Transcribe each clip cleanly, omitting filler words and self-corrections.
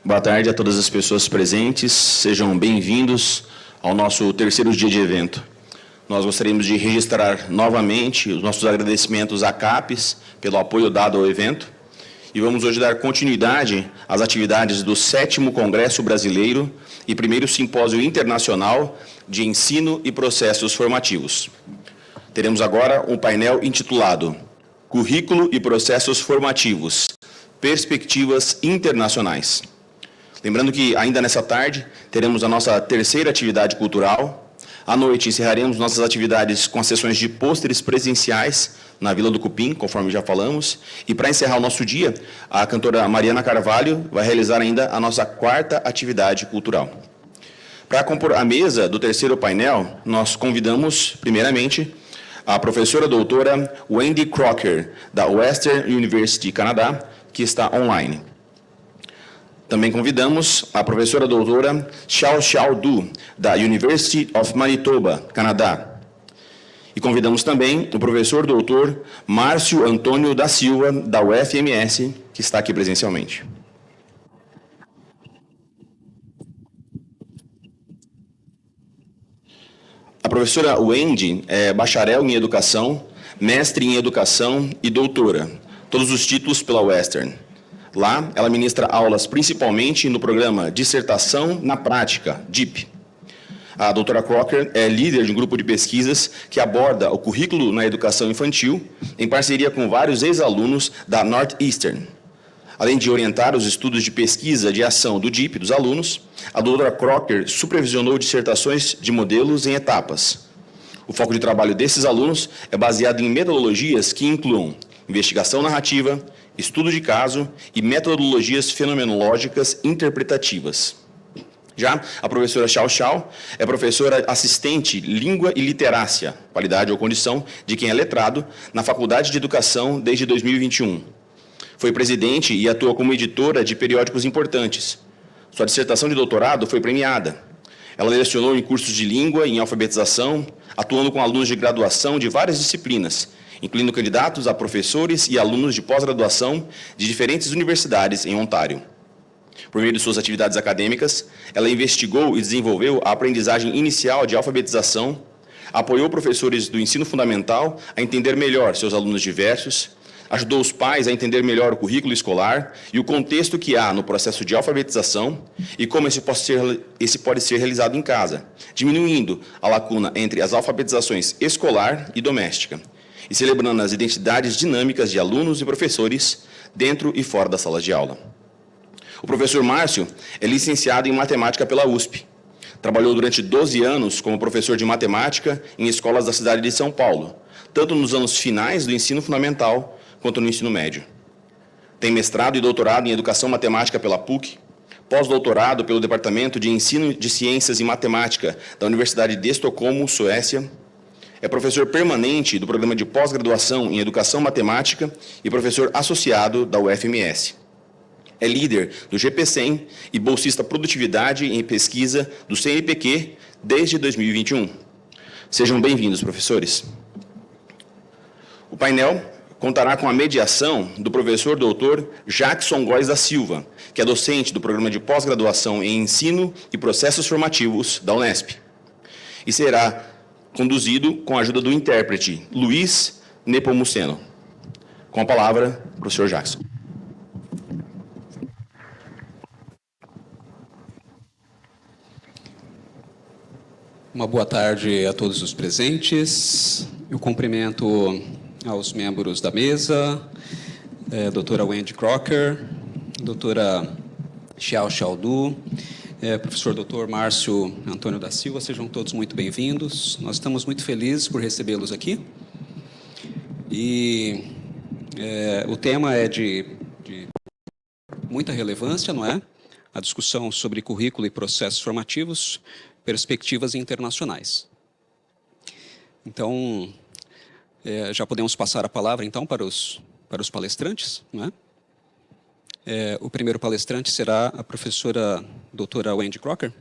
Boa tarde a todas as pessoas presentes, sejam bem-vindos ao nosso terceiro dia de evento. Nós gostaríamos de registrar novamente os nossos agradecimentos à CAPES pelo apoio dado ao evento e vamos hoje dar continuidade às atividades do 7º Congresso Brasileiro e 1º Simpósio Internacional de Ensino e Processos Formativos. Teremos agora um painel intitulado Currículo e Processos Formativos, perspectivas internacionais. Lembrando que, ainda nessa tarde, teremos a nossa terceira atividade cultural. À noite, encerraremos nossas atividades com as sessões de pôsteres presenciais na Vila do Cupim, conforme já falamos. E, para encerrar o nosso dia, a cantora Mariana Carvalho vai realizar ainda a nossa quarta atividade cultural. Para compor a mesa do terceiro painel, nós convidamos, primeiramente, a professora doutora Wendy Crocker, da Western University, Canadá, que está online. Também convidamos a professora doutora Xiao Du, da University of Manitoba, Canadá. E convidamos também o professor doutor Márcio Antônio da Silva, da UFMS, que está aqui presencialmente. A professora Wendy é bacharel em educação, mestre em educação e doutora, todos os títulos pela Western. Lá, ela ministra aulas principalmente no programa Dissertação na Prática, DIP. A doutora Crocker é líder de um grupo de pesquisas que aborda o currículo na educação infantil, em parceria com vários ex-alunos da Northeastern. Além de orientar os estudos de pesquisa de ação do DIP dos alunos, a doutora Crocker supervisionou dissertações de modelos em etapas. O foco de trabalho desses alunos é baseado em metodologias que incluam investigação narrativa, estudo de caso e metodologias fenomenológicas interpretativas. Já a professora Xiao é professora assistente Língua e Literácia, qualidade ou condição de quem é letrado, na Faculdade de Educação desde 2021. Foi presidente e atua como editora de periódicos importantes. Sua dissertação de doutorado foi premiada. Ela lecionou em cursos de língua e em alfabetização, atuando com alunos de graduação de várias disciplinas, incluindo candidatos a professores e alunos de pós-graduação de diferentes universidades em Ontário. Por meio de suas atividades acadêmicas, ela investigou e desenvolveu a aprendizagem inicial de alfabetização, apoiou professores do ensino fundamental a entender melhor seus alunos diversos, ajudou os pais a entender melhor o currículo escolar e o contexto que há no processo de alfabetização e como esse pode ser realizado em casa, diminuindo a lacuna entre as alfabetizações escolar e doméstica, e celebrando as identidades dinâmicas de alunos e professores dentro e fora das salas de aula. O professor Márcio é licenciado em matemática pela USP. Trabalhou durante 12 anos como professor de matemática em escolas da cidade de São Paulo, tanto nos anos finais do ensino fundamental quanto no ensino médio. Tem mestrado e doutorado em educação matemática pela PUC, pós-doutorado pelo Departamento de Ensino de Ciências e Matemática da Universidade de Estocolmo, Suécia. É professor permanente do programa de pós-graduação em Educação Matemática e professor associado da UFMS. É líder do GP100 e bolsista Produtividade em Pesquisa do CNPq desde 2021. Sejam bem-vindos, professores. O painel contará com a mediação do professor doutor Jackson Góes da Silva, que é docente do programa de pós-graduação em Ensino e Processos Formativos da Unesp. E será conduzido com a ajuda do intérprete Luiz Nepomuceno. Com a palavra, professor Jackson. Uma boa tarde a todos os presentes. Eu cumprimento aos membros da mesa, doutora Wendy Crocker, doutora Xiao Du, professor doutor Márcio Antônio da Silva, sejam todos muito bem-vindos. Nós estamos muito felizes por recebê-los aqui. E o tema é de muita relevância, não é? A discussão sobre currículo e processos formativos, perspectivas internacionais. Então, já podemos passar a palavra, então, para os palestrantes, não é? O primeiro palestrante será a professora doutora Wendy Crocker.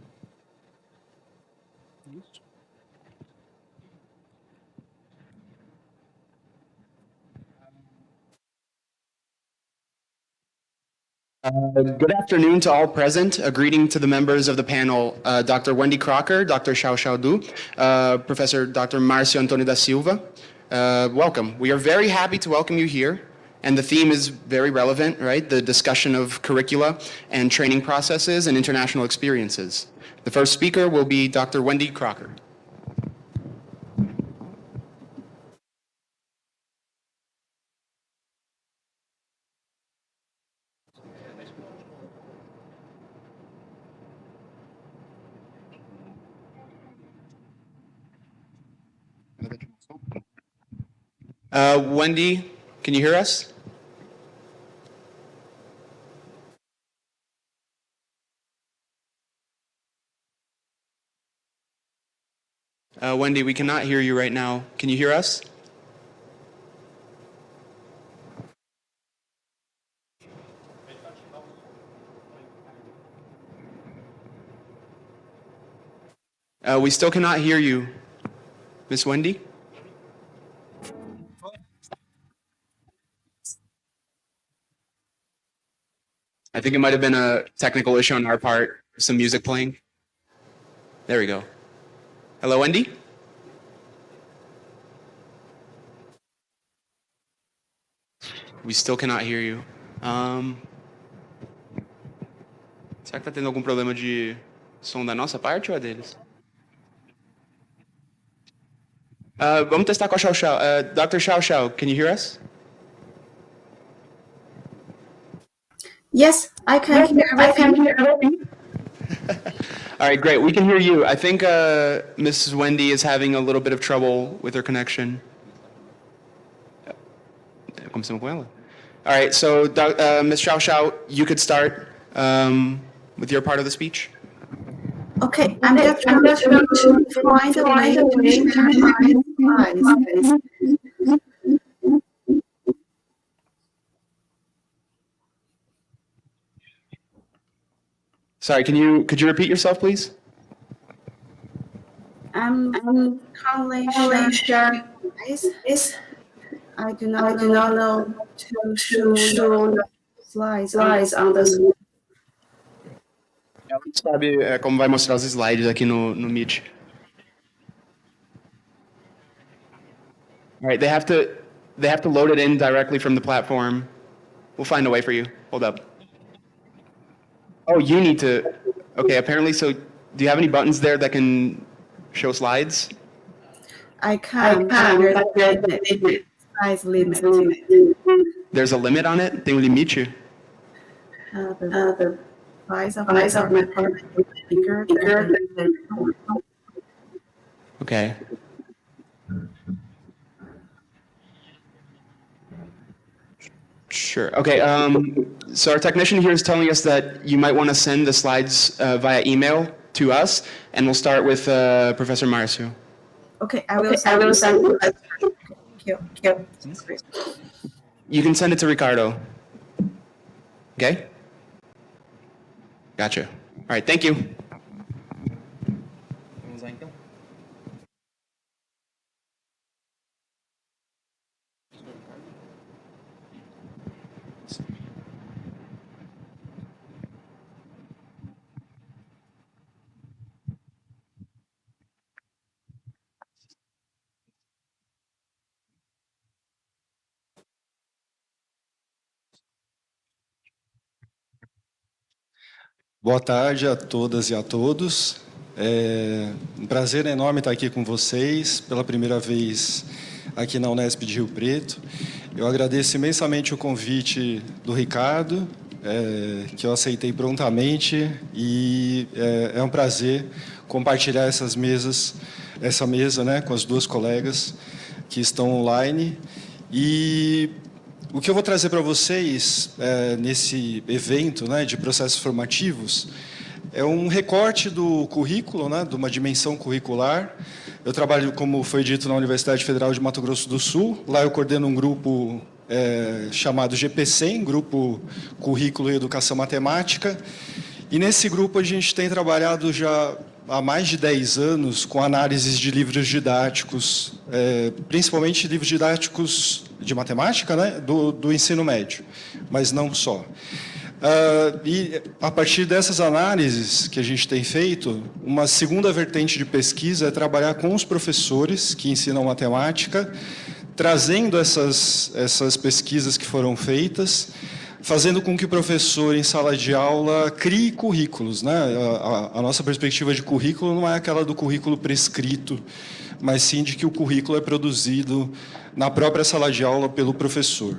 Good afternoon to all present. A greeting to the members of the panel, Dr. Wendy Crocker, Dr. Xiao Xiao Du, Professor Dr. Marcio Antônio da Silva. Welcome. We are very happy to welcome you here. And the theme is very relevant, right? The discussion of curricula and training processes and international experiences. The first speaker will be Dr. Wendy Crocker. Wendy, can you hear us? Wendy, we cannot hear you right now. Can you hear us? We still cannot hear you, Miss Wendy. I think it might have been a technical issue on our part. Some music playing. There we go. Hello, Wendy? We still cannot hear you. Será que tá tendo algum problema de som da nossa parte ou é deles? Vamos testar com a Xiao Xiao. Dr. Xiao Xiao, can you hear us? Yes, I can hear everything. All right, great. We can hear you. I think Mrs. Wendy is having a little bit of trouble with her connection. Começamos com ela? All right, so Ms. Xiao Xiao, you could start with your part of the speech. Okay, I'm just trying to find a way to share my slides. Sorry, could you repeat yourself, please? I'm currently sharing slides. I do not know to show slides on the screen. Ela não sabe como vai mostrar os slides aqui no Meet. All right, they have to load it in directly from the platform. We'll find a way for you. Hold up. Oh, you need to. Okay, apparently. So, do you have any buttons there that can show slides? I can. Size limit. There's a limit on it. Tem um limite. The size of my bigger. Okay. Sure. Okay. So our technician here is telling us that you might want to send the slides via email to us, and we'll start with Professor Marcio. Okay, I will send. Thank you. You can send it to Ricardo. Okay? Gotcha. All right, thank you. Vamos lá então. Boa tarde a todas e a todos. É um prazer enorme estar aqui com vocês, pela primeira vez aqui na Unesp de Rio Preto. Eu agradeço imensamente o convite do Ricardo, que eu aceitei prontamente, e é um prazer compartilhar essa mesa, né, com as duas colegas que estão online. E o que eu vou trazer para vocês nesse evento, né, de processos formativos é um recorte do currículo, né, de uma dimensão curricular. Eu trabalho, como foi dito, na Universidade Federal de Mato Grosso do Sul. Lá eu coordeno um grupo chamado GP100, Grupo Currículo e Educação Matemática. E nesse grupo a gente tem trabalhado já há mais de 10 anos com análises de livros didáticos, principalmente livros didáticos de matemática, né, do ensino médio, mas não só. E, a partir dessas análises que a gente tem feito, uma segunda vertente de pesquisa é trabalhar com os professores que ensinam matemática, trazendo essas pesquisas que foram feitas, fazendo com que o professor, em sala de aula, crie currículos, né? A nossa perspectiva de currículo não é aquela do currículo prescrito, mas sim de que o currículo é produzido na própria sala de aula pelo professor.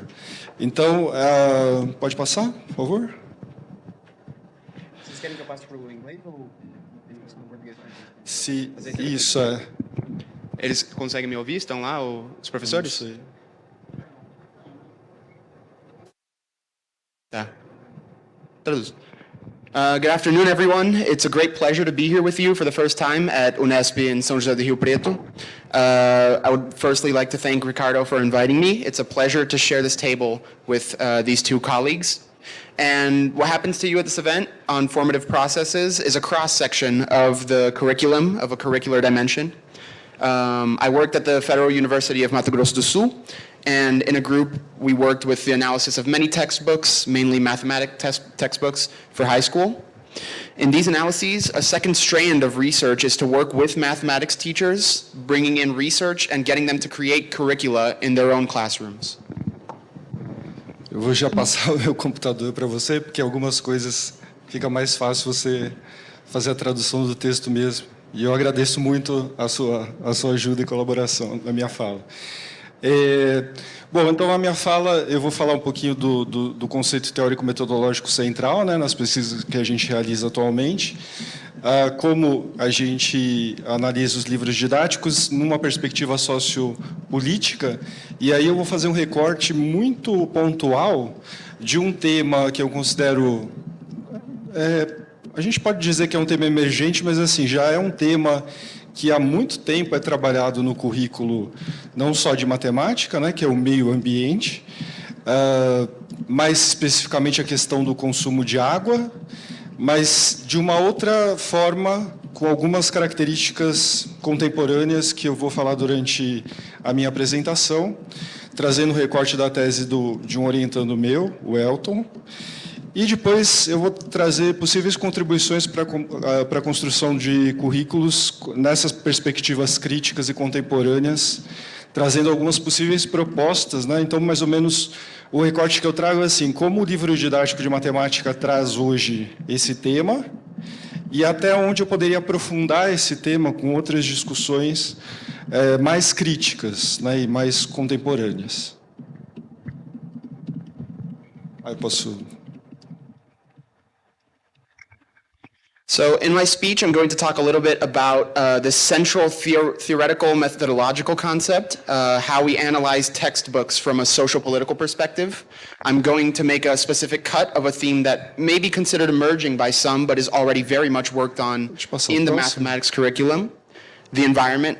Então, pode passar, por favor? Vocês querem que eu passe para o inglês ou português? Se, isso é. Eles conseguem me ouvir? Estão lá os professores? Não sei. Tá. Traduz. Good afternoon, everyone. It's a great pleasure to be here with you for the first time at Unesp in São José do Rio Preto. I would firstly like to thank Ricardo for inviting me. It's a pleasure to share this table with these two colleagues. And what happens to you at this event on formative processes is a cross-section of the curriculum, of a curricular dimension. I worked at the Federal University of Mato Grosso do Sul, and in a group we worked with the analysis of many textbooks, mainly mathematics textbooks for high school. In these analyses, a second strand of research is to work with mathematics teachers, bringing in research and getting them to create curricula in their own classrooms. Eu vou já passar o meu computador para você, porque algumas coisas fica mais fácil você fazer a tradução do texto mesmo. E eu agradeço muito a sua ajuda e colaboração na minha fala. Bom, então a minha fala, eu vou falar um pouquinho do conceito teórico-metodológico central, né, nas pesquisas que a gente realiza atualmente, como a gente analisa os livros didáticos numa perspectiva sociopolítica, e aí eu vou fazer um recorte muito pontual de um tema que eu considero... a gente pode dizer que é um tema emergente, mas assim, já é um tema que há muito tempo é trabalhado no currículo, não só de matemática, né, que é o meio ambiente, mais especificamente a questão do consumo de água, mas de uma outra forma, com algumas características contemporâneas que eu vou falar durante a minha apresentação, trazendo o recorte da tese de um orientando meu, o Elton. E depois eu vou trazer possíveis contribuições para a construção de currículos nessas perspectivas críticas e contemporâneas, trazendo algumas possíveis propostas, né? Então, mais ou menos, o recorte que eu trago é assim, como o livro didático de matemática traz hoje esse tema, e até onde eu poderia aprofundar esse tema com outras discussões mais críticas, né, e mais contemporâneas. Aí eu posso... So in my speech, I'm going to talk a little bit about the central theoretical methodological concept, how we analyze textbooks from a social political perspective. I'm going to make a specific cut of a theme that may be considered emerging by some, but is already very much worked on in the mathematics curriculum, the environment,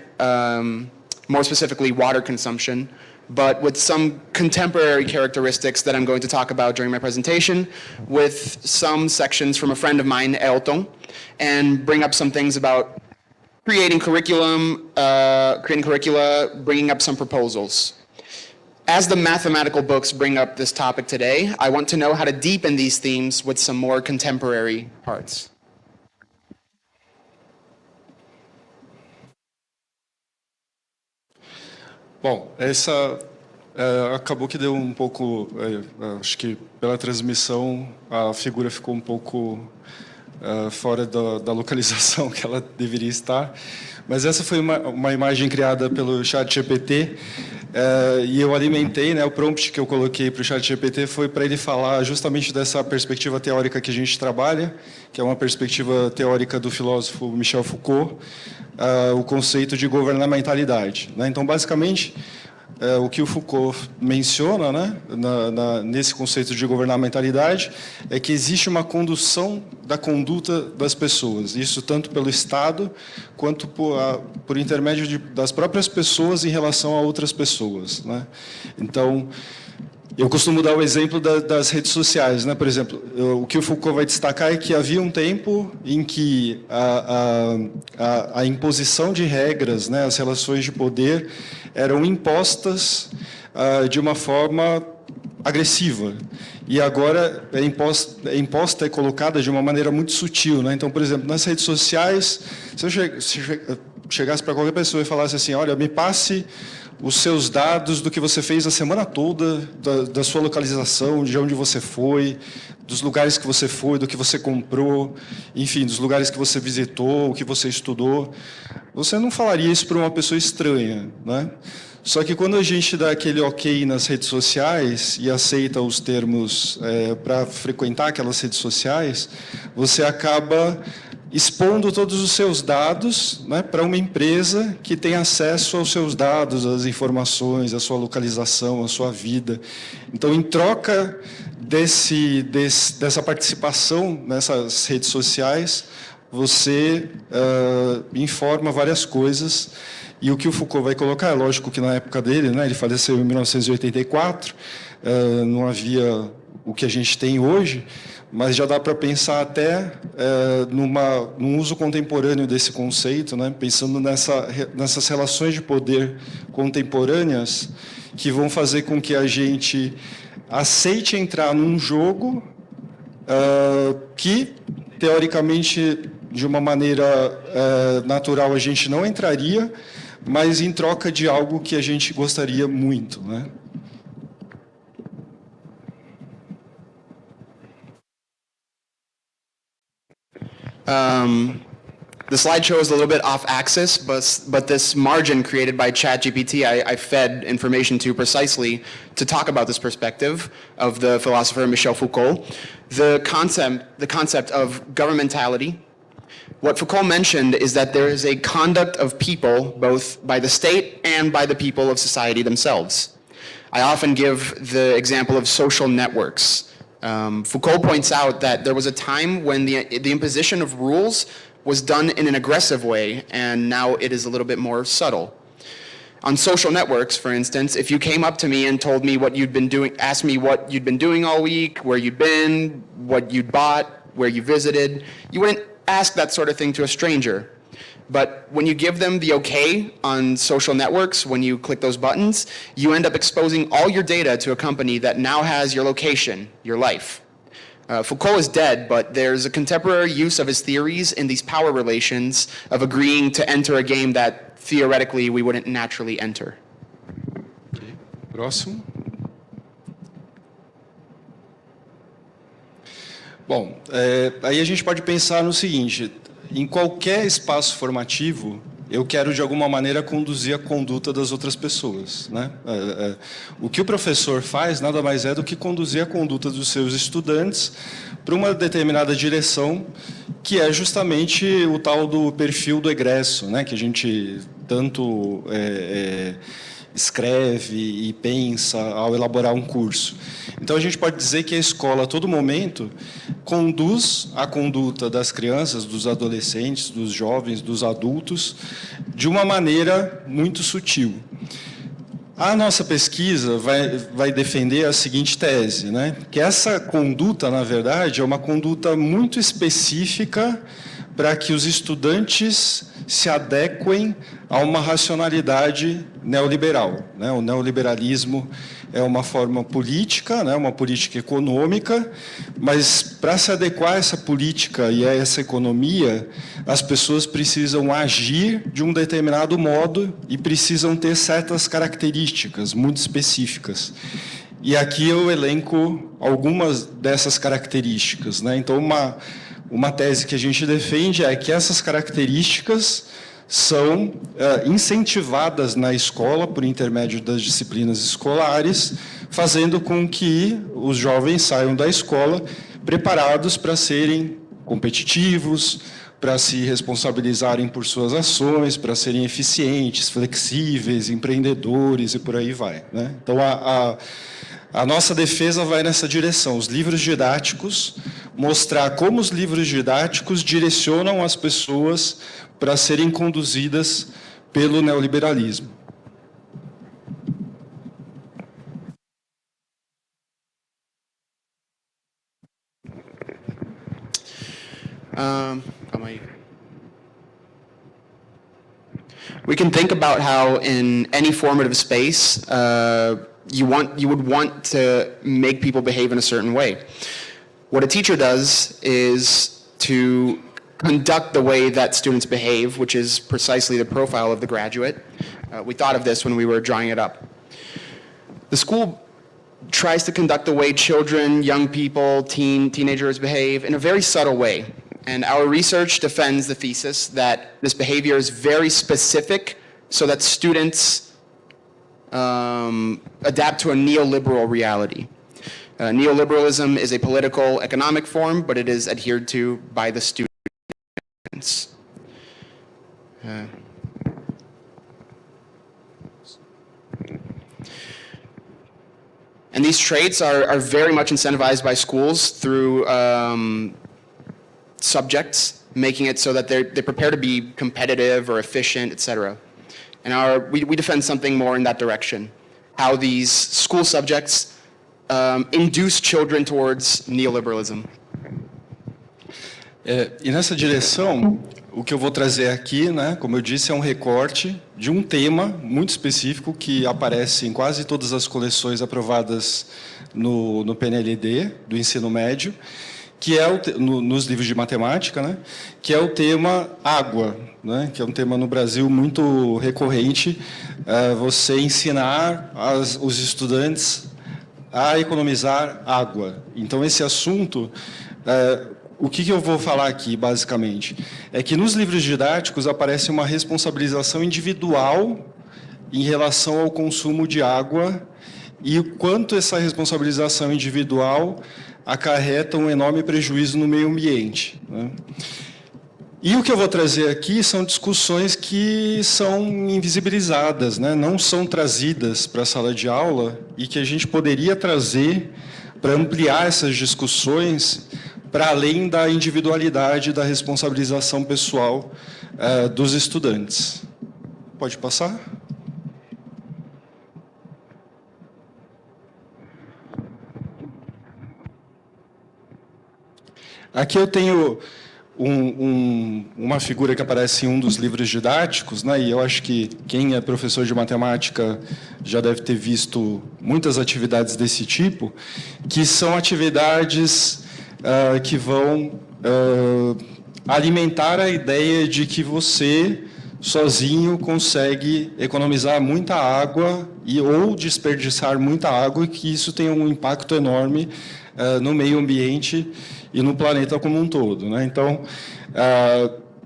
more specifically water consumption, but with some contemporary characteristics that I'm going to talk about during my presentation, with some sections from a friend of mine, Elton, and bring up some things about creating curricula, bringing up some proposals. As the mathematical books bring up this topic today, I want to know how to deepen these themes with some more contemporary parts. Bom, acabou que deu um pouco, acho que pela transmissão a figura ficou um pouco fora da localização que ela deveria estar, mas essa foi uma imagem criada pelo ChatGPT, e eu alimentei, né, o prompt que eu coloquei para o ChatGPT foi para ele falar justamente dessa perspectiva teórica que a gente trabalha, que é uma perspectiva teórica do filósofo Michel Foucault, o conceito de governamentalidade, né? Então, basicamente, o que o Foucault menciona, né, nesse conceito de governamentalidade é que existe uma condução da conduta das pessoas, isso tanto pelo Estado quanto por intermédio das próprias pessoas em relação a outras pessoas, né? Então, eu costumo dar o exemplo das redes sociais, né? Por exemplo, o que o Foucault vai destacar é que havia um tempo em que a imposição de regras, né, as relações de poder, eram impostas de uma forma agressiva. E agora é imposta e colocada de uma maneira muito sutil, né? Então, por exemplo, nas redes sociais, se eu chegasse para qualquer pessoa e falasse assim, olha, me passe os seus dados do que você fez a semana toda, da sua localização, de onde você foi, dos lugares que você foi, do que você comprou, enfim, dos lugares que você visitou, o que você estudou. Você não falaria isso para uma pessoa estranha, né? Só que quando a gente dá aquele ok nas redes sociais e aceita os termos para frequentar aquelas redes sociais, você acaba expondo todos os seus dados, né, para uma empresa que tem acesso aos seus dados, às informações, à sua localização, à sua vida. Então, em troca dessa participação nessas redes sociais, você informa várias coisas. E o que o Foucault vai colocar, é lógico que na época dele, né, ele faleceu em 1984, não havia o que a gente tem hoje, mas já dá para pensar até num uso contemporâneo desse conceito, né, pensando nessas relações de poder contemporâneas que vão fazer com que a gente aceite entrar num jogo que, teoricamente, de uma maneira natural, a gente não entraria, mas em troca de algo que a gente gostaria muito, né? The slideshow is a little bit off axis, but this margin created by ChatGPT, I fed information to precisely to talk about this perspective of the philosopher Michel Foucault, the concept of governmentality. What Foucault mentioned is that there is a conduct of people, both by the state and by the people of society themselves. I often give the example of social networks. Foucault points out that there was a time when the imposition of rules was done in an aggressive way, and now it is a little bit more subtle. On social networks, for instance, if you came up to me and told me what you'd been doing, asked me what you'd been doing all week, where you'd been, what you'd bought, where you visited, you wouldn't ask that sort of thing to a stranger. But when you give them the okay on social networks, when you click those buttons, you end up exposing all your data to a company that now has your location, your life. Foucault is dead, but there's a contemporary use of his theories in these power relations of agreeing to enter a game that theoretically we wouldn't naturally enter. Okay. Próximo. Bom, aí a gente pode pensar no seguinte: em qualquer espaço formativo, eu quero, de alguma maneira, conduzir a conduta das outras pessoas, né? O que o professor faz nada mais é do que conduzir a conduta dos seus estudantes para uma determinada direção, que é justamente o tal do perfil do egresso, né? Que a gente tanto escreve e pensa ao elaborar um curso. Então, a gente pode dizer que a escola, a todo momento, conduz a conduta das crianças, dos adolescentes, dos jovens, dos adultos, de uma maneira muito sutil. A nossa pesquisa vai defender a seguinte tese, né? Que essa conduta, na verdade, é uma conduta muito específica para que os estudantes se adequem a uma racionalidade neoliberal, né? O neoliberalismo é uma forma política, né? Uma política econômica, mas para se adequar a essa política e a essa economia, as pessoas precisam agir de um determinado modo e precisam ter certas características muito específicas. E aqui eu elenco algumas dessas características, né? Então, uma tese que a gente defende é que essas características são incentivadas na escola por intermédio das disciplinas escolares, fazendo com que os jovens saiam da escola preparados para serem competitivos, para se responsabilizarem por suas ações, para serem eficientes, flexíveis, empreendedores e por aí vai, né? Então, a nossa defesa vai nessa direção. Os livros didáticos, mostrar como os livros didáticos direcionam as pessoas para serem conduzidas pelo neoliberalismo. Calma aí. We can think about how in any formative space, you would want to make people behave in a certain way. What a teacher does is to conduct the way that students behave, which is precisely the profile of the graduate. We thought of this when we were drawing it up. The school tries to conduct the way children, young people, teenagers behave in a very subtle way. And our research defends the thesis that this behavior is very specific so that students adapt to a neoliberal reality. Neoliberalism is a political, economic form, but it is adhered to by the students. And these traits are very much incentivized by schools through subjects, making it so that they prepare to be competitive or efficient, etc. And we defend something more in that direction, how these school subjects induce children towards neoliberalism. E nessa direção, o que eu vou trazer aqui, né, como eu disse, é um recorte de um tema muito específico que aparece em quase todas as coleções aprovadas no PNLD do ensino médio, que é nos livros de matemática, né, que é o tema água, né, que é um tema no Brasil muito recorrente, você ensinar os estudantes a economizar água. Então, esse assunto... O que eu vou falar aqui, basicamente? É que nos livros didáticos aparece uma responsabilização individual em relação ao consumo de água e o quanto essa responsabilização individual acarreta um enorme prejuízo no meio ambiente, né? E o que eu vou trazer aqui são discussões que são invisibilizadas, né? Não são trazidas para a sala de aula e que a gente poderia trazer para ampliar essas discussões para além da individualidade da responsabilização pessoal dos estudantes. Pode passar? Aqui eu tenho uma figura que aparece em um dos livros didáticos, né, e eu acho que quem é professor de matemática já deve ter visto muitas atividades desse tipo, que são atividades que vão alimentar a ideia de que você, sozinho, consegue economizar muita água ou desperdiçar muita água, e que isso tem um impacto enorme no meio ambiente e no planeta como um todo, né? Então,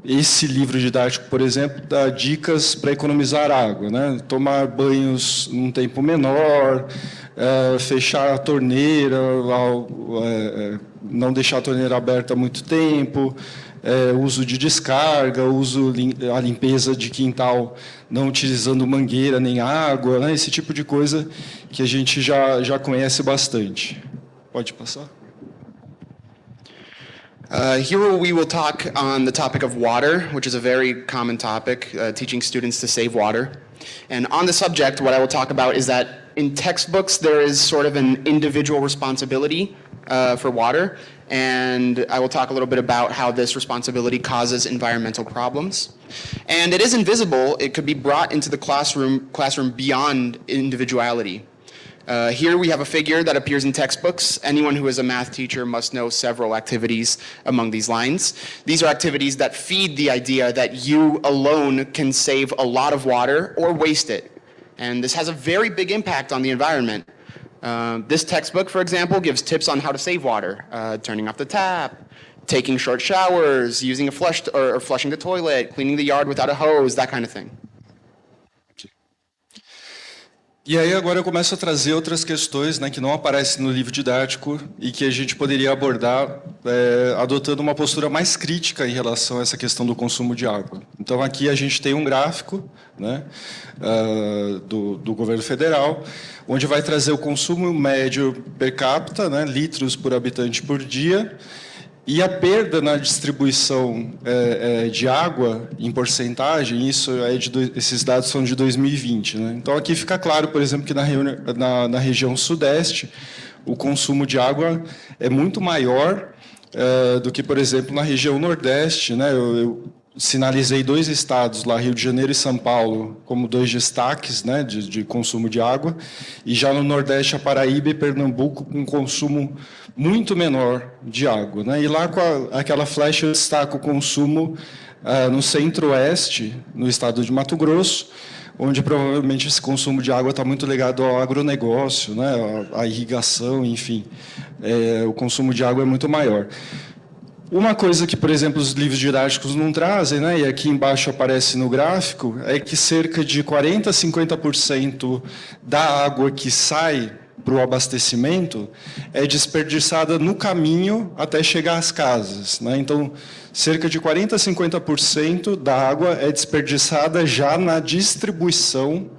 esse livro didático, por exemplo, dá dicas para economizar água, né? Tomar banhos num tempo menor, fechar a torneira, não deixar a torneira aberta há muito tempo, uso de descarga, a limpeza de quintal não utilizando mangueira nem água, né? Esse tipo de coisa que a gente já conhece bastante. Pode passar. Here we will talk on the topic of water, which is a very common topic, teaching students to save water. And on the subject, what I will talk about is that in textbooks, there is sort of an individual responsibility for water, and I will talk a little bit about how this responsibility causes environmental problems. And it is invisible. It could be brought into the classroom beyond individuality. Here we have a figure that appears in textbooks. Anyone who is a math teacher must know several activities among these lines. These are activities that feed the idea that you alone can save a lot of water or waste it. And this has a very big impact on the environment. This textbook, for example, gives tips on how to save water, turning off the tap, taking short showers, using a flush or flushing the toilet, cleaning the yard without a hose, that kind of thing. E aí agora eu começo a trazer outras questões, né, que não aparecem no livro didático e que a gente poderia abordar adotando uma postura mais crítica em relação a essa questão do consumo de água. Então aqui a gente tem um gráfico, né, do governo federal, onde vai trazer o consumo médio per capita, né, litros por habitante por dia, e a perda na distribuição de água em porcentagem, esses dados são de 2020. Né? Então, aqui fica claro, por exemplo, que na região sudeste, o consumo de água é muito maior do que, por exemplo, na região nordeste. Né? sinalizei 2 estados, lá Rio de Janeiro e São Paulo, como 2 destaques, né, de consumo de água, e já no Nordeste, a Paraíba e Pernambuco, com consumo muito menor de água, né? E lá, com aquela flecha, eu destaco o consumo no Centro-Oeste, no estado de Mato Grosso, onde provavelmente esse consumo de água está muito ligado ao agronegócio, né, à irrigação, enfim. O consumo de água é muito maior. Uma coisa que, por exemplo, os livros didáticos não trazem, né, e aqui embaixo aparece no gráfico, é que cerca de 40% a 50% da água que sai para o abastecimento é desperdiçada no caminho até chegar às casas, né? Então, cerca de 40% a 50% da água é desperdiçada já na distribuição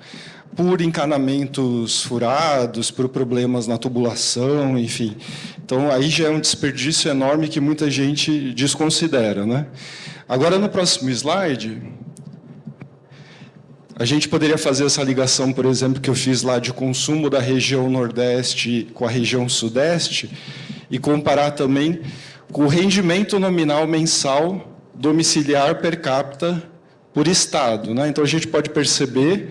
por encanamentos furados, por problemas na tubulação, enfim. Então, aí já é um desperdício enorme que muita gente desconsidera, né? Agora, no próximo slide, a gente poderia fazer essa ligação, por exemplo, que eu fiz lá de consumo da região Nordeste com a região Sudeste e comparar também com o rendimento nominal mensal domiciliar per capita por estado, né? Então, a gente pode perceber,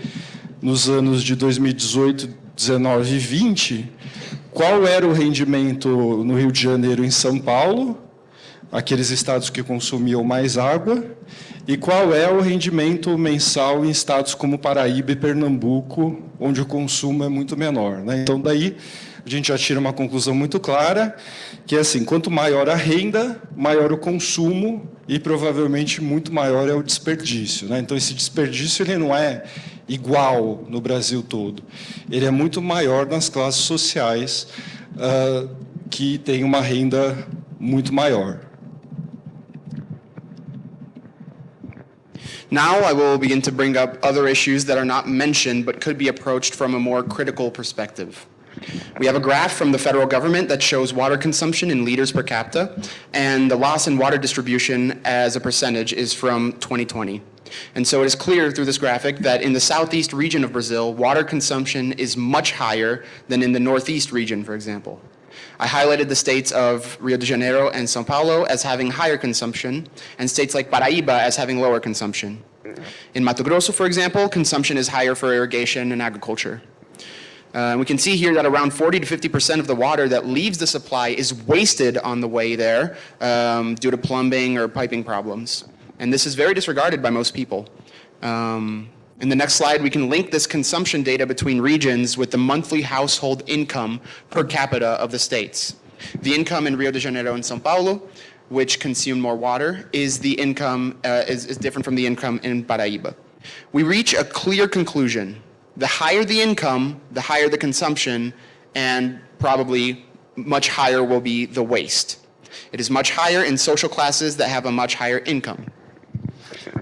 nos anos de 2018, 19 e 20, qual era o rendimento no Rio de Janeiro e em São Paulo, aqueles estados que consumiam mais água, e qual é o rendimento mensal em estados como Paraíba e Pernambuco, onde o consumo é muito menor, né? Então, daí, a gente já tira uma conclusão muito clara, que é assim, quanto maior a renda, maior o consumo e, provavelmente, muito maior é o desperdício, né? Então, esse desperdício ele não é igual no Brasil todo. Ele é muito maior nas classes sociais que têm uma renda muito maior. Now I will begin to bring up other issues that are not mentioned but could be approached from a more critical perspective. We have a graph from the federal government that shows water consumption in liters per capita, and the loss in water distribution as a percentage is from 2020. And so it is clear through this graphic that in the southeast region of Brazil, water consumption is much higher than in the northeast region, for example. I highlighted the states of Rio de Janeiro and São Paulo as having higher consumption, and states like Paraíba as having lower consumption. In Mato Grosso, for example, consumption is higher for irrigation and agriculture. We can see here that around 40 to 50% of the water that leaves the supply is wasted on the way there due to plumbing or piping problems. And this is very disregarded by most people. In the next slide, we can link this consumption data between regions with the monthly household income per capita of the states. The income in Rio de Janeiro and São Paulo, which consume more water, is the income is different from the income in Paraíba. We reach a clear conclusion. The higher the income, the higher the consumption, and probably much higher will be the waste. It is much higher in social classes that have a much higher income.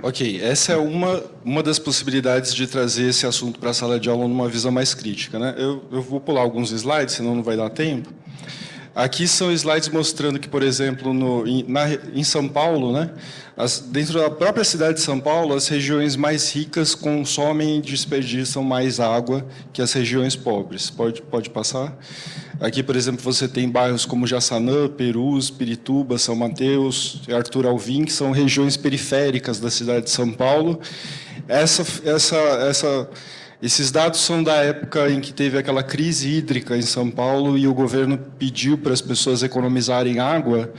Ok, essa é uma das possibilidades de trazer esse assunto para a sala de aula numa visão mais crítica, né? Eu vou pular alguns slides, senão não vai dar tempo. Aqui são slides mostrando que, por exemplo, em São Paulo, né, dentro da própria cidade de São Paulo, as regiões mais ricas consomem e desperdiçam mais água que as regiões pobres. Pode passar? Aqui, por exemplo, você tem bairros como Jaçanã, Perus, Pirituba, São Mateus, Arthur Alvim, que são regiões periféricas da cidade de São Paulo. Esses dados são da época em que teve aquela crise hídrica em São Paulo e o governo pediu para as pessoas economizarem água.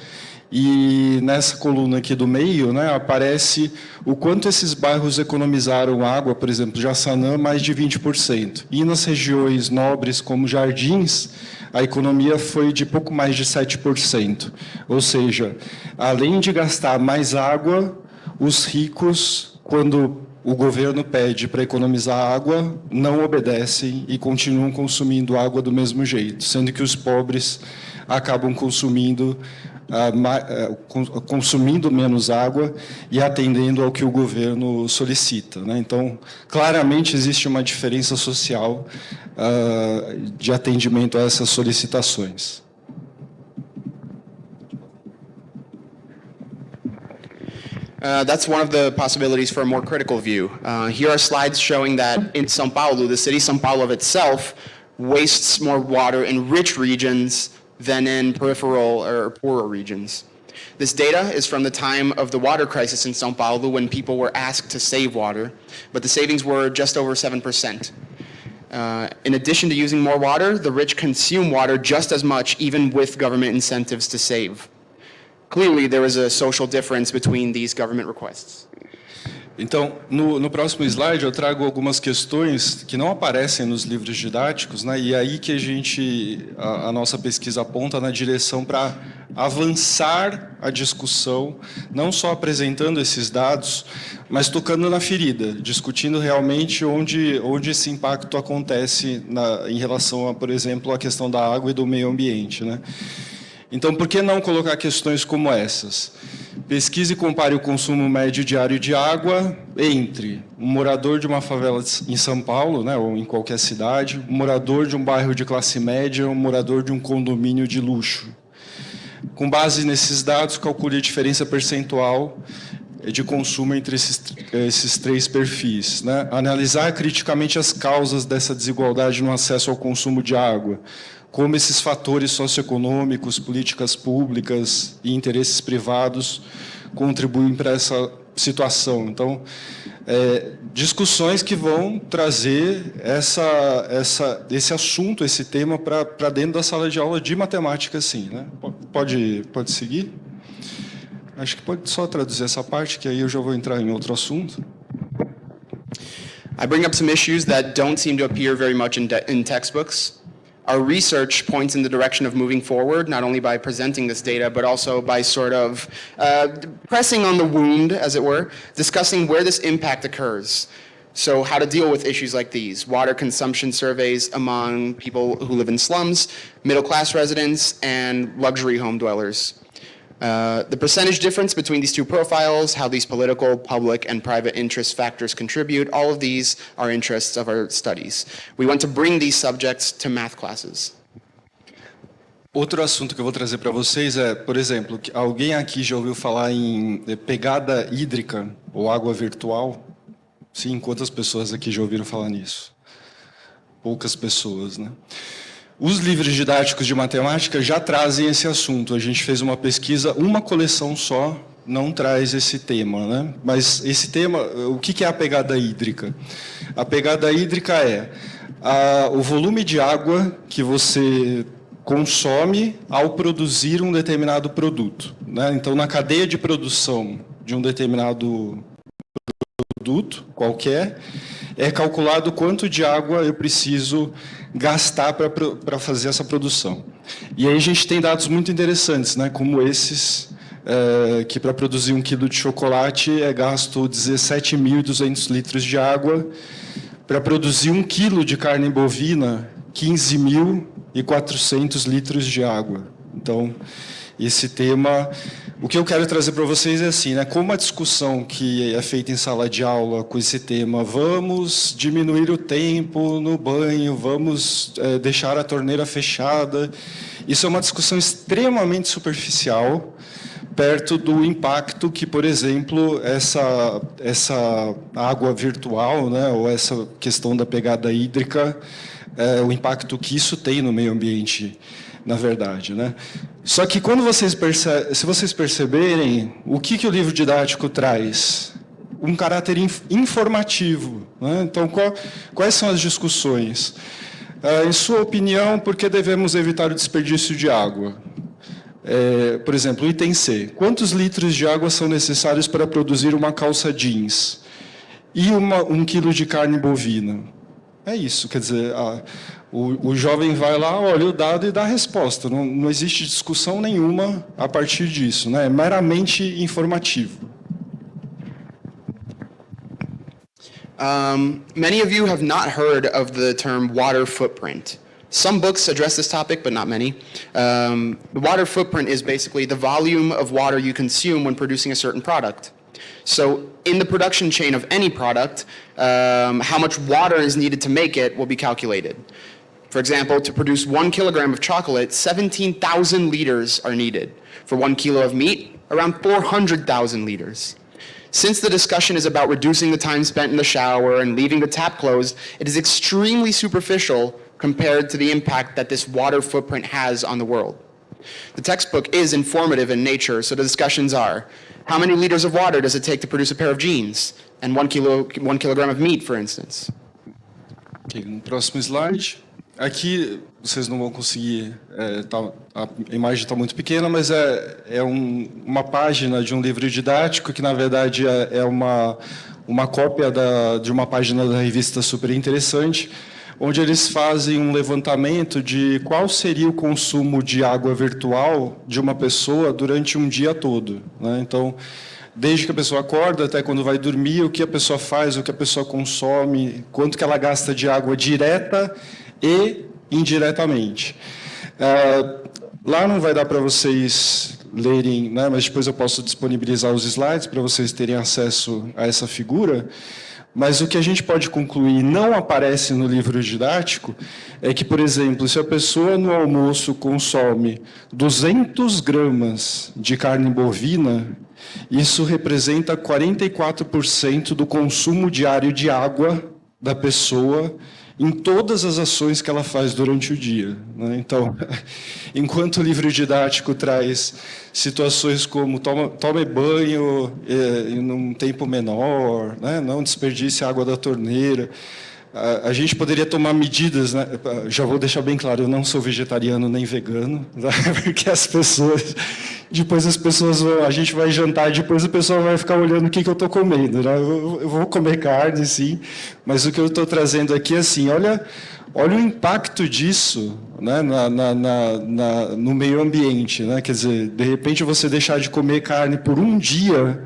E nessa coluna aqui do meio, né, aparece o quanto esses bairros economizaram água, por exemplo, Jaçanã, mais de 20%. E nas regiões nobres, como Jardins, a economia foi de pouco mais de 7%. Ou seja, além de gastar mais água, os ricos, quando o governo pede para economizar água, não obedecem e continuam consumindo água do mesmo jeito, sendo que os pobres acabam consumindo menos água e atendendo ao que o governo solicita, né? Então, claramente existe uma diferença social de atendimento a essas solicitações. That's one of the possibilities for a more critical view. Here are slides showing that in São Paulo, the city of São Paulo of itself wastes more water in rich regions than in peripheral or poorer regions. This data is from the time of the water crisis in São Paulo when people were asked to save water, but the savings were just over 7%. In addition to using more water, the rich consume water just as much, even with government incentives to save. Clearly, there is a social difference between these government requests. Então, no próximo slide, eu trago algumas questões que não aparecem nos livros didáticos, né? E aí que a nossa pesquisa aponta na direção para avançar a discussão, não só apresentando esses dados, mas tocando na ferida, discutindo realmente onde esse impacto acontece em relação a, por exemplo, a questão da água e do meio ambiente, né? Então, por que não colocar questões como essas? Pesquise e compare o consumo médio diário de água entre um morador de uma favela em São Paulo, né, ou em qualquer cidade, um morador de um bairro de classe média, um morador de um condomínio de luxo. Com base nesses dados, calcule a diferença percentual de consumo entre esses três perfis, né? Analisar criticamente as causas dessa desigualdade no acesso ao consumo de água, como esses fatores socioeconômicos, políticas públicas e interesses privados contribuem para essa situação. Então, discussões que vão trazer esse assunto, esse tema, para dentro da sala de aula de matemática, sim, né? Pode seguir? Acho que pode só traduzir essa parte, que aí eu já vou entrar em outro assunto. I bring up some issues that don't seem to appear very much in textbooks. Our research points in the direction of moving forward, not only by presenting this data, but also by sort of pressing on the wound, as it were, discussing where this impact occurs. So how to deal with issues like these, water consumption surveys among people who live in slums, middle-class residents, and luxury home dwellers. The percentage difference between these two profiles, how these political, public, and private interest factors contribute, all of these are interests of our studies. We want to bring these subjects to math classes. Outro assunto que eu vou trazer para vocês é, por exemplo, alguém aqui já ouviu falar em pegada hídrica ou água virtual? Sim, quantas pessoas aqui já ouviram falar nisso? Poucas pessoas, né? Os livros didáticos de matemática já trazem esse assunto. A gente fez uma pesquisa, uma coleção só não traz esse tema, né? Mas esse tema, o que é a pegada hídrica? A pegada hídrica é o volume de água que você consome ao produzir um determinado produto, né? Então, na cadeia de produção de um determinado produto qualquer, é calculado quanto de água eu preciso gastar para fazer essa produção. E aí a gente tem dados muito interessantes, né, como esses, que para produzir 1 quilo de chocolate é gasto 17.200 litros de água, para produzir 1 quilo de carne bovina, 15.400 litros de água. Então, esse tema... O que eu quero trazer para vocês é assim, né? Como a discussão que é feita em sala de aula com esse tema, vamos diminuir o tempo no banho, vamos deixar a torneira fechada, isso é uma discussão extremamente superficial, perto do impacto que, por exemplo, essa água virtual, né, ou essa questão da pegada hídrica, o impacto que isso tem no meio ambiente, na verdade, né? Só que quando se vocês perceberem, o que o livro didático traz? Um caráter informativo, né? Então, quais são as discussões? Em sua opinião, por que devemos evitar o desperdício de água? Por exemplo, item C. Quantos litros de água são necessários para produzir uma calça jeans? E 1 quilo de carne bovina? É isso, quer dizer, o jovem vai lá, olha o dado e dá a resposta. Não existe discussão nenhuma a partir disso, né? É meramente informativo. Many of you have not heard of the term water footprint. Some books address this topic, but not many. The water footprint is basically the volume of water you consume when producing a certain product. So in the production chain of any product, how much water is needed to make it will be calculated. For example, to produce 1 kilogram of chocolate, 17,000 liters are needed. For 1 kilo of meat, around 400,000 liters. Since the discussion is about reducing the time spent in the shower and leaving the tap closed, it is extremely superficial compared to the impact that this water footprint has on the world. The textbook is informative in nature, so the discussions are, how many liters of water does it take to produce a pair of jeans? And 1 kilogram of meat, for instance. Okay, no próximo slide. Aqui vocês não vão conseguir, a imagem está muito pequena, mas é uma página de um livro didático que, na verdade, é uma cópia de uma página da revista Super Interessante, onde eles fazem um levantamento de qual seria o consumo de água virtual de uma pessoa durante um dia todo, né? Então, desde que a pessoa acorda até quando vai dormir, o que a pessoa faz, o que a pessoa consome, quanto que ela gasta de água direta e indiretamente. Lá não vai dar para vocês lerem, né, mas depois eu posso disponibilizar os slides para vocês terem acesso a essa figura. Mas o que a gente pode concluir não aparece no livro didático é que, por exemplo, se a pessoa no almoço consome 200 gramas de carne bovina, isso representa 44% do consumo diário de água da pessoa em todas as ações que ela faz durante o dia, né? Então, enquanto o livro didático traz situações como tome banho em um tempo menor, né? Não desperdice a água da torneira, a gente poderia tomar medidas, né? Já vou deixar bem claro, eu não sou vegetariano nem vegano, né? Porque depois as pessoas vão, a gente vai jantar e depois a pessoa vai ficar olhando o que eu estou comendo, né? Eu vou comer carne, sim, mas o que eu estou trazendo aqui é assim, olha o impacto disso, né, no meio ambiente, né? Quer dizer, de repente você deixar de comer carne por um dia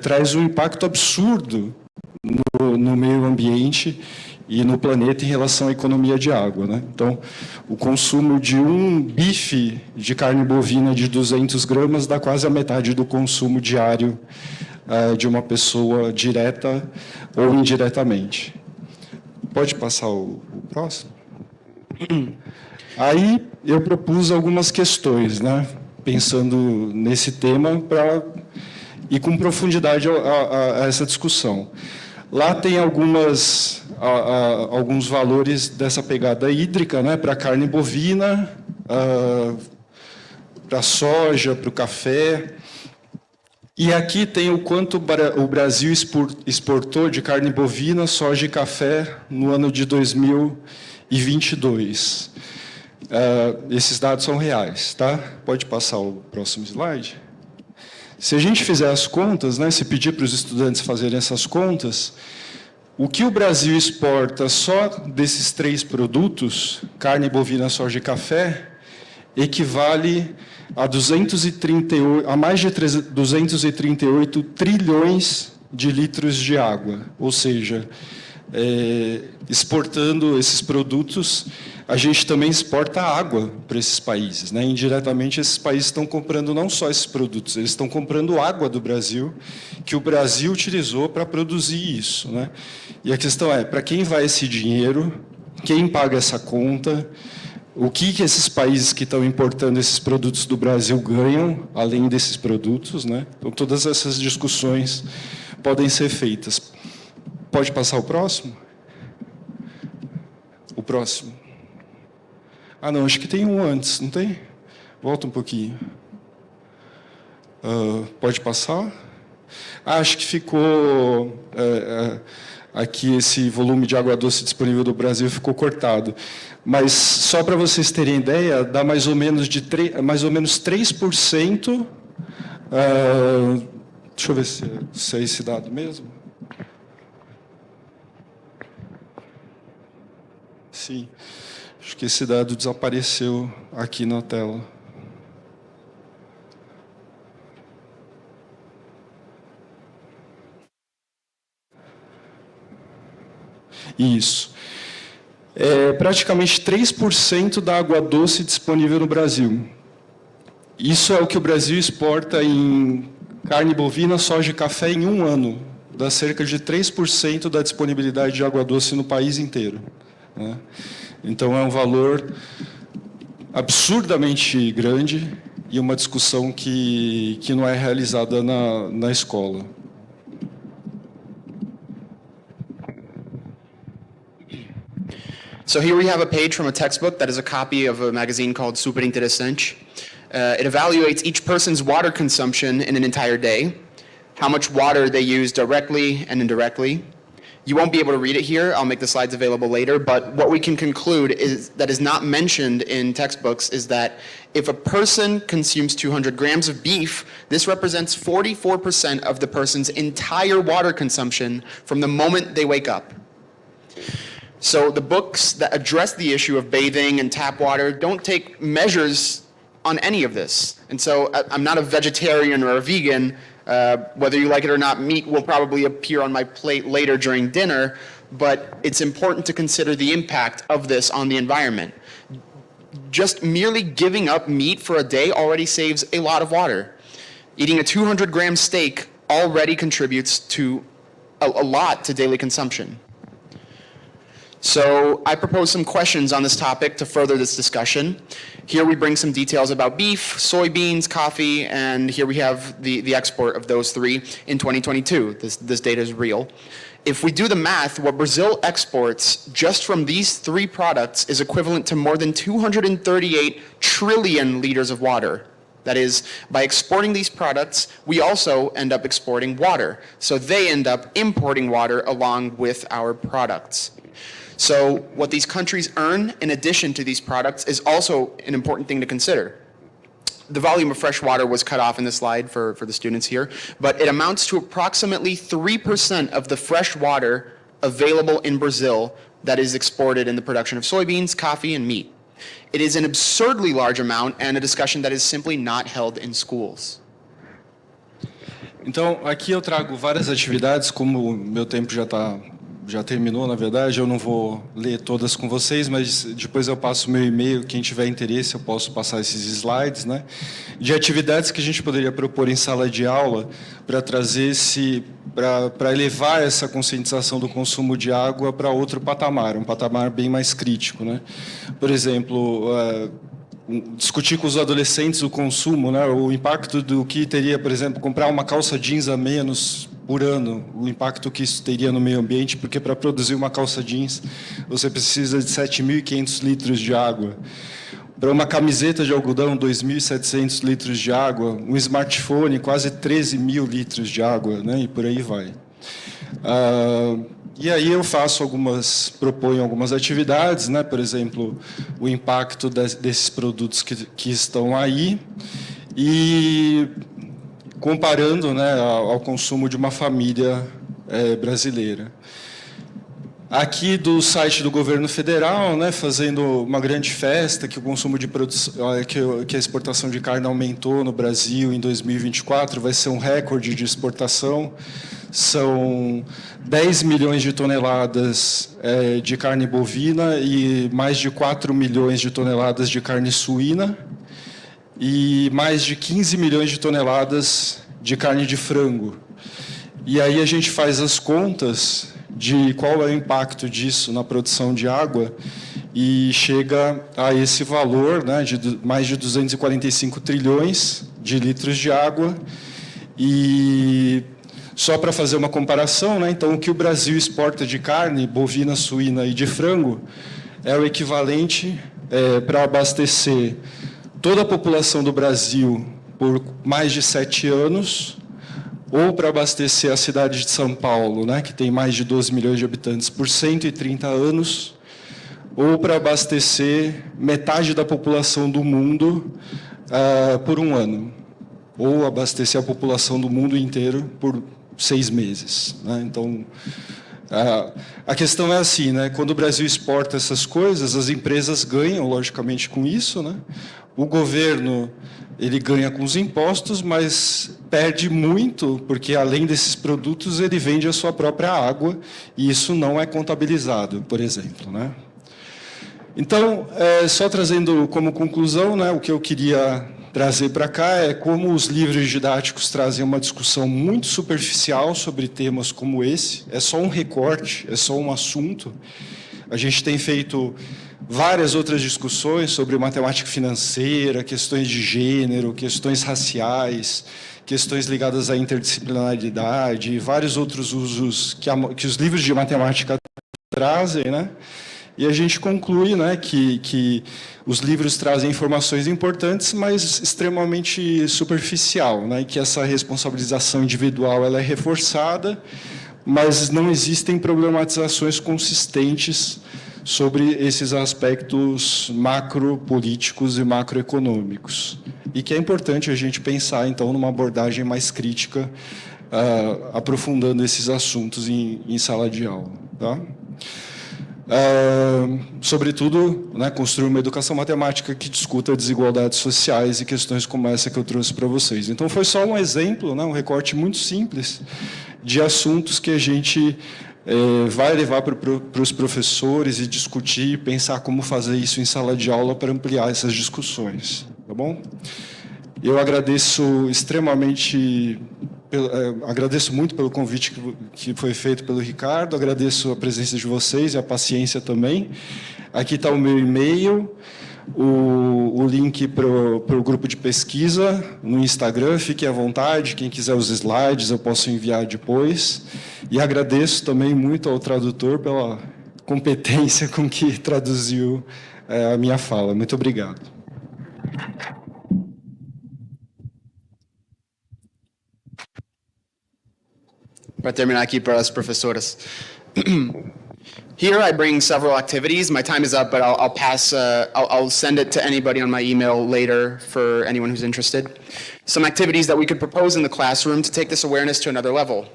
traz um impacto absurdo no meio ambiente e no planeta em relação à economia de água, né? Então, o consumo de um bife de carne bovina de 200 gramas dá quase a metade do consumo diário de uma pessoa direta ou indiretamente. Pode passar o próximo? Aí eu propus algumas questões, né? Pensando nesse tema para ir com profundidade a essa discussão. Lá tem alguns valores dessa pegada hídrica, né, para a carne bovina, para a soja, para o café. E aqui tem o quanto o Brasil exportou de carne bovina, soja e café no ano de 2022. Esses dados são reais, tá? Pode passar o próximo slide. Se a gente fizer as contas, né, se pedir para os estudantes fazerem essas contas, o que o Brasil exporta só desses 3 produtos, carne bovina, soja e café, equivale a mais de 238 trilhões de litros de água. Ou seja, exportando esses produtos, a gente também exporta água para esses países, né? Indiretamente, esses países estão comprando não só esses produtos, eles estão comprando água do Brasil, que o Brasil utilizou para produzir isso, né? E a questão é, para quem vai esse dinheiro? Quem paga essa conta? O que esses países que estão importando esses produtos do Brasil ganham, além desses produtos, né? Então, todas essas discussões podem ser feitas. Pode passar o próximo? O próximo. Ah, não, acho que tem um antes, não tem? Volta um pouquinho. Pode passar? Acho que ficou... aqui esse volume de água doce disponível do Brasil ficou cortado. Mas, só para vocês terem ideia, dá mais ou menos 3%... deixa eu ver se é esse dado mesmo. Sim. Acho que esse dado desapareceu aqui na tela. Isso. Praticamente 3% da água doce disponível no Brasil. Isso é o que o Brasil exporta em carne bovina, soja e café em um ano. Dá cerca de 3% da disponibilidade de água doce no país inteiro, né? Então, é um valor absurdamente grande e uma discussão que não é realizada na escola. So here we have a page from a textbook that is a copy of a magazine called Super Interessante. It evaluates each person's water consumption in an entire day, how much water they use directly and indirectly. You won't be able to read it here. I'll make the slides available later. But what we can conclude is that is not mentioned in textbooks is that if a person consumes 200 grams of beef, this represents 44% of the person's entire water consumption from the moment they wake up. So the books that address the issue of bathing and tap water don't take measures on any of this. And so I'm not a vegetarian or a vegan. Whether you like it or not, meat will probably appear on my plate later during dinner, but it's important to consider the impact of this on the environment. Just merely giving up meat for a day already saves a lot of water. Eating a 200-gram steak already contributes to a lot to daily consumption. So I propose some questions on this topic to further this discussion. Here we bring some details about beef, soybeans, coffee, and here we have the export of those three in 2022. This data is real. If we do the math, what Brazil exports just from these three products is equivalent to more than 238 trillion liters of water. That is, by exporting these products, we also end up exporting water. So they end up importing water along with our products. So what these countries earn in addition to these products is also an important thing to consider. The volume of fresh water was cut off in the slide for the students here, but it amounts to approximately 3% of the fresh water available in Brazil that is exported in the production of soybeans, coffee, and meat. It is an absurdly large amount and a discussion that is simply not held in schools. Então, aqui eu trago várias atividades, como meu tempo já terminou, na verdade, eu não vou ler todas com vocês, mas depois eu passo o meu e-mail, quem tiver interesse eu posso passar esses slides, né? De atividades que a gente poderia propor em sala de aula para trazer para elevar essa conscientização do consumo de água para outro patamar, um patamar bem mais crítico, né? Por exemplo, discutir com os adolescentes o consumo, né? O impacto do que teria, por exemplo, comprar uma calça jeans a menos por ano, o impacto que isso teria no meio ambiente, porque para produzir uma calça jeans você precisa de 7.500 litros de água. Para uma camiseta de algodão, 2.700 litros de água. Um smartphone, quase 13.000 litros de água, né? E por aí vai. E aí eu proponho algumas atividades, né? Por exemplo, o impacto desses produtos que estão aí e comparando, né, ao consumo de uma família brasileira. Aqui do site do governo federal, né, fazendo uma grande festa, que o consumo de produção, que a exportação de carne aumentou no Brasil em 2024, vai ser um recorde de exportação. São 10 milhões de toneladas de carne bovina e mais de 4 milhões de toneladas de carne suína e mais de 15 milhões de toneladas de carne de frango. E aí a gente faz as contas de qual é o impacto disso na produção de água e chega a esse valor, né, de mais de 245 trilhões de litros de água. E só para fazer uma comparação, né, então o que o Brasil exporta de carne bovina, suína e de frango é o equivalente para abastecer toda a população do Brasil por mais de 7 anos, ou para abastecer a cidade de São Paulo, né, que tem mais de 12 milhões de habitantes, por 130 anos, ou para abastecer metade da população do mundo por um ano, ou abastecer a população do mundo inteiro por 6 meses. Né? Então, a questão é assim, né? Quando o Brasil exporta essas coisas, as empresas ganham, logicamente, com isso, né? O governo ele ganha com os impostos, mas perde muito, porque além desses produtos ele vende a sua própria água e isso não é contabilizado, por exemplo, né? Então, só trazendo como conclusão, né, o que eu queria trazer para cá é como os livros didáticos trazem uma discussão muito superficial sobre temas como esse. É só um recorte, é só um assunto. A gente tem feito várias outras discussões sobre matemática financeira, questões de gênero, questões raciais, questões ligadas à interdisciplinaridade e vários outros usos que os livros de matemática trazem, né? E a gente conclui, né, que os livros trazem informações importantes, mas extremamente superficial, né, e que essa responsabilização individual ela é reforçada, mas não existem problematizações consistentes sobre esses aspectos macropolíticos e macroeconômicos. E que é importante a gente pensar, então, numa abordagem mais crítica, aprofundando esses assuntos em sala de aula. Tá? Sobretudo, né, construir uma educação matemática que discuta desigualdades sociais e questões como essa que eu trouxe para vocês. Então, foi só um exemplo, né, um recorte muito simples de assuntos que a gente vai levar para os professores e discutir, pensar como fazer isso em sala de aula para ampliar essas discussões, tá bom? Eu agradeço extremamente, agradeço muito pelo convite que foi feito pelo Ricardo, agradeço a presença de vocês e a paciência também. Aqui está o meu e-mail, o link para o grupo de pesquisa no Instagram, fiquem à vontade, quem quiser os slides eu posso enviar depois. E agradeço também muito ao tradutor pela competência com que traduziu a minha fala. Muito obrigado. Para terminar aqui para as professoras. Here I bring several activities. My time is up, but I'll pass. I'll send it to anybody on my email later for anyone who's interested. Some activities that we could propose in the classroom to take this awareness to another level.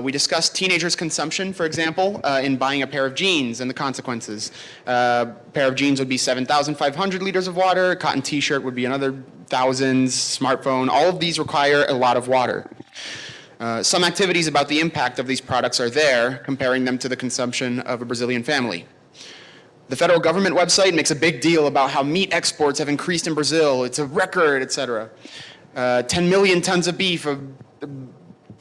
We discussed teenagers' consumption, for example, in buying a pair of jeans and the consequences. A pair of jeans would be 7,500 liters of water. A cotton T-shirt would be another thousands. Smartphone. All of these require a lot of water. Some activities about the impact of these products are there, comparing them to the consumption of a Brazilian family. The federal government website makes a big deal about how meat exports have increased in Brazil. It's a record, etc. 10 million tons of beef,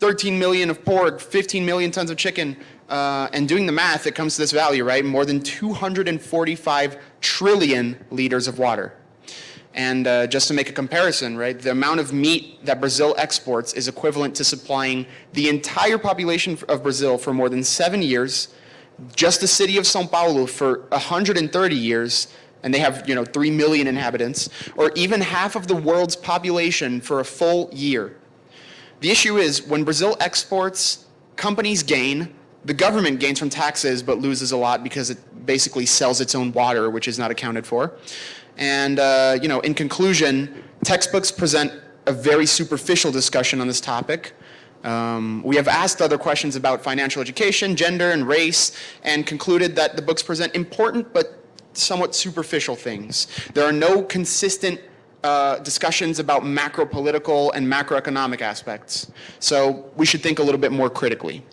13 million of pork, 15 million tons of chicken. And doing the math, it comes to this value, right? More than 245 trillion liters of water. And just to make a comparison, right, the amount of meat that Brazil exports is equivalent to supplying the entire population of Brazil for more than 7 years, just the city of São Paulo for 130 years, and they have, 3 million inhabitants, or even half of the world's population for a full year. The issue is, when Brazil exports, companies gain, the government gains from taxes but loses a lot because it basically sells its own water, which is not accounted for. And, in conclusion, textbooks present a very superficial discussion on this topic. We have asked other questions about financial education, gender, and race, and concluded that the books present important but somewhat superficial things. There are no consistent discussions about macro-political and macroeconomic aspects. So we should think a little bit more critically.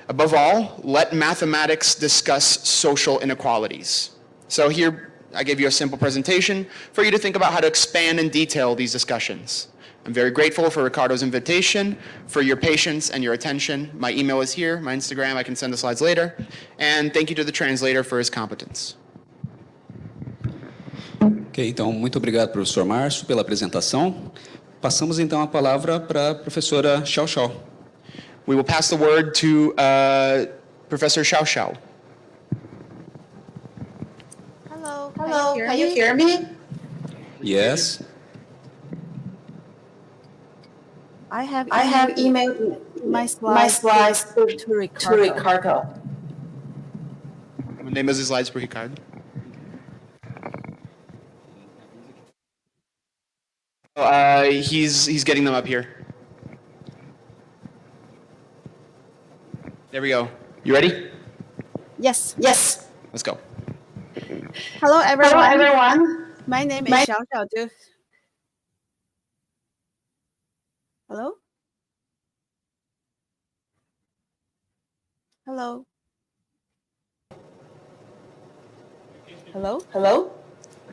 Above all, let mathematics discuss social inequalities. So here, I gave you a simple presentation for you to think about how to expand and detail these discussions. I'm very grateful for Ricardo's invitation, for your patience and your attention. My email is here, my Instagram, I can send the slides later. And thank you to the translator for his competence. Ok, então, muito obrigado, professor Márcio, pela apresentação. Passamos, então, a palavra para a professora Xiao Xiao. We will pass the word to Professor Xiao Xiao. Hello, can you hear me? Yes. I have emailed my slides to Ricardo. Mandemos os slides para o Ricardo. He's getting them up here. There we go. You ready? Yes. Let's go. Hello, everyone. Hello, everyone. My name is Xiao Xiao. Hello? Hello? Hello? Hello?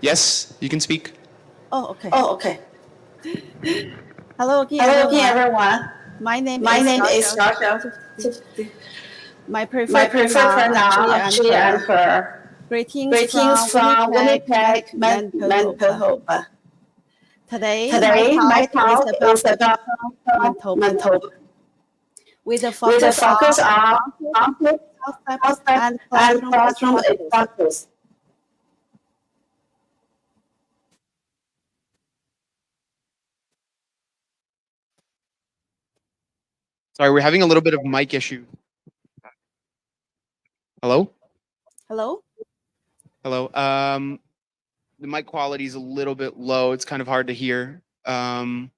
Yes, you can speak. Oh, okay. Okay. Hello again, Hello everyone. again, everyone. My name is Xiao Xiao. My preferred My preferred pronoun, actually, and her. Greetings from Winnipeg, Manitoba. Today, my talk is about Manitoba. Manitoba. With a With a focus focus on conflict concepts and classroom examples. Sorry, we're having a little bit of mic issue. Hello? Hello? Hello. The mic quality is a little bit low. It's kind of hard to hear. I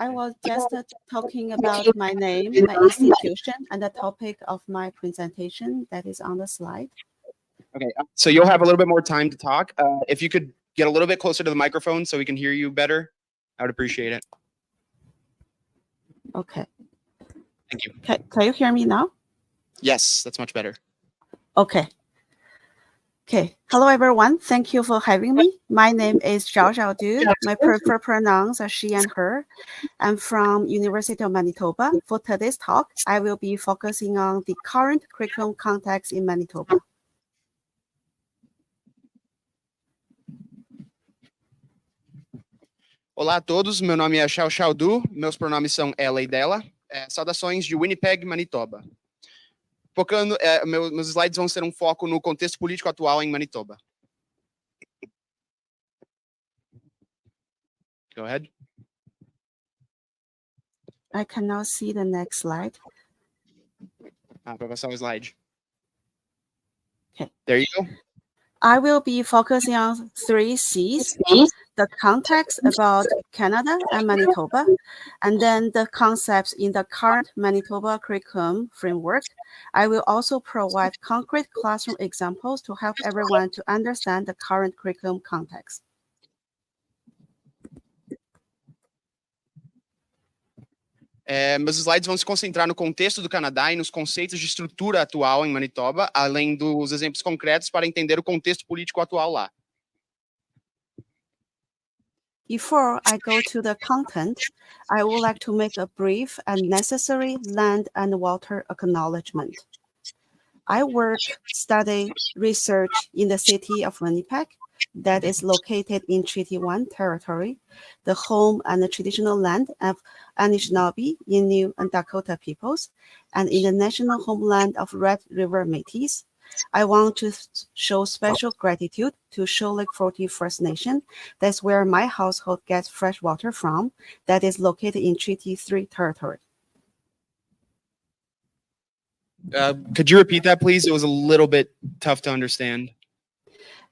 was just talking about my name, my institution, and the topic of my presentation that is on the slide. Okay, so you'll have a little bit more time to talk. If you could get a little bit closer to the microphone so we can hear you better, I would appreciate it. Okay. Thank you. Can you hear me now? Yes, that's much better. Okay. Okay. Hello, everyone. Thank you for having me. My name is Zhao Du. My preferred pronouns are she and her. I'm from University of Manitoba. For today's talk, I will be focusing on the current curriculum context in Manitoba. Olá a todos, meu nome é Xiao Du, meus pronomes são ela e dela. Saudações de Winnipeg, Manitoba. Focando, meus slides vão ser um foco no contexto político atual em Manitoba. Go ahead. I cannot see the next slide. Para passar o slide. Okay. There you go. I will be focusing on 3 C's, the context about Canada and Manitoba, and then the concepts in the current Manitoba curriculum framework. I will also provide concrete classroom examples to help everyone to understand the current curriculum context. Meus slides vão se concentrar no contexto do Canadá e nos conceitos de estrutura atual em Manitoba, além dos exemplos concretos para entender o contexto político atual lá. Before I go to the content, I would like to make a brief and necessary land and water acknowledgement. I work, study, research in the city of Winnipeg, that is located in Treaty 1 territory, the home and the traditional land of Anishinaabe, Innu, and Dakota peoples, and in the national homeland of Red River Métis. I want to show special gratitude to Shoal Lake 40 First Nation. That's where my household gets fresh water from, that is located in Treaty 3 territory. Could you repeat that, please? It was a little bit tough to understand.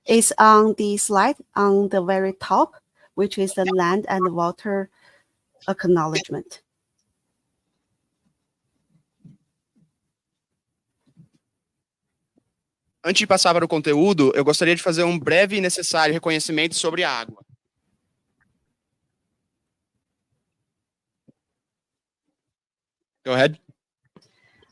It's on the slide on the very top, which is the land and water acknowledgement. Antes de passar para o conteúdo, eu gostaria de fazer um breve e necessário reconhecimento sobre a água. Go ahead.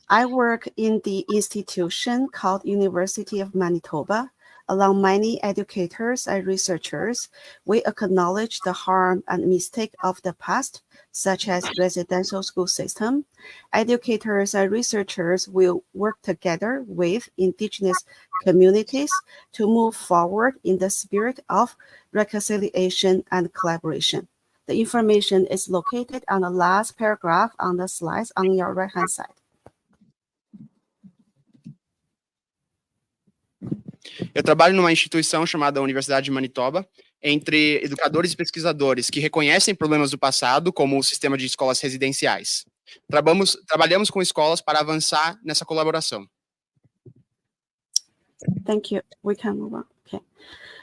I work in the institution called University of Manitoba. Along many educators and researchers, we acknowledge the harm and mistake of the past, such as residential school system. Educators and researchers will work together with Indigenous communities to move forward in the spirit of reconciliation and collaboration. The information is located on the last paragraph on the slides on your right-hand side. Eu trabalho numa instituição chamada Universidade de Manitoba, entre educadores e pesquisadores que reconhecem problemas do passado, como o sistema de escolas residenciais. Trabalhamos com escolas para avançar nessa colaboração. Thank you. We can move on. Okay.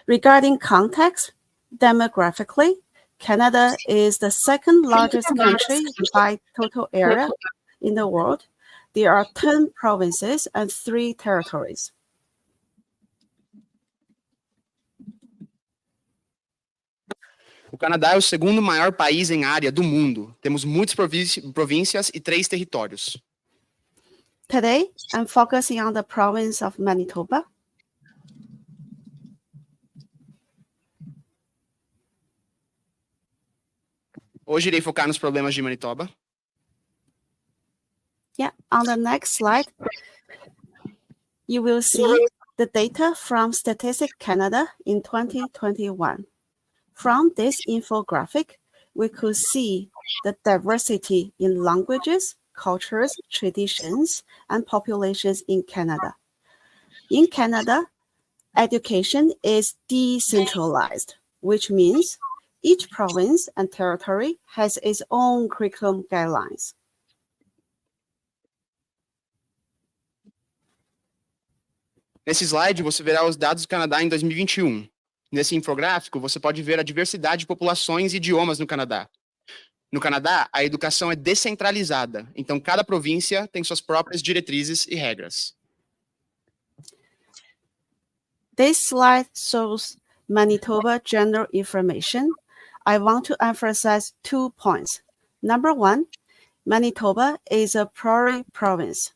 Regarding context, demographically, Canada is the second largest country by total area in the world. There are 10 provinces and 3 territories. O Canadá é o segundo maior país em área do mundo. Temos muitas províncias e 3 territórios. Today, I'm focusing on the province of Manitoba. Hoje irei focar nos problemas de Manitoba. Yeah, on the next slide, you will see the data from Statistics Canada in 2021. From this infographic, we could see the diversity in languages, cultures, traditions, and populations in Canada. In Canada, education is decentralized, which means each province and territory has its own curriculum guidelines. Nesse slide, você verá os dados do Canadá em 2021. Nesse infográfico, você pode ver a diversidade de populações e idiomas no Canadá. No Canadá, a educação é descentralizada, então cada província tem suas próprias diretrizes e regras. This slide shows Manitoba general information. I want to emphasize 2 points. Number 1, Manitoba is a prairie province.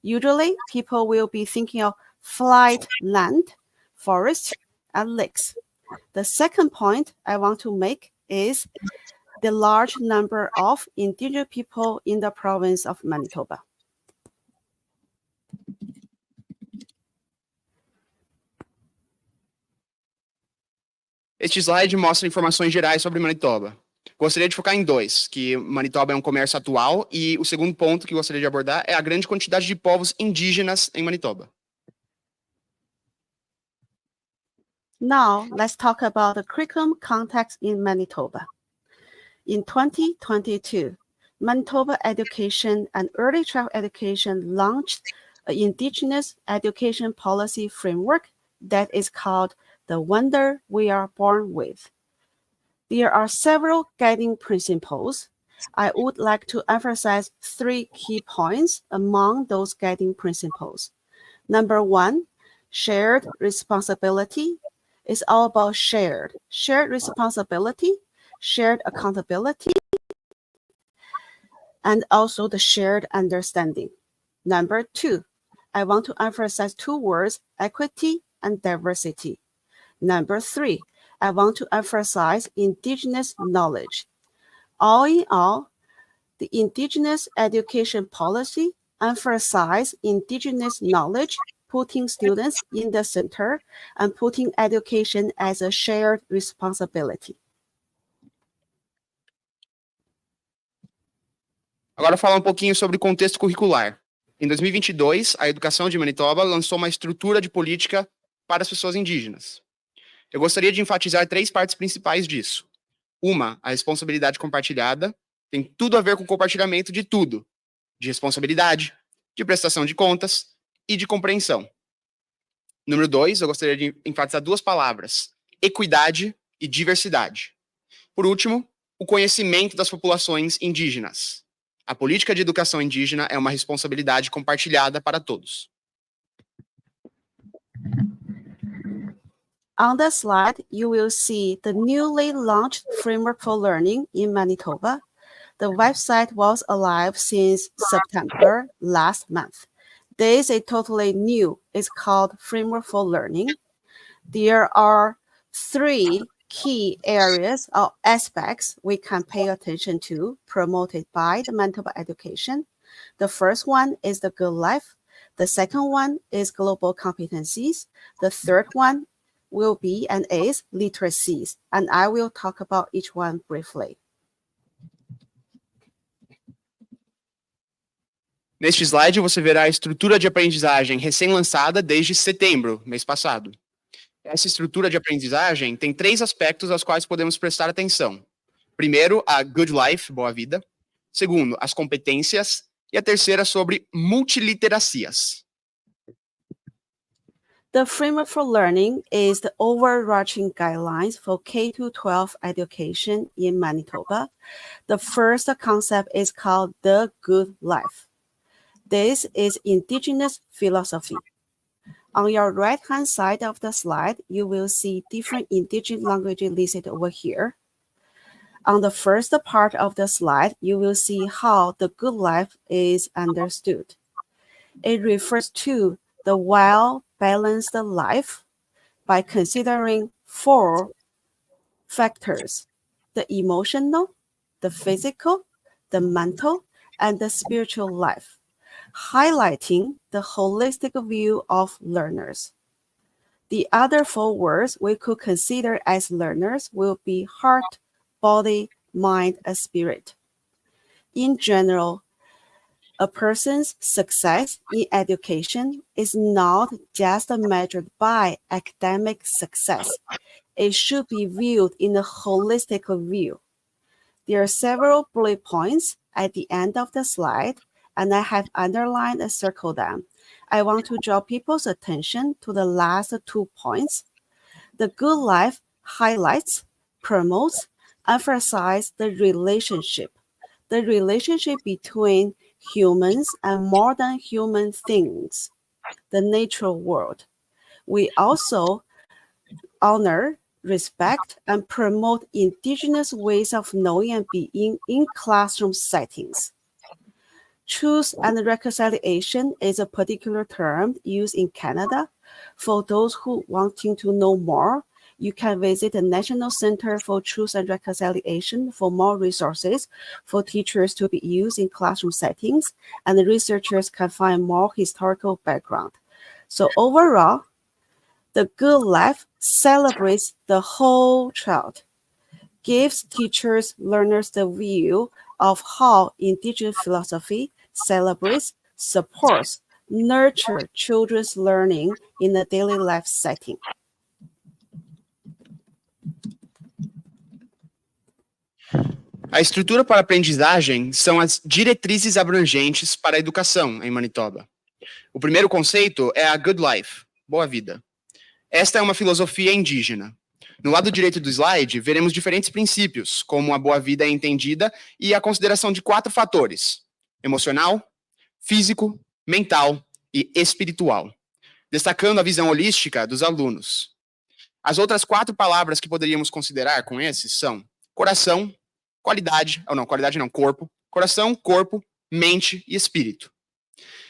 Usually, people will be thinking of flat land, forests, and lakes. The second point I want to make is the large number of indigenous people in the province of Manitoba. Este slide mostra informações gerais sobre Manitoba. Gostaria de focar em 2, que Manitoba é um comércio atual, e o segundo ponto que gostaria de abordar é a grande quantidade de povos indígenas em Manitoba. Now, let's talk about the curriculum context in Manitoba. In 2022, Manitoba Education and Early Childhood Education launched an Indigenous education policy framework that is called the Wonder We Are Born With. There are several guiding principles. I would like to emphasize 3 key points among those guiding principles. Number 1, shared responsibility. It's all about shared responsibility, shared accountability, and also the shared understanding. Number 2, I want to emphasize 2 words, equity and diversity. Number 3, I want to emphasize Indigenous knowledge. All in all, the Indigenous education policy emphasizes Indigenous knowledge, putting students in the center and putting education as a shared responsibility. Agora falar um pouquinho sobre o contexto curricular. Em 2022, a educação de Manitoba lançou uma estrutura de política para as pessoas indígenas. Eu gostaria de enfatizar 3 partes principais disso. Uma, a responsabilidade compartilhada, tem tudo a ver com o compartilhamento de tudo, de responsabilidade, de prestação de contas e de compreensão. Número 2, eu gostaria de enfatizar 2 palavras, equidade e diversidade. Por último, o conhecimento das populações indígenas. A política de educação indígena é uma responsabilidade compartilhada para todos. On the slide, you will see the newly launched Framework for Learning in Manitoba. The website was alive since September last month. This is totally new. It's called Framework for Learning. There are 3 key areas or aspects we can pay attention to promoted by the Manitoba education. The first one is the good life. The second one is global competencies. The third one will be and is literacies, and I will talk about each one briefly. Neste slide, você verá a estrutura de aprendizagem recém-lançada desde setembro, mês passado. Essa estrutura de aprendizagem tem 3 aspectos aos quais podemos prestar atenção. Primeiro, a Good Life, boa vida. Segundo, as competências. E a terceira, sobre multiliteracias. The Framework for Learning is the overarching guidelines for K-12 education in Manitoba. The first concept is called the good life. This is Indigenous philosophy. On your right-hand side of the slide, you will see different Indigenous languages listed over here. On the first part of the slide, you will see how the good life is understood. It refers to the well-balanced life by considering 4 factors: the emotional, the physical, the mental, and the spiritual life, highlighting the holistic view of learners. The other 4 words we could consider as learners will be heart, body, mind, and spirit. In general, a person's success in education is not just measured by academic success. It should be viewed in a holistic view. There are several bullet points at the end of the slide, and I have underlined and circled them. I want to draw people's attention to the last 2 points. The good life highlights, promotes, emphasizes the relationship between humans and more than human things, the natural world. We also honor, respect, and promote indigenous ways of knowing and being in classroom settings. Truth and reconciliation is a particular term used in Canada. For those who wanting to know more, you can visit the National Center for Truth and Reconciliation for more resources for teachers to be used in classroom settings, and the researchers can find more historical background. So overall, the good life celebrates the whole child, gives teachers, learners the view of how indigenous philosophy celebrates, supports, nurtures children's learning in a daily life setting. A estrutura para a aprendizagem são as diretrizes abrangentes para a educação em Manitoba. O primeiro conceito é a good life, boa vida. Esta é uma filosofia indígena. No lado direito do slide, veremos diferentes princípios, como a boa vida é entendida e a consideração de 4 fatores: emocional, físico, mental e espiritual, destacando a visão holística dos alunos. As outras 4 palavras que poderíamos considerar com esses são coração, corpo, coração, corpo, mente e espírito.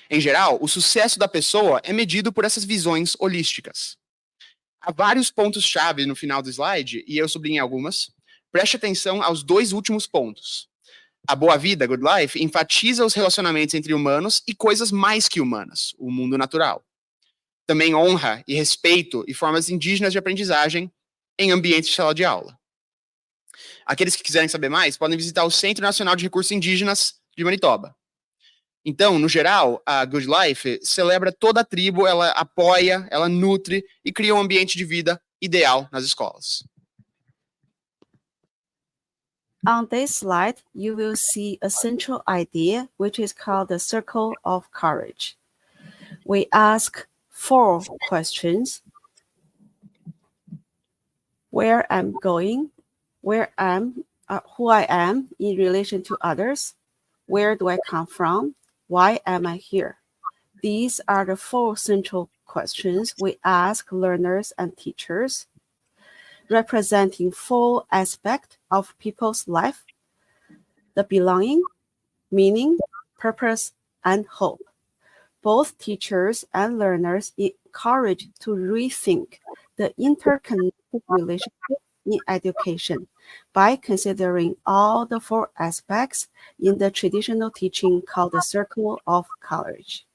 Em geral, o sucesso da pessoa é medido por essas visões holísticas. Há vários pontos-chave no final do slide, e eu sublinhei algumas. Preste atenção aos 2 últimos pontos. A boa vida, good life, enfatiza os relacionamentos entre humanos e coisas mais que humanas, o mundo natural. Também honra e respeito e formas indígenas de aprendizagem em ambientes de sala de aula. Aqueles que quiserem saber mais podem visitar o Centro Nacional de Recursos Indígenas de Manitoba. Então, no geral, a Good Life celebra toda a tribo, ela apoia, ela nutre e cria um ambiente de vida ideal nas escolas. On this slide, you will see a central idea, which is called the Circle of Courage. We ask 4 questions: where I'm going, who I am in relation to others, where do I come from, why am I here? These are the 4 central questions we ask learners and teachers, representing 4 aspects of people's life: the belonging, meaning, purpose, and hope. Both teachers and learners encourage to rethink the interconnected relationship in education by considering all the 4 aspects in the traditional teaching called the Circle of Courage.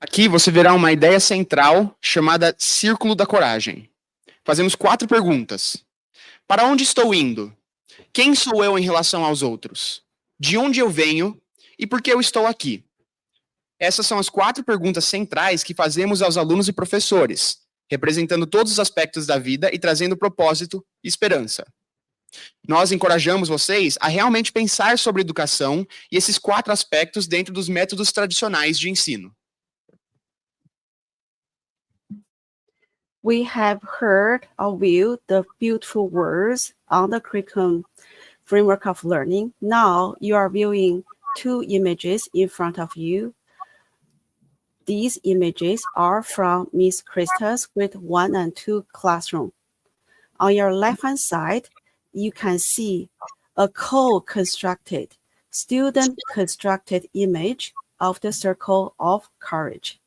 Aqui você verá uma ideia central chamada Círculo da Coragem. Fazemos 4 perguntas. Para onde estou indo? Quem sou eu em relação aos outros? De onde eu venho? E por que eu estou aqui? Essas são as 4 perguntas centrais que fazemos aos alunos e professores, representando todos os aspectos da vida e trazendo propósito e esperança. Nós encorajamos vocês a realmente pensar sobre educação e esses 4 aspectos dentro dos métodos tradicionais de ensino. We have heard or viewed the beautiful words on the curriculum framework of learning. Now you are viewing 2 images in front of you. These images are from Ms. Krista's grade 1 and 2 classroom. On your left-hand side, you can see a co-constructed, student-constructed image of the Circle of Courage.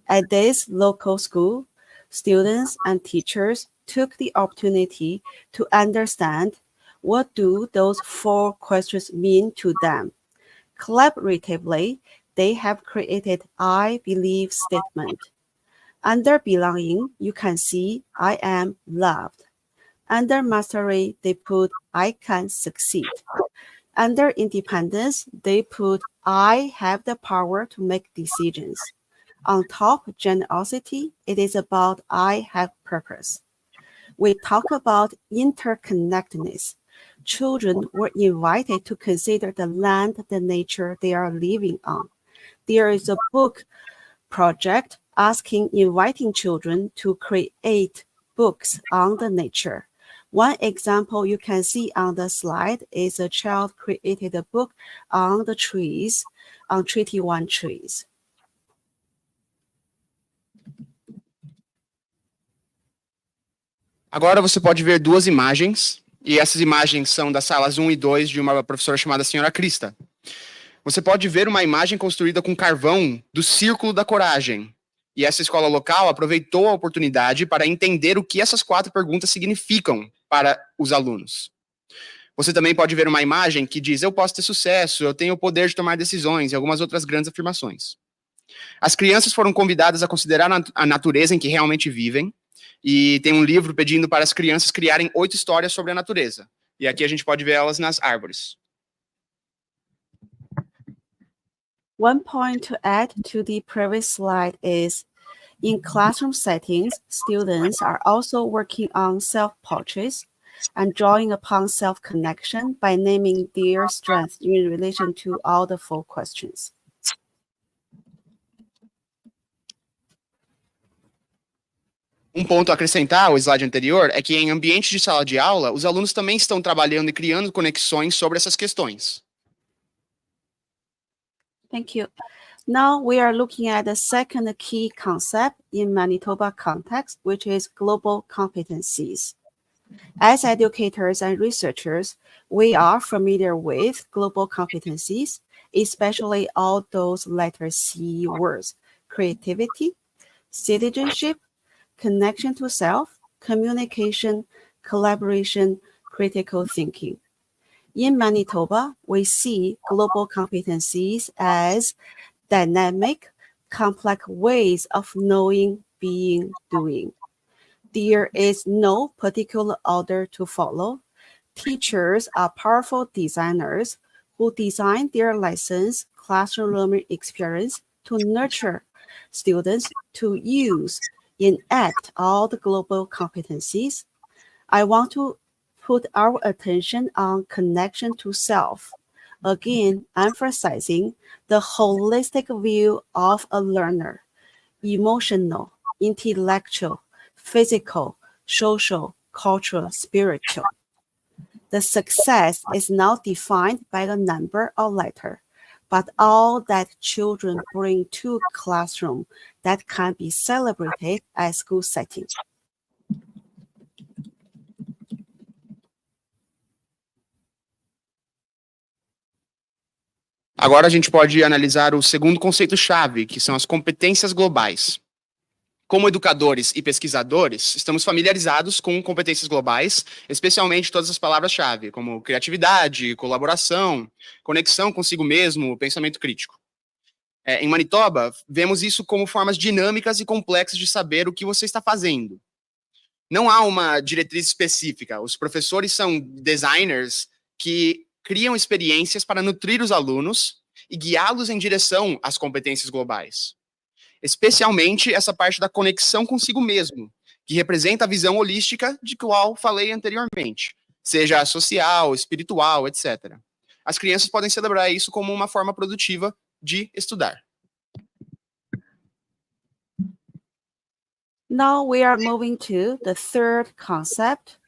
At this local school, students and teachers took the opportunity to understand what do those 4 questions mean to them. Collaboratively, they have created I believe statement. Under belonging, you can see I am loved. Under mastery, they put I can succeed. Under independence, they put I have the power to make decisions. On top, generosity, it is about I have purpose. We talk about interconnectedness. Children were invited to consider the land, the nature they are living on. There is a book project inviting children to create books on the nature. One example you can see on the slide is a child created a book on the trees, on Treaty 1 trees. Agora você pode ver duas imagens, e essas imagens são das salas 1 e 2 de uma professora chamada Senhora Krista. Você pode ver uma imagem construída com carvão do Círculo da Coragem. E essa escola local aproveitou a oportunidade para entender o que essas 4 perguntas significam para os alunos. Você também pode ver uma imagem que diz: eu posso ter sucesso, eu tenho o poder de tomar decisões, e algumas outras grandes afirmações. As crianças foram convidadas a considerar a natureza em que realmente vivem, e tem um livro pedindo para as crianças criarem 8 histórias sobre a natureza. E aqui a gente pode ver elas nas árvores. One point to add to the previous slide is, in classroom settings, students are also working on self-portraits and drawing upon self-connection by naming their strengths in relation to all the 4 questions. Um ponto a acrescentar ao slide anterior é que em ambientes de sala de aula, os alunos também estão trabalhando e criando conexões sobre essas questões. Thank you. Now we are looking at the second key concept in Manitoba context, which is global competencies. As educators and researchers, we are familiar with global competencies, especially all those letter C words: creativity, citizenship, connection to self, communication, collaboration, critical thinking. In Manitoba, we see global competencies as dynamic, complex ways of knowing, being, doing. There is no particular order to follow. Teachers are powerful designers who design their lessons, classroom learning experience to nurture students to use, enact all the global competencies. I want to put our attention on connection to self, again emphasizing the holistic view of a learner: emotional, intellectual, physical, social, cultural, spiritual. The success is not defined by the number or letter, but all that children bring to classroom that can be celebrated at school setting. Agora a gente pode analisar o segundo conceito-chave, que são as competências globais. Como educadores e pesquisadores, estamos familiarizados com competências globais, especialmente todas as palavras-chave, como criatividade, colaboração, conexão consigo mesmo, pensamento crítico. Em Manitoba, vemos isso como formas dinâmicas e complexas de saber o que você está fazendo. Não há uma diretriz específica. Os professores são designers que criam experiências para nutrir os alunos e guiá-los em direção às competências globais. Especialmente essa parte da conexão consigo mesmo, que representa a visão holística de qual falei anteriormente, seja social, espiritual, etc. As crianças podem celebrar isso como uma forma produtiva de estudar. Now we are moving to the third concept,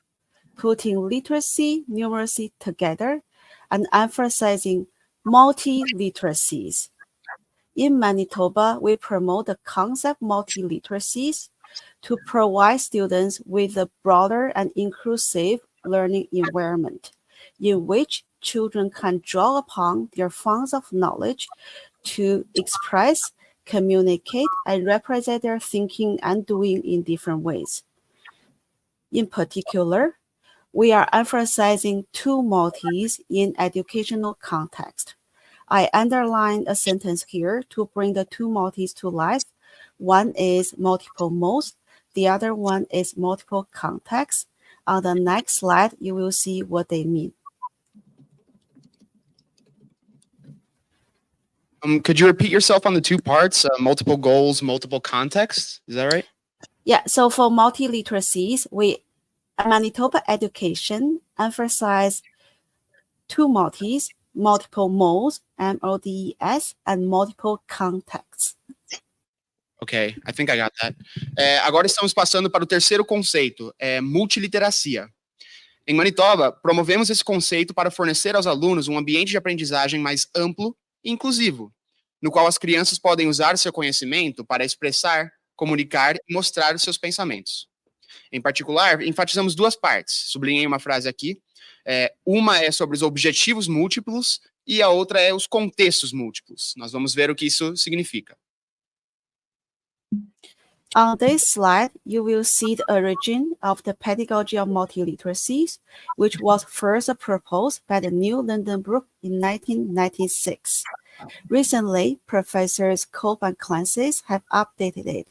putting literacy, numeracy together and emphasizing multi-literacies. In Manitoba, we promote the concept multi-literacies to provide students with a broader and inclusive learning environment in which children can draw upon their funds of knowledge to express, communicate, and represent their thinking and doing in different ways. In particular, we are emphasizing 2 multis in educational context. I underline a sentence here to bring the two multis to life. One is multiple modes. The other one is multiple contexts. On the next slide, you will see what they mean. Could you repeat yourself on the two parts? Multiple goals, multiple contexts. Is that right? Yeah, so for multiliteracies, Manitoba Education emphasize two multis, multiple modes, MODES, and multiple contexts. Ok, I think I got that. Agora estamos passando para o terceiro conceito, multiliteracia. Em Manitoba, promovemos esse conceito para fornecer aos alunos um ambiente de aprendizagem mais amplo e inclusivo, no qual as crianças podem usar seu conhecimento para expressar, comunicar e mostrar os seus pensamentos. Em particular, enfatizamos duas partes. Sublinhei uma frase aqui. Uma é sobre os objetivos múltiplos e a outra é os contextos múltiplos. Nós vamos ver o que isso significa. On this slide, you will see the origin of the pedagogy of multiliteracies, which was first proposed by the New London Group in 1996. Recently, Professors Cope and Clancy have updated it.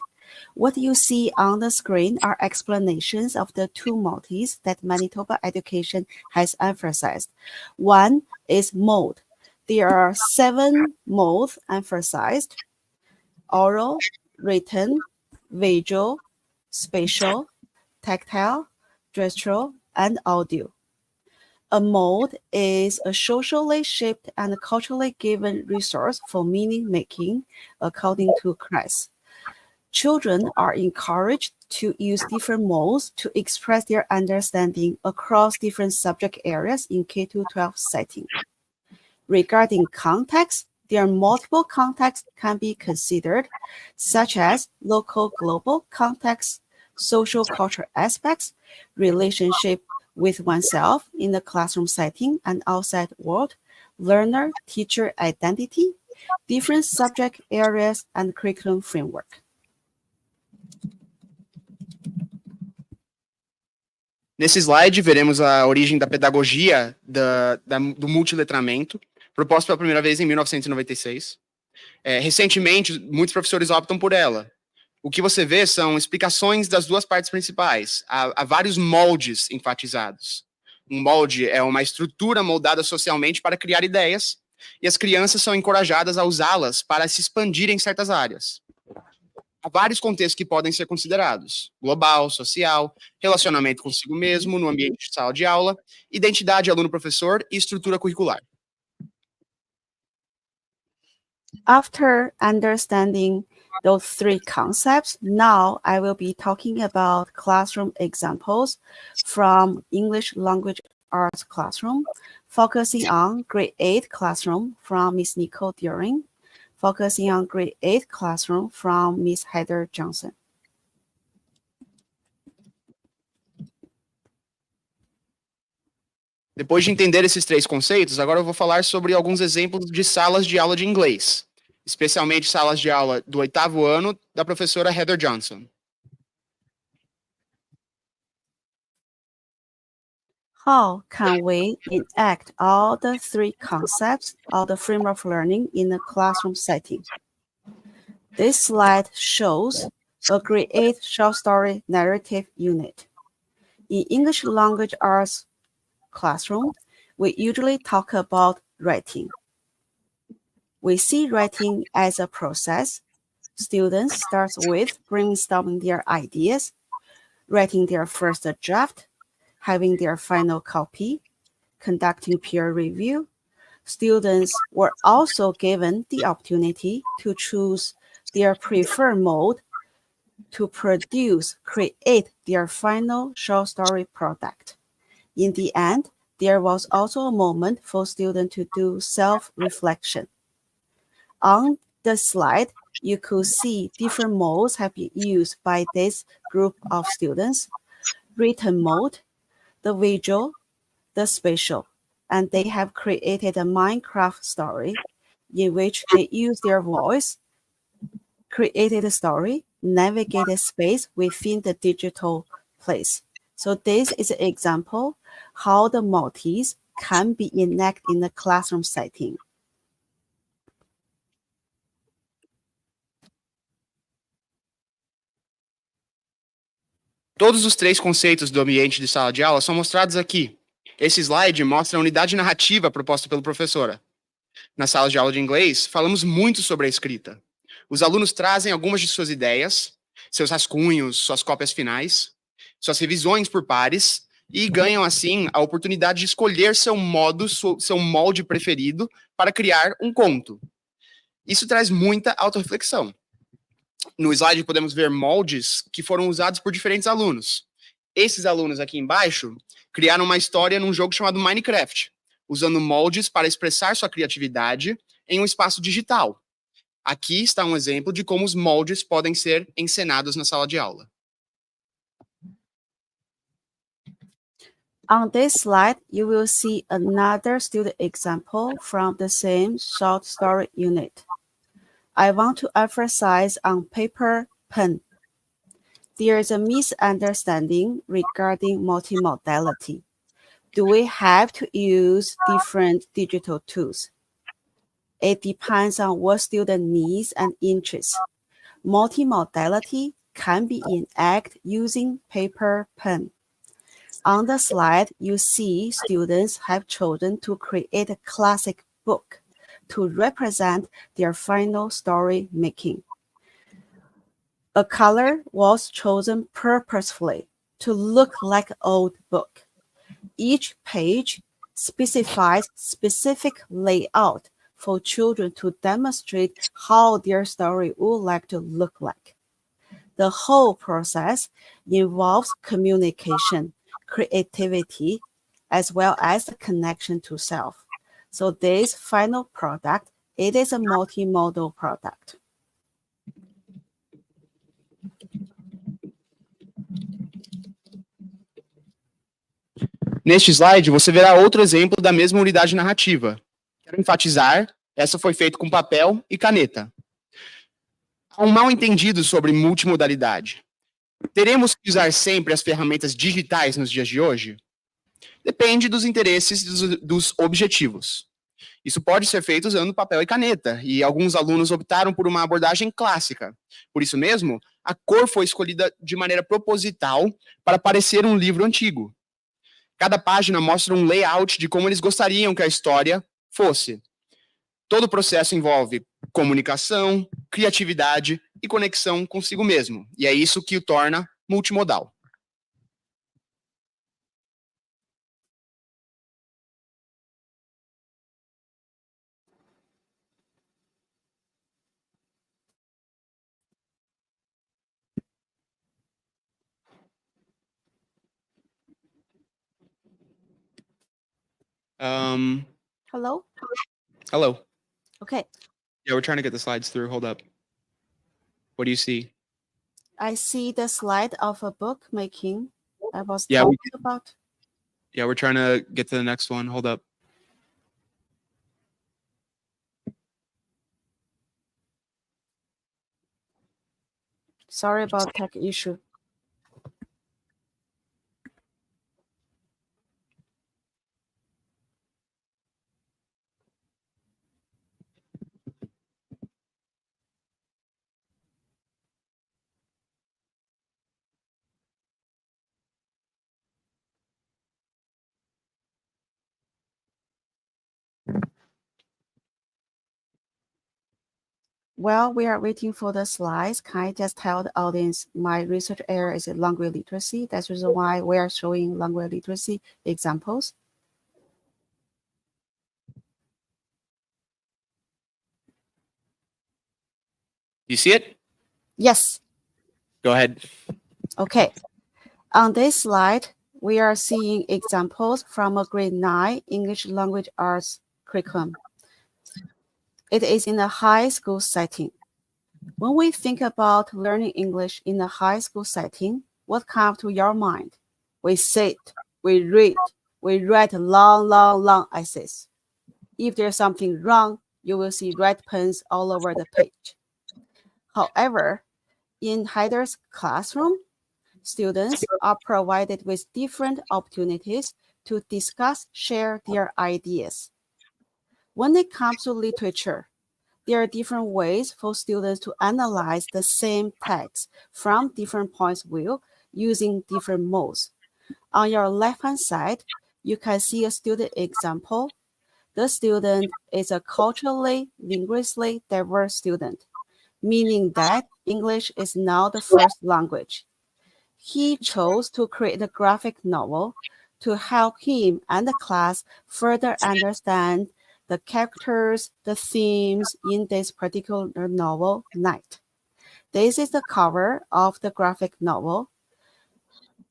What you see on the screen are explanations of the two multis that Manitoba Education has emphasized. One is mode. There are 7 modes emphasized: oral, written, visual, spatial, tactile, gestural, and audio. A mode is a socially shaped and culturally given resource for meaning-making, according to Kress. Children are encouraged to use different modes to express their understanding across different subject areas in K-12 setting. Regarding context, there are multiple contexts can be considered, such as local global context, social cultural aspects, relationship with oneself in the classroom setting and outside world, learner-teacher identity, different subject areas, and curriculum framework. Nesse slide, veremos a origem da pedagogia do multiletramento, proposta pela primeira vez em 1996. Recentemente, muitos professores optam por ela. O que você vê são explicações das duas partes principais. Há vários moldes enfatizados. Um molde é uma estrutura moldada socialmente para criar ideias, e as crianças são encorajadas a usá-las para se expandirem em certas áreas. Há vários contextos que podem ser considerados: global, social, relacionamento consigo mesmo, no ambiente de sala de aula, identidade aluno-professor e estrutura curricular. After understanding those 3 concepts, now I will be talking about classroom examples from English Language Arts classroom, focusing on grade 8 classroom from Ms. Nicole During, focusing on grade 8 classroom from Ms. Heather Johnson. Depois de entender esses 3 conceitos, agora eu vou falar sobre alguns exemplos de salas de aula de inglês, especialmente salas de aula do 8º ano da professora Heather Johnson. How can we enact all the 3 concepts of the framework of learning in a classroom setting? This slide shows a grade 8 short story narrative unit. In English Language Arts classroom, we usually talk about writing. We see writing as a process. Students start with brainstorming their ideas, writing their first draft, having their final copy, conducting peer review. Students were also given the opportunity to choose their preferred mode to create their final short story product. In the end, there was also a moment for students to do self-reflection. On the slide, you could see different modes have been used by this group of students: written mode, the visual, the spatial, and they have created a Minecraft story in which they use their voice, created a story, navigated space within the digital place. So this is an example how the multis can be enacted in the classroom setting. Todos os três conceitos do ambiente de sala de aula são mostrados aqui. Esse slide mostra a unidade narrativa proposta pela professora. Na sala de aula de inglês, falamos muito sobre a escrita. Os alunos trazem algumas de suas ideias, seus rascunhos, suas cópias finais, suas revisões por pares, e ganham, assim, a oportunidade de escolher seu molde preferido para criar um conto. Isso traz muita autorreflexão. No slide podemos ver moldes que foram usados por diferentes alunos. Esses alunos aqui embaixo criaram uma história num jogo chamado Minecraft, usando moldes para expressar sua criatividade em um espaço digital. Aqui está um exemplo de como os moldes podem ser encenados na sala de aula. On this slide, you will see another student example from the same short story unit. I want to emphasize on paper pen. There is a misunderstanding regarding multimodality. Do we have to use different digital tools? It depends on what student needs and interests. Multimodality can be enacted using paper pen. On the slide, you see students have chosen to create a classic book to represent their final story making. A color was chosen purposefully to look like an old book. Each page specifies specific layout for children to demonstrate how their story would like to look like. The whole process involves communication, creativity, as well as the connection to self. So this final product, it is a multimodal product. Neste slide, você verá outro exemplo da mesma unidade narrativa. Quero enfatizar, essa foi feita com papel e caneta. Há um mal-entendido sobre multimodalidade. Teremos que usar sempre as ferramentas digitais nos dias de hoje? Depende dos interesses e dos objetivos. Isso pode ser feito usando papel e caneta, e alguns alunos optaram por uma abordagem clássica. Por isso mesmo, a cor foi escolhida de maneira proposital para parecer um livro antigo. Cada página mostra um layout de como eles gostariam que a história fosse. Todo o processo envolve comunicação, criatividade e conexão consigo mesmo. E é isso que o torna multimodal. Hello? Hello. Okay. Yeah, we're trying to get the slides through. Hold up. What do you see? I see the slide of a book making I was Yeah, talking about. Yeah, we're trying to get to the next one. Hold up. Sorry about tech issue. While we are waiting for the slides, can I just tell the audience my research area is language literacy. That's the reason why we are showing language literacy examples. You see it? Yes. Go ahead. Okay. On this slide, we are seeing examples from a grade 9 English language arts curriculum. It is in a high school setting. When we think about learning English in a high school setting, what comes to your mind? We sit, we read, we write long essays. If there's something wrong, you will see red pens all over the page. However, in Heider's classroom, students are provided with different opportunities to discuss, share their ideas. When it comes to literature, there are different ways for students to analyze the same text from different points of view using different modes. On your left-hand side, you can see a student example. The student is a culturally, linguistically diverse student, meaning that English is now the first language. He chose to create a graphic novel to help him and the class further understand the characters, the themes in this particular novel, Night. This is the cover of the graphic novel.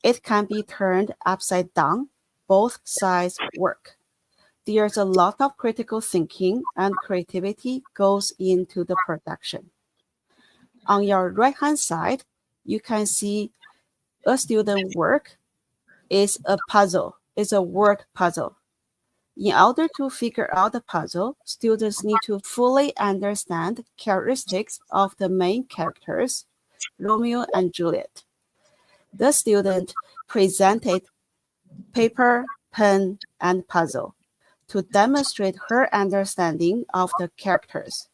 It can be turned upside down. Both sides work. There's a lot of critical thinking and creativity goes into the production. On your right-hand side, you can see a student work is a puzzle, is a word puzzle. In order to figure out the puzzle, students need to fully understand characteristics of the main characters, Romeo and Juliet. The student presented paper, pen, and puzzle to demonstrate her understanding of the characters.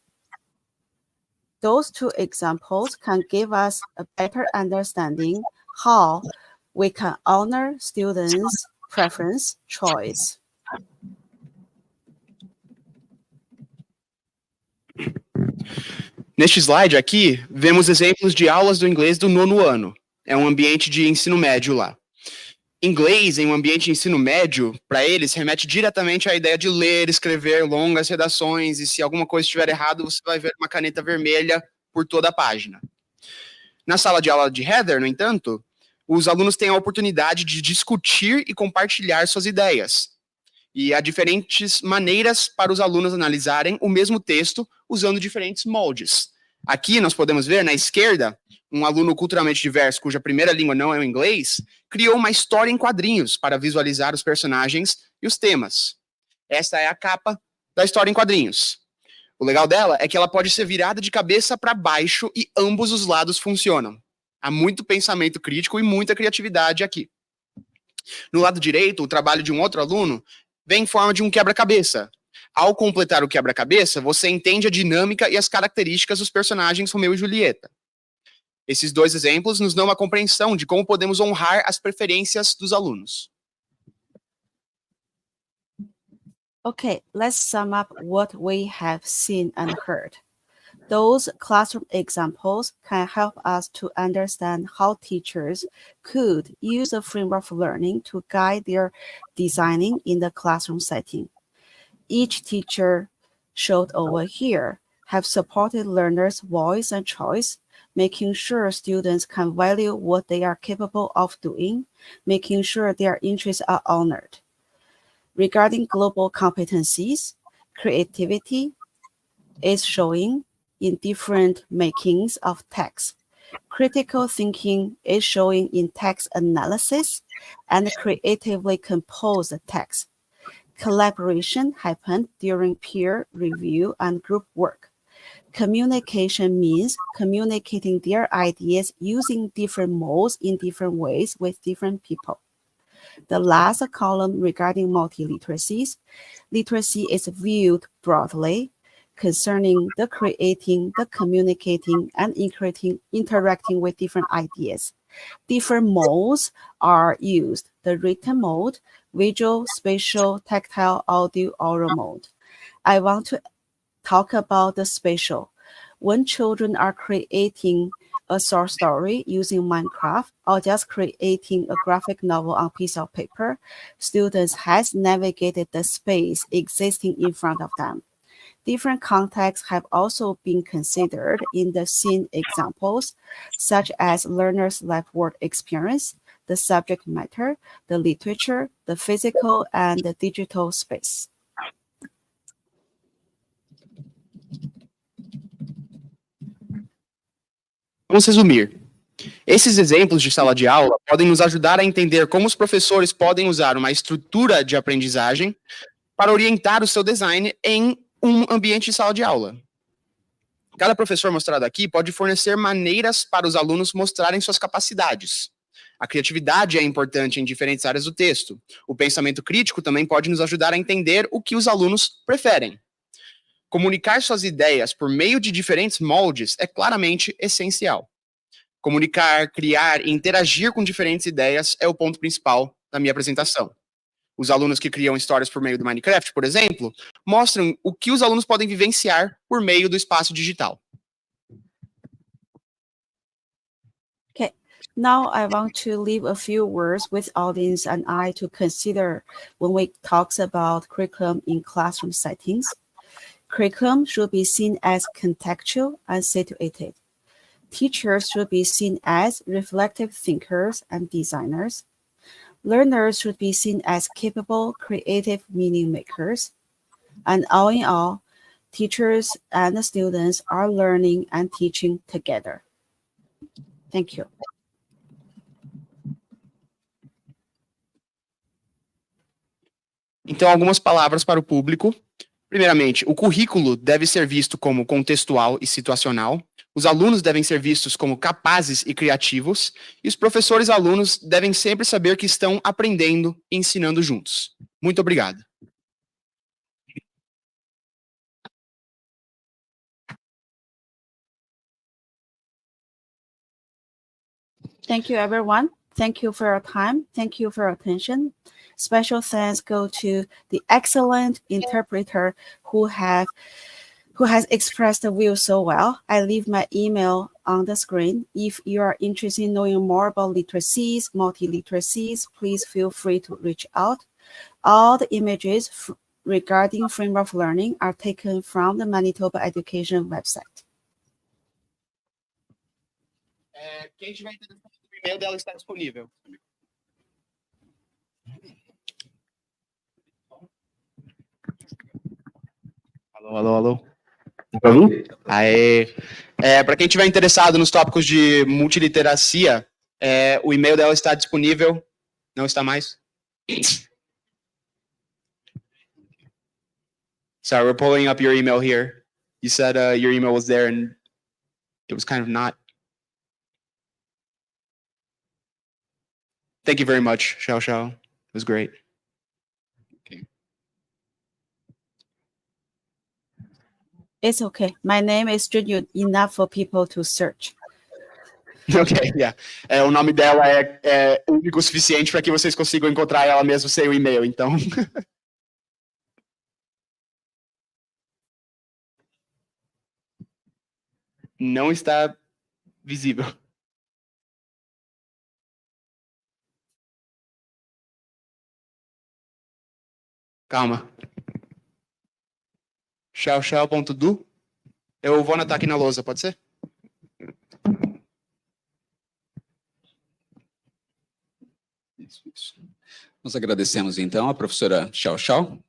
Those two examples can give us a better understanding how we can honor students' preference choice. Neste slide aqui, vemos exemplos de aulas do inglês do 9º ano. É um ambiente de ensino médio lá. Inglês em um ambiente de ensino médio, para eles, remete diretamente à ideia de ler, escrever longas redações, e se alguma coisa estiver errado, você vai ver uma caneta vermelha por toda a página. Na sala de aula de Heather, no entanto, os alunos têm a oportunidade de discutir e compartilhar suas ideias. E há diferentes maneiras para os alunos analisarem o mesmo texto usando diferentes moldes. Aqui nós podemos ver, na esquerda, um aluno culturalmente diverso, cuja primeira língua não é o inglês, criou uma história em quadrinhos para visualizar os personagens e os temas. Esta é a capa da história em quadrinhos. O legal dela é que ela pode ser virada de cabeça para baixo e ambos os lados funcionam. Há muito pensamento crítico e muita criatividade aqui. No lado direito, o trabalho de um outro aluno vem em forma de um quebra-cabeça. Ao completar o quebra-cabeça, você entende a dinâmica e as características dos personagens Romeu e Julieta. Esses dois exemplos nos dão uma compreensão de como podemos honrar as preferências dos alunos. Okay, let's sum up what we have seen and heard. Those classroom examples can help us to understand how teachers could use a framework of learning to guide their designing in the classroom setting. Each teacher showed over here have supported learners' voice and choice, making sure students can value what they are capable of doing, making sure their interests are honored. Regarding global competencies, creativity is showing in different makings of text. Critical thinking is showing in text analysis and creatively composed text. Collaboration happened during peer review and group work. Communication means communicating their ideas using different modes in different ways with different people. The last column regarding multiliteracies, literacy is viewed broadly concerning the creating, the communicating, and interacting with different ideas. Different modes are used: the written mode, visual, spatial, tactile, audio, oral mode. I want to talk about the spatial. When children are creating a short story using Minecraft or just creating a graphic novel on a piece of paper, students has navigated the space existing in front of them. Different contexts have also been considered in the scene examples, such as learners' life-work experience, the subject matter, the literature, the physical, and the digital space. Vamos resumir. Esses exemplos de sala de aula podem nos ajudar a entender como os professores podem usar uma estrutura de aprendizagem para orientar o seu design em um ambiente de sala de aula. Cada professor mostrado aqui pode fornecer maneiras para os alunos mostrarem suas capacidades. A criatividade é importante em diferentes áreas do texto. O pensamento crítico também pode nos ajudar a entender o que os alunos preferem. Comunicar suas ideias por meio de diferentes moldes é claramente essencial. Comunicar, criar e interagir com diferentes ideias é o ponto principal da minha apresentação. Os alunos que criam histórias por meio do Minecraft, por exemplo, mostram o que os alunos podem vivenciar por meio do espaço digital. Okay, now I want to leave a few words with audience and I to consider when we talk about curriculum in classroom settings. Curriculum should be seen as contextual and situated. Teachers should be seen as reflective thinkers and designers. Learners should be seen as capable, creative meaning makers. And all in all, teachers and the students are learning and teaching together. Thank you. Então, algumas palavras para o público. Primeiramente, o currículo deve ser visto como contextual e situacional. Os alunos devem ser vistos como capazes e criativos. E os professores e alunos devem sempre saber que estão aprendendo e ensinando juntos. Muito obrigado. Thank you, everyone. Thank you for your time. Thank you for your attention. Special thanks go to the excellent interpreter who has expressed the view so well. I leave my email on the screen. If you are interested in knowing more about literacies, multi-literacies, please feel free to reach out. All the images regarding framework of learning are taken from the Manitoba Education website. Quem tiver interessado, o e-mail dela está disponível. Alô. Tá ouvindo? Aê. Para quem tiver interessado nos tópicos de multiliteracia, o e-mail dela está disponível. Não está mais? Sorry, we're pulling up your email here. You said your email was there and it was kind of not. Thank you very much, Xiao Xiao. It was great. Okay. It's okay. My name is Junyun, enough for people to search. Ok, yeah. O nome dela é único o suficiente para que vocês consigam encontrar ela mesmo sem o e-mail, então. Não está visível. Calma. xiaoxiao.du. Eu vou anotar aqui na lousa, pode ser? Isso. Nós agradecemos, então, a professora Xiao Xiao.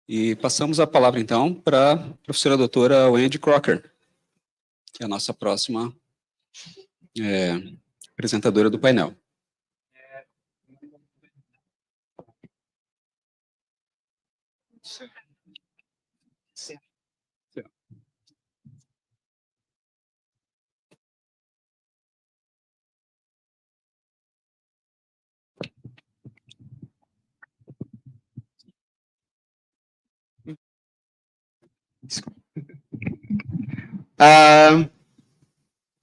E passamos a palavra, então, para a professora doutora Wendy Crocker, que é a nossa próxima apresentadora do painel.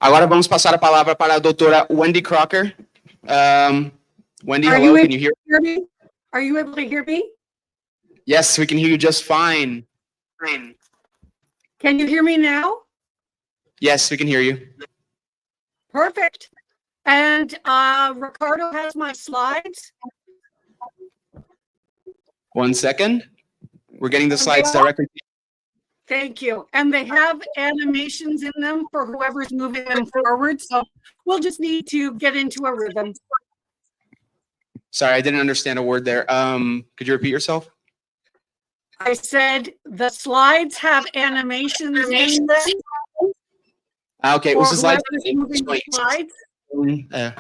Agora vamos passar a palavra para a doutora Wendy Crocker. Wendy, hello, can you hear me? Are you able to hear me? Yes, we can hear you just fine. Can you hear me now? Yes, we can hear you. Perfect. And Ricardo has my slides. 1 second. We're getting the slides directly. Thank you. And they have animations in them for whoever's moving them forward. So we'll just need to get into a rhythm. Sorry, I didn't understand a word there. Could you repeat yourself? I said the slides have animations in them. Ok, for os slides whoever's têm moving the animações. slides.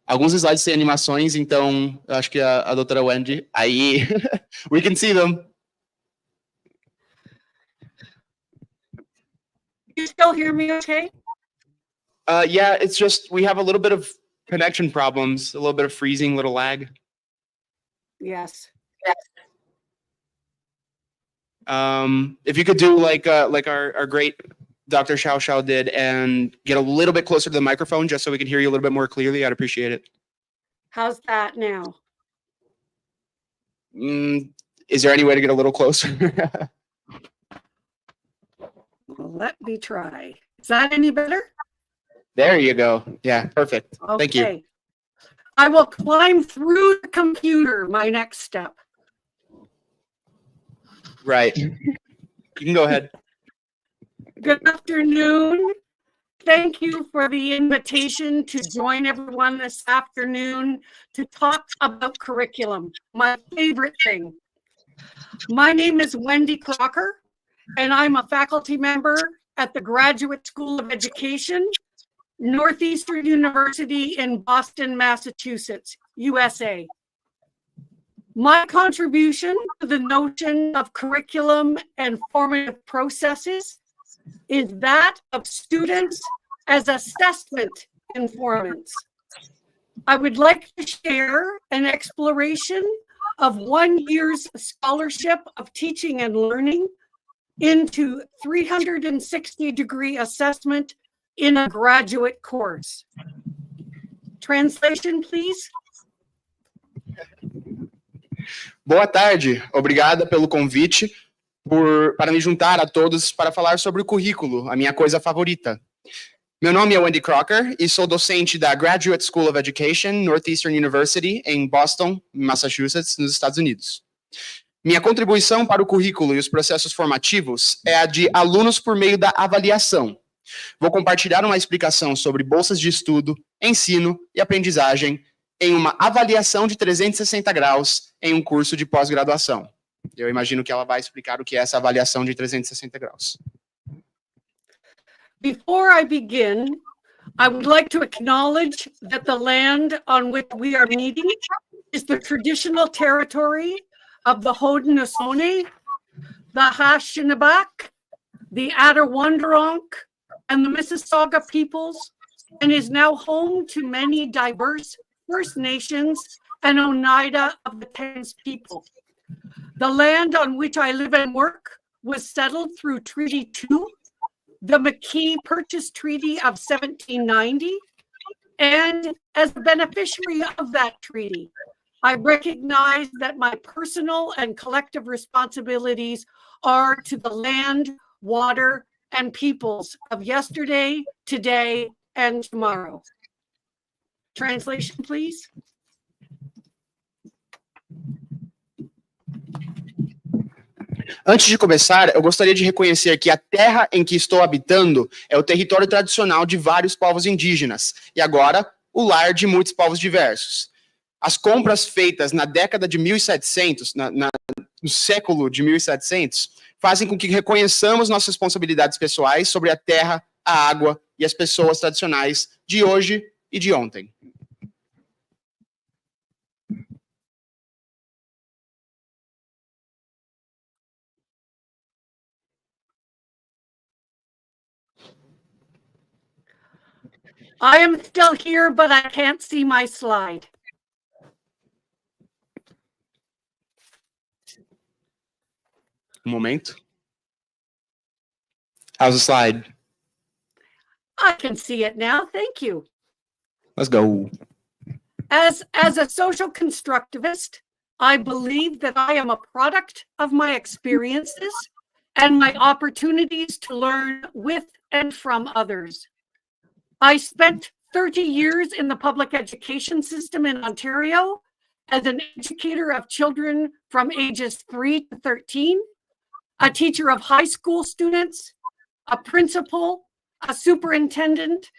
Alguns slides têm animações, então eu acho que a doutora Wendy, aí, we can see them. You still hear me okay? Yeah, it's just, we have a little bit of connection problems, a little bit of freezing, a little lag. Yes. If you could do like our great Dr. Xiao Xiao did and get a little bit closer to the microphone just so we can hear you a little bit more clearly, I'd appreciate it. How's that now? Is there any way to get a little closer? Well, let me try. Is that any better? There you go. Yeah, perfect. Okay. Thank you. I will climb through the computer, my next step. Right. You can go ahead. Good afternoon. Thank you for the invitation to join everyone this afternoon to talk about curriculum, my favorite thing. My name is Wendy Crocker, and I'm a faculty member at the Graduate School of Education, Northeastern University in Boston, Massachusetts, USA. My contribution to the notion of curriculum and formative processes is that of students as assessment informants. I would like to share an exploration of 1 year's scholarship of teaching and learning into 360-degree assessment in a graduate course. Translation, please. Boa tarde, obrigada pelo convite para me juntar a todos para falar sobre o currículo, a minha coisa favorita. Meu nome é Wendy Crocker e sou docente da Graduate School of Education, Northeastern University, em Boston, Massachusetts, nos Estados Unidos. Minha contribuição para o currículo e os processos formativos é a de alunos por meio da avaliação. Vou compartilhar uma explicação sobre bolsas de estudo, ensino e aprendizagem em uma avaliação de 360 graus em um curso de pós-graduação. Eu imagino que ela vai explicar o que é essa avaliação de 360 graus. Before I begin, I would like to acknowledge that the land on which we are meeting is the traditional territory of the Haudenosaunee, the Haudenosaunee, the Adirondack, and the Mississauga peoples, and is now home to many diverse First Nations and Oneida of the Thames people. The land on which I live and work was settled through Treaty 2, the McKee Purchase Treaty of 1790, and as a beneficiary of that treaty, I recognize that my personal and collective responsibilities are to the land, water, and peoples of yesterday, today, and tomorrow. Translation, please. Antes de começar, eu gostaria de reconhecer que a terra em que estou habitando é o território tradicional de vários povos indígenas e agora o lar de muitos povos diversos. As compras feitas na década de 1700, no século de 1700, fazem com que reconheçamos nossas responsabilidades pessoais sobre a terra, a água e as pessoas tradicionais de hoje e de ontem. I am still here, but I can't see my slide. Um momento. How's the slide? I can see it now. Thank you. Let's go. As a social constructivist, I believe that I am a product of my experiences and my opportunities to learn with and from others. I spent 30 years in the public education system in Ontario as an educator of children from ages 3 to 13, a teacher of high school students, a principal, a superintendent,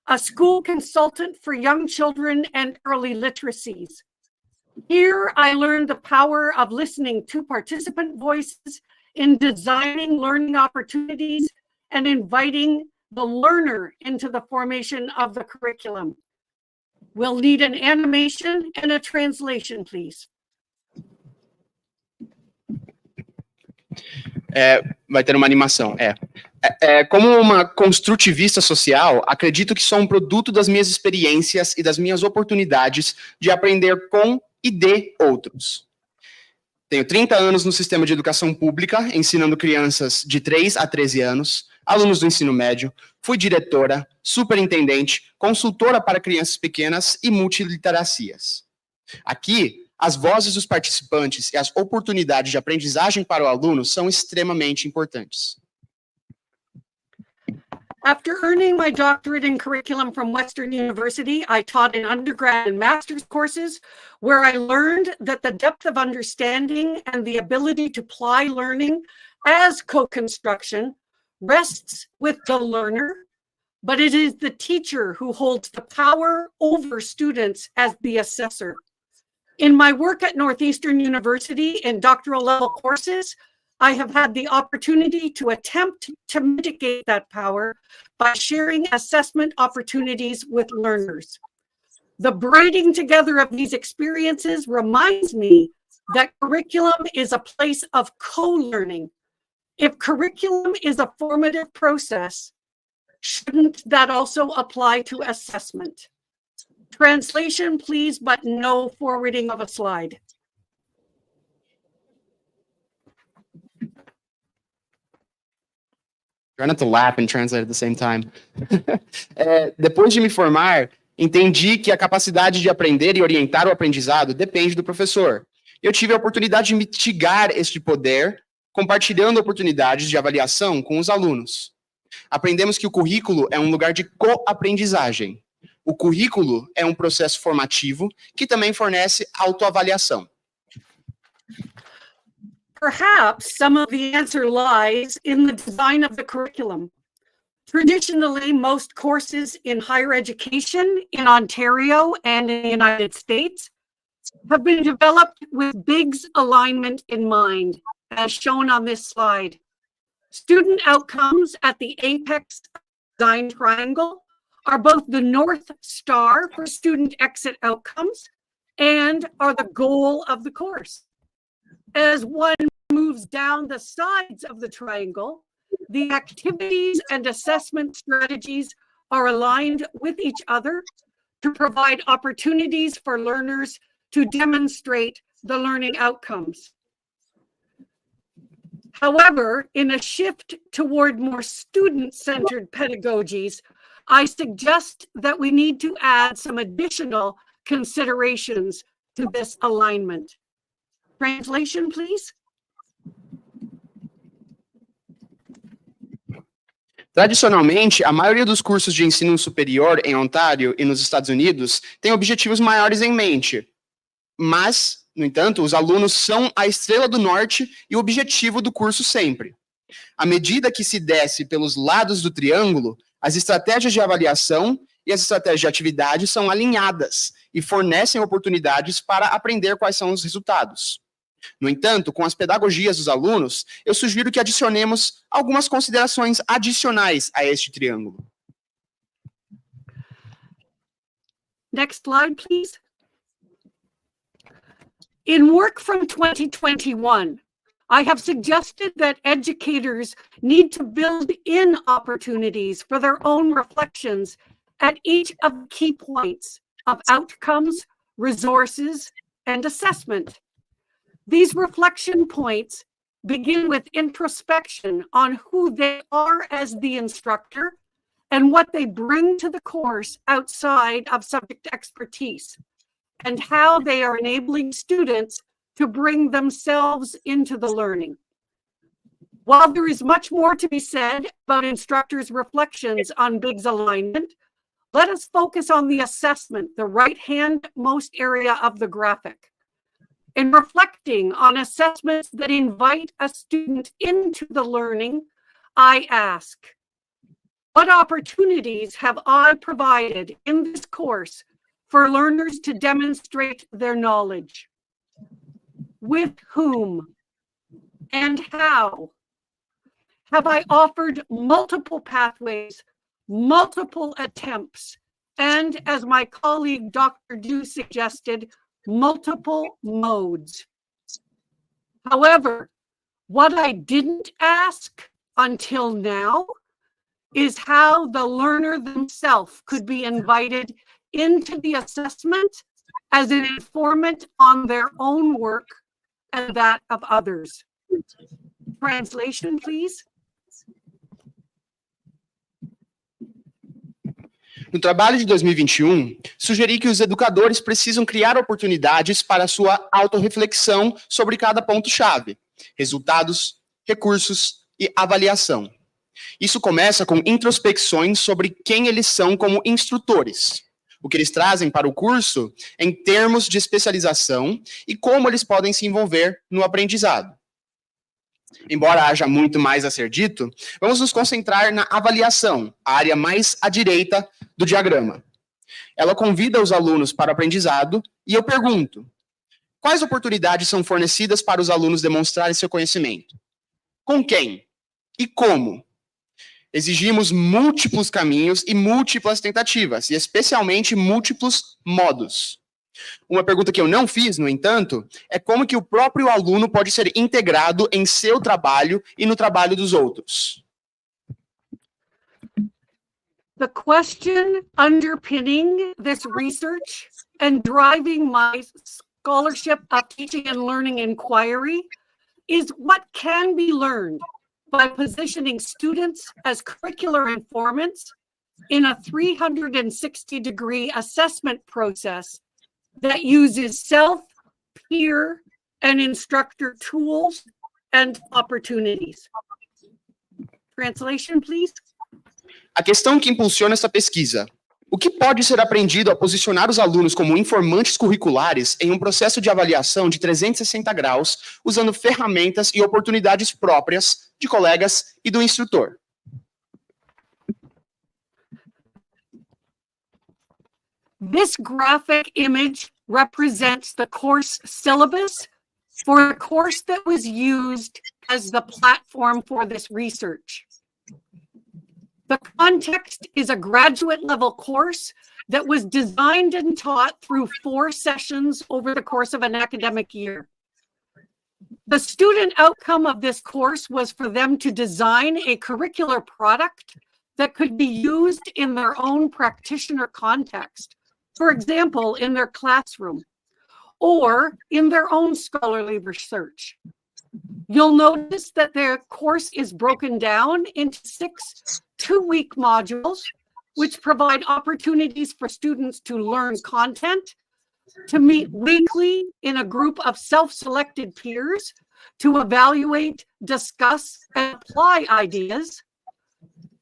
a school consultant for young children and early literacies. Here, I learned the power of listening to participant voices in designing learning opportunities and inviting the learner into the formation of the curriculum. We'll need an animation and a translation, please. Vai ter uma animação. Como uma construtivista social, acredito que sou um produto das minhas experiências e das minhas oportunidades de aprender com e de outros. Tenho 30 anos no sistema de educação pública, ensinando crianças de 3 a 13 anos, alunos do ensino médio, fui diretora, superintendente, consultora para crianças pequenas e multiliteracias. Aqui, as vozes dos participantes e as oportunidades de aprendizagem para o aluno são extremamente importantes. After earning my doctorate in curriculum from Western University, I taught in undergrad and master's courses where I learned that the depth of understanding and the ability to apply learning as co-construction rests with the learner, but it is the teacher who holds the power over students as the assessor. In my work at Northeastern University in doctoral level courses, I have had the opportunity to attempt to mitigate that power by sharing assessment opportunities with learners. The braiding together of these experiences reminds me that curriculum is a place of co-learning. If curriculum is a formative process, shouldn't that also apply to assessment? Translation, please, but no forwarding of a slide. Try not to laugh and translate at the same time. Depois de me formar, entendi que a capacidade de aprender e orientar o aprendizado depende do professor. Eu tive a oportunidade de mitigar este poder, compartilhando oportunidades de avaliação com os alunos. Aprendemos que o currículo é um lugar de co-aprendizagem. O currículo é um processo formativo que também fornece autoavaliação. Perhaps some of the answer lies in the design of the curriculum. Traditionally, most courses in higher education in Ontario and in the United States have been developed with BIGS alignment in mind, as shown on this slide. Student outcomes at the apex design triangle are both the North Star for student exit outcomes and are the goal of the course. As one moves down the sides of the triangle, the activities and assessment strategies are aligned with each other to provide opportunities for learners to demonstrate the learning outcomes. However, in a shift toward more student-centered pedagogies, I suggest that we need to add some additional considerations to this alignment. Translation, please. Tradicionalmente, a maioria dos cursos de ensino superior em Ontário e nos Estados Unidos tem objetivos maiores em mente. Mas, no entanto, os alunos são a estrela do norte e o objetivo do curso sempre. À medida que se desce pelos lados do triângulo, as estratégias de avaliação e as estratégias de atividade são alinhadas e fornecem oportunidades para aprender quais são os resultados. No entanto, com as pedagogias dos alunos, eu sugiro que adicionemos algumas considerações adicionais a este triângulo. Next slide, please. In work from 2021, I have suggested that educators need to build in opportunities for their own reflections at each of the key points of outcomes, resources, and assessment. These reflection points begin with introspection on who they are as the instructor and what they bring to the course outside of subject expertise, and how they are enabling students to bring themselves into the learning. While there is much more to be said about instructors' reflections on BIGS alignment, let us focus on the assessment, the right-hand-most area of the graphic. In reflecting on assessments that invite a student into the learning, I ask, what opportunities have I provided in this course for learners to demonstrate their knowledge? With whom and how? Have I offered multiple pathways, multiple attempts, and, as my colleague Dr. Du suggested, multiple modes? However, what I didn't ask until now is how the learner themselves could be invited into the assessment as an informant on their own work and that of others. Translation, please. No trabalho de 2021, sugeri que os educadores precisam criar oportunidades para sua autorreflexão sobre cada ponto-chave, resultados, recursos e avaliação. Isso começa com introspecções sobre quem eles são como instrutores, o que eles trazem para o curso em termos de especialização e como eles podem se envolver no aprendizado. Embora haja muito mais a ser dito, vamos nos concentrar na avaliação, a área mais à direita do diagrama. Ela convida os alunos para o aprendizado e eu pergunto: quais oportunidades são fornecidas para os alunos demonstrarem seu conhecimento? Com quem? E como? Exigimos múltiplos caminhos e múltiplas tentativas, e especialmente múltiplos modos. Uma pergunta que eu não fiz, no entanto, é como que o próprio aluno pode ser integrado em seu trabalho e no trabalho dos outros. The question underpinning this research and driving my scholarship of teaching and learning inquiry is what can be learned by positioning students as curricular informants in a 360-degree assessment process that uses self, peer, and instructor tools and opportunities. Translation, please. A questão que impulsiona essa pesquisa: o que pode ser aprendido ao posicionar os alunos como informantes curriculares em um processo de avaliação de 360 graus, usando ferramentas e oportunidades próprias de colegas e do instrutor? This graphic image represents the course syllabus for the course that was used as the platform for this research. The context is a graduate level course that was designed and taught through 4 sessions over the course of an academic year. The student outcome of this course was for them to design a curricular product that could be used in their own practitioner context. For example, in their classroom or in their own scholarly research. You'll notice that their course is broken down into 6 two-week modules, which provide opportunities for students to learn content, to meet weekly in a group of self-selected peers, to evaluate, discuss, and apply ideas,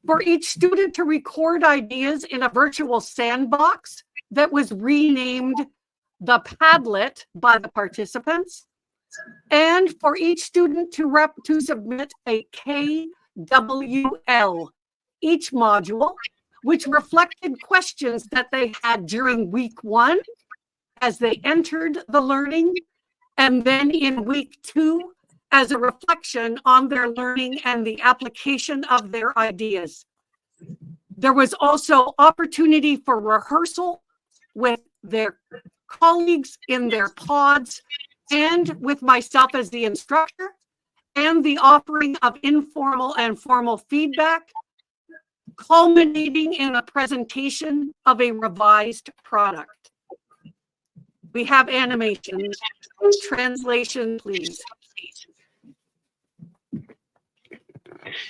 for each student to record ideas in a virtual sandbox that was renamed the Padlet by the participants, and for each student to submit a KWL, each module, which reflected questions that they had during week 1 as they entered the learning, and then in week 2 as a reflection on their learning and the application of their ideas. There was also opportunity for rehearsal with their colleagues in their pods and with myself as the instructor, and the offering of informal and formal feedback, culminating in a presentation of a revised product. We have animations. Translation, please.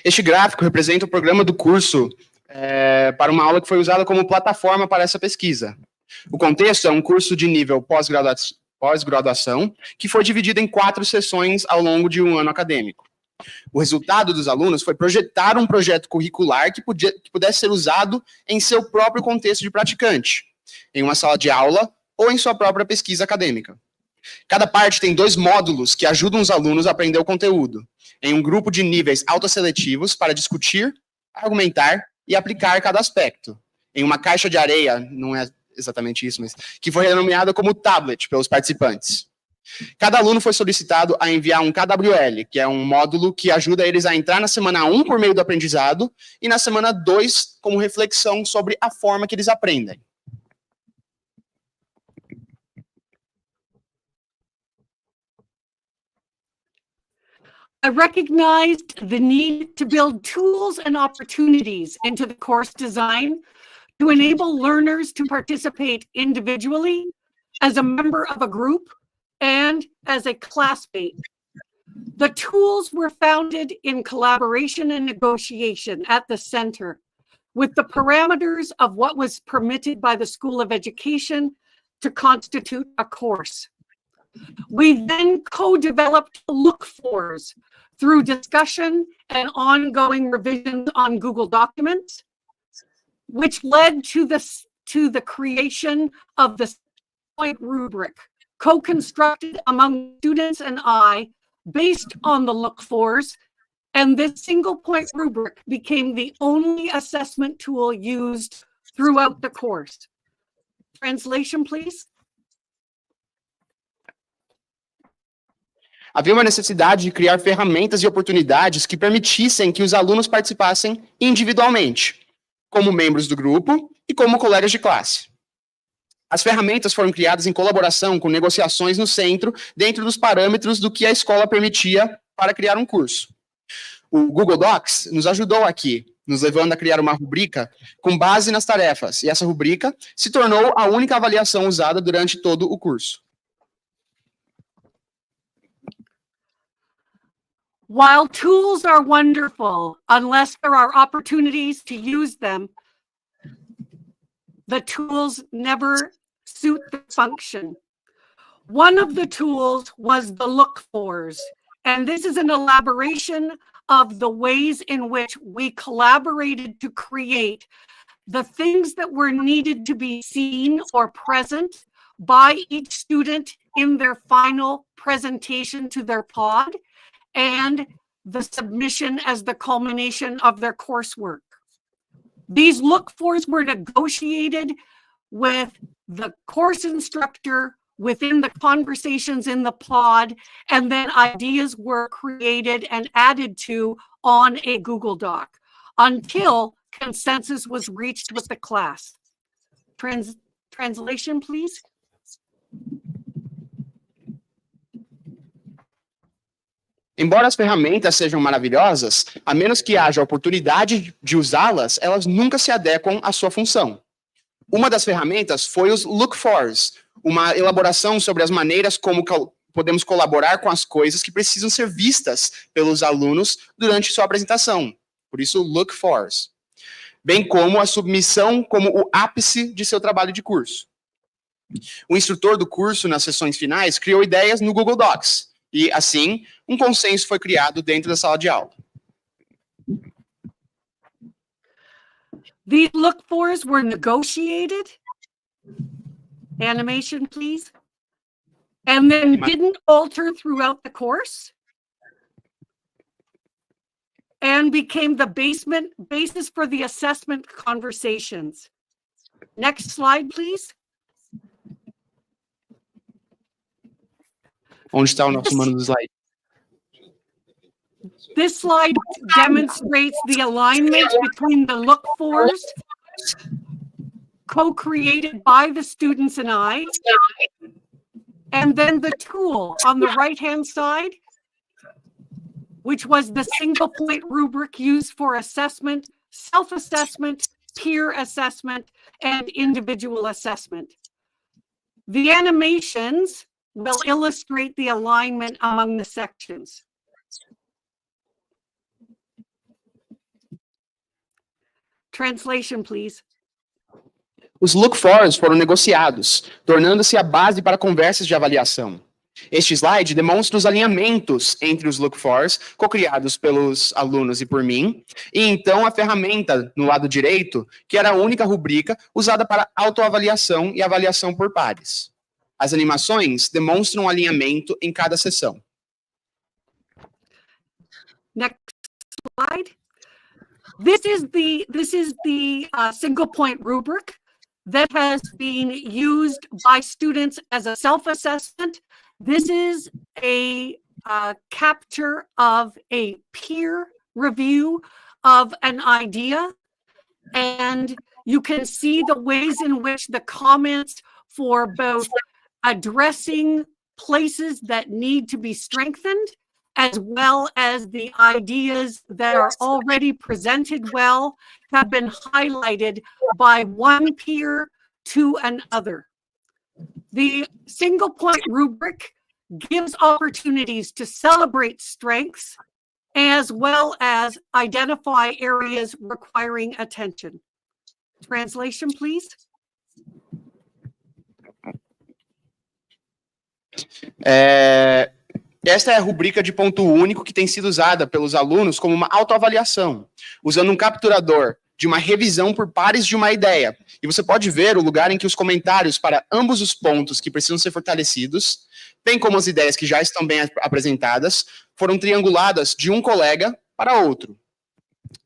Este gráfico representa o programa do curso para uma aula que foi usada como plataforma para essa pesquisa. O contexto é um curso de nível pós-graduação que foi dividido em 4 sessões ao longo de um ano acadêmico. O resultado dos alunos foi projetar um projeto curricular que pudesse ser usado em seu próprio contexto de praticante, em uma sala de aula ou em sua própria pesquisa acadêmica. Cada parte tem 2 módulos que ajudam os alunos a aprender o conteúdo, em um grupo de níveis autoseletivos para discutir, argumentar e aplicar cada aspecto, em uma caixa de areia, não é exatamente isso, mas que foi denominada como tablet pelos participantes. Cada aluno foi solicitado a enviar um KWL, que é um módulo que ajuda eles a entrar na semana 1 por meio do aprendizado e na semana 2 como reflexão sobre a forma que eles aprendem. I recognized the need to build tools and opportunities into the course design to enable learners to participate individually, as a member of a group, and as a classmate. The tools were founded in collaboration and negotiation at the center, with the parameters of what was permitted by the School of Education to constitute a course. We then co-developed look-fors through discussion and ongoing revisions on Google Documents, which led to the creation of the point rubric, co-constructed among students and I based on the look-fors, and this single point rubric became the only assessment tool used throughout the course. Translation, please. Havia uma necessidade de criar ferramentas e oportunidades que permitissem que os alunos participassem individualmente, como membros do grupo e como colegas de classe. As ferramentas foram criadas em colaboração com negociações no centro, dentro dos parâmetros do que a escola permitia para criar um curso. O Google Docs nos ajudou aqui, nos levando a criar uma rubrica com base nas tarefas, e essa rubrica se tornou a única avaliação usada durante todo o curso. While tools are wonderful, unless there are opportunities to use them, the tools never suit the function. One of the tools was the look-fors, and this is an elaboration of the ways in which we collaborated to create the things that were needed to be seen or present by each student in their final presentation to their pod, and the submission as the culmination of their coursework. These look-fors were negotiated with the course instructor within the conversations in the pod, and then ideas were created and added to on a Google Doc until consensus was reached with the class. Translation, please. Embora as ferramentas sejam maravilhosas, a menos que haja oportunidade de usá-las, elas nunca se adequam à sua função. Uma das ferramentas foi os look-fors, uma elaboração sobre as maneiras como podemos colaborar com as coisas que precisam ser vistas pelos alunos durante sua apresentação. Por isso, look-fors. Bem como a submissão como o ápice de seu trabalho de curso. O instrutor do curso, nas sessões finais, criou ideias no Google Docs. E, assim, um consenso foi criado dentro da sala de aula. These look-fors were negotiated. Animation, please. And then didn't alter throughout the course. And became the basis for the assessment conversations. Next slide, please. Onde está o nosso mano do slide? This slide demonstrates the alignment between the look-fors co-created by the students and I, and then the tool on the right-hand side, which was the single point rubric used for assessment, self-assessment, peer assessment, and individual assessment. The animations will illustrate the alignment among the sections. Translation, please. Os look-fors foram negociados, tornando-se a base para conversas de avaliação. Este slide demonstra os alinhamentos entre os look-fors, co-criados pelos alunos e por mim, e então a ferramenta no lado direito, que era a única rubrica usada para autoavaliação e avaliação por pares. As animações demonstram um alinhamento em cada sessão. Next slide. This is the single point rubric that has been used by students as a self-assessment. This is a capture of a peer review of an idea, and you can see the ways in which the comments for both addressing places that need to be strengthened, as well as the ideas that are already presented well, have been highlighted by one peer to another. The single point rubric gives opportunities to celebrate strengths as well as identify areas requiring attention. Translation, please. Esta é a rubrica de ponto único que tem sido usada pelos alunos como uma autoavaliação, usando um capturador de uma revisão por pares de uma ideia. E você pode ver o lugar em que os comentários para ambos os pontos que precisam ser fortalecidos, bem como as ideias que já estão bem apresentadas, foram trianguladas de um colega para outro.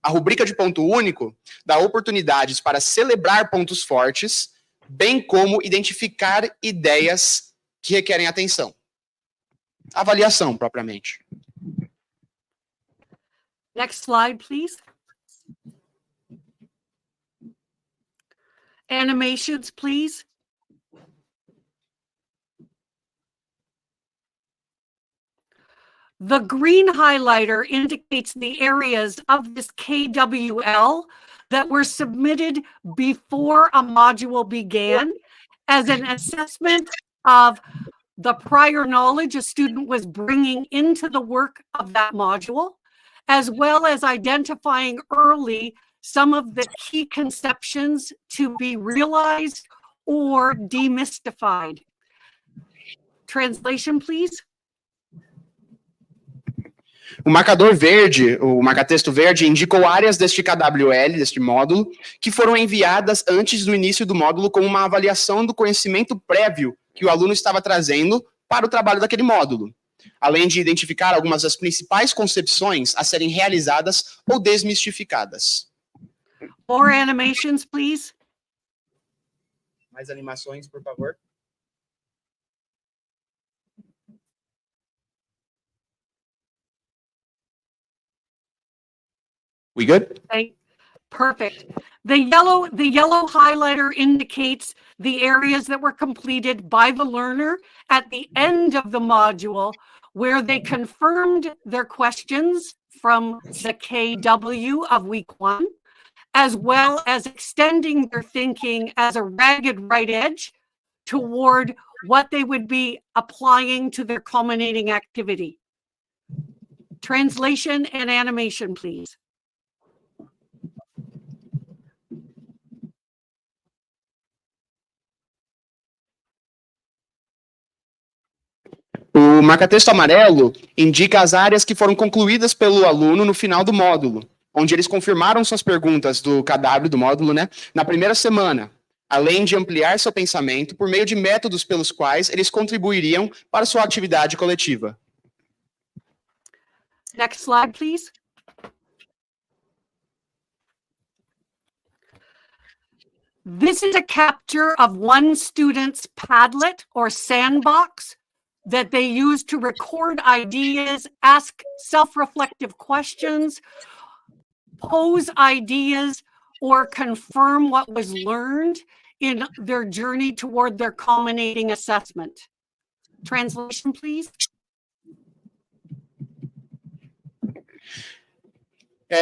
A rubrica de ponto único dá oportunidades para celebrar pontos fortes, bem como identificar ideias que requerem atenção. Avaliação, propriamente. Next slide, please. Animations, please. The green highlighter indicates the areas of this KWL that were submitted before a module began as an assessment of the prior knowledge a student was bringing into the work of that module, as well as identifying early some of the key conceptions to be realized or demystified. Translation, please. O marcador verde, o marca-texto verde, indicou áreas deste KWL, deste módulo, que foram enviadas antes do início do módulo como uma avaliação do conhecimento prévio que o aluno estava trazendo para o trabalho daquele módulo, além de identificar algumas das principais concepções a serem realizadas ou desmistificadas. More animations, please. Mais animações, por favor. We good? Okay, perfect. The yellow highlighter indicates the areas that were completed by the learner at the end of the module, where they confirmed their questions from the KW of week 1, as well as extending their thinking as a ragged right edge toward what they would be applying to their culminating activity. Translation and animation, please. O marca-texto amarelo indica as áreas que foram concluídas pelo aluno no final do módulo, onde eles confirmaram suas perguntas do KW do módulo, na primeira semana, além de ampliar seu pensamento por meio de métodos pelos quais eles contribuiriam para sua atividade coletiva. Next slide, please. This is a capture of one student's Padlet or sandbox that they use to record ideas, ask self-reflective questions, pose ideas, or confirm what was learned in their journey toward their culminating assessment. Translation, please.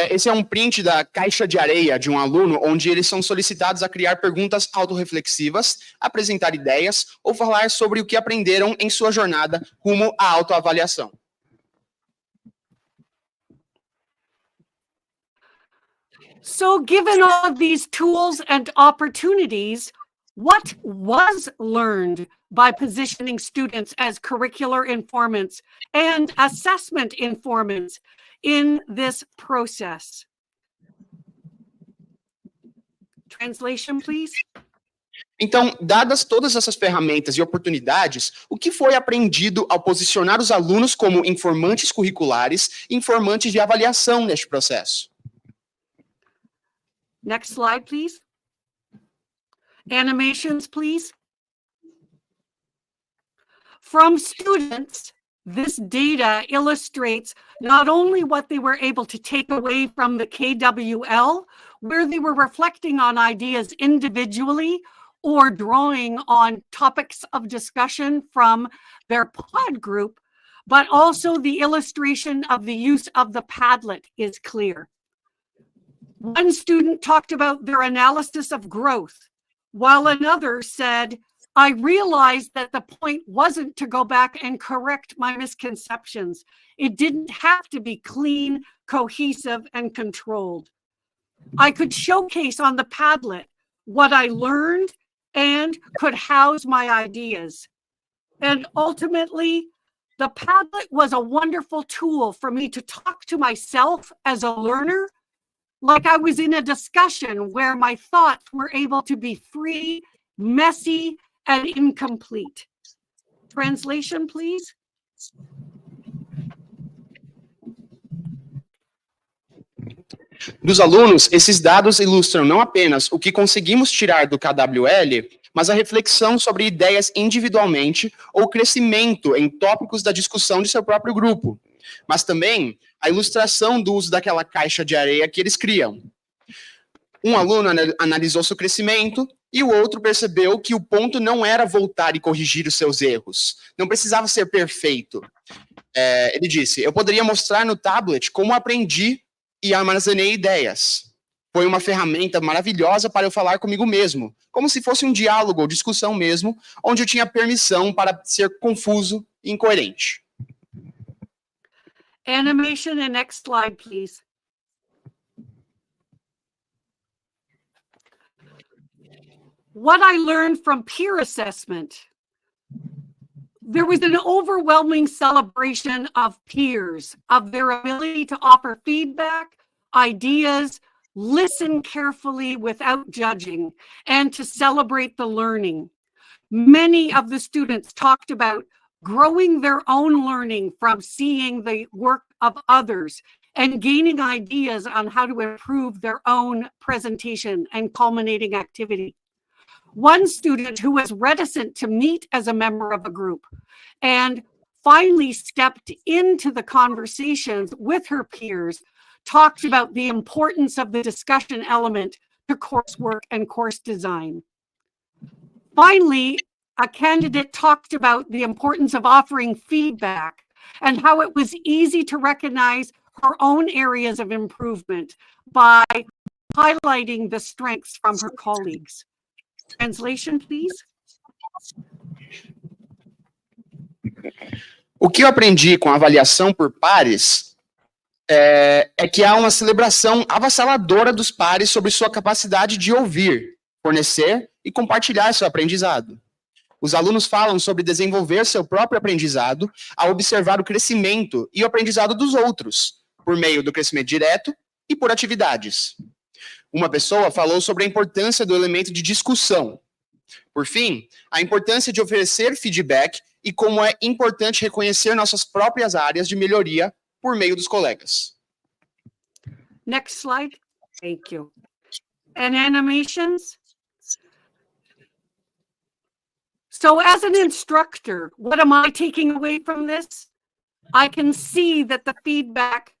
Esse é um print da caixa de areia de um aluno, onde eles são solicitados a criar perguntas autorreflexivas, apresentar ideias ou falar sobre o que aprenderam em sua jornada rumo à autoavaliação. So, given all of these tools and opportunities, what was learned by positioning students as curricular informants and assessment informants in this process? Translation, please. Então, dadas todas essas ferramentas e oportunidades, o que foi aprendido ao posicionar os alunos como informantes curriculares e informantes de avaliação neste processo? Next slide, please. Animations, please. From students, this data illustrates not only what they were able to take away from the KWL, where they were reflecting on ideas individually or drawing on topics of discussion from their pod group, but also the illustration of the use of the Padlet is clear. One student talked about their analysis of growth, while another said, I realized that the point wasn't to go back and correct my misconceptions. It didn't have to be clean, cohesive, and controlled. I could showcase on the Padlet what I learned, and could house my ideas. And ultimately, the Padlet was a wonderful tool for me to talk to myself as a learner, like I was in a discussion where my thoughts were able to be free, messy, and incomplete. Translation, please. Dos alunos, esses dados ilustram não apenas o que conseguimos tirar do KWL, mas a reflexão sobre ideias individualmente ou crescimento em tópicos da discussão de seu próprio grupo, mas também a ilustração do uso daquela caixa de areia que eles criam. Um aluno analisou seu crescimento e o outro percebeu que o ponto não era voltar e corrigir os seus erros. Não precisava ser perfeito. Ele disse, eu poderia mostrar no tablet como aprendi e armazenei ideias. Foi uma ferramenta maravilhosa para eu falar comigo mesmo, como se fosse um diálogo ou discussão mesmo, onde eu tinha permissão para ser confuso e incoerente. Animation and next slide, please. What I learned from peer assessment. There was an overwhelming celebration of peers, of their ability to offer feedback, ideas, listen carefully without judging, and to celebrate the learning. Many of the students talked about growing their own learning from seeing the work of others and gaining ideas on how to improve their own presentation and culminating activity. One student who was reticent to meet as a member of a group and finally stepped into the conversations with her peers talked about the importance of the discussion element to coursework and course design. Finally, a candidate talked about the importance of offering feedback and how it was easy to recognize her own areas of improvement by highlighting the strengths from her colleagues. Translation, please. O que eu aprendi com a avaliação por pares é que há uma celebração avassaladora dos pares sobre sua capacidade de ouvir, fornecer e compartilhar seu aprendizado. Os alunos falam sobre desenvolver seu próprio aprendizado ao observar o crescimento e o aprendizado dos outros, por meio do crescimento direto e por atividades. Uma pessoa falou sobre a importância do elemento de discussão. Por fim, a importância de oferecer feedback e como é importante reconhecer nossas próprias áreas de melhoria por meio dos colegas. Next slide. Thank you. And animations. So as an instructor, what am I taking away from this? I can see that the feedback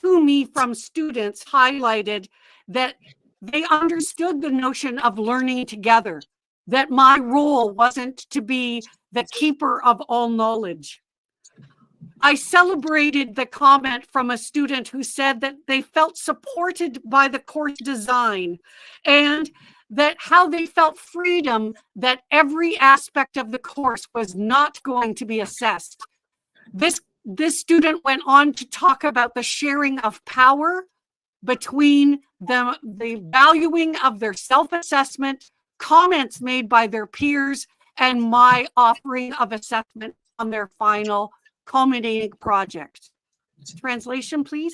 to me from students highlighted that they understood the notion of learning together, that my role wasn't to be the keeper of all knowledge. I celebrated the comment from a student who said that they felt supported by the course design and that how they felt freedom, that every aspect of the course was not going to be assessed. This student went on to talk about the sharing of power between them, the valuing of their self-assessment, comments made by their peers, and my offering of assessment on their final culminating project. Translation, please.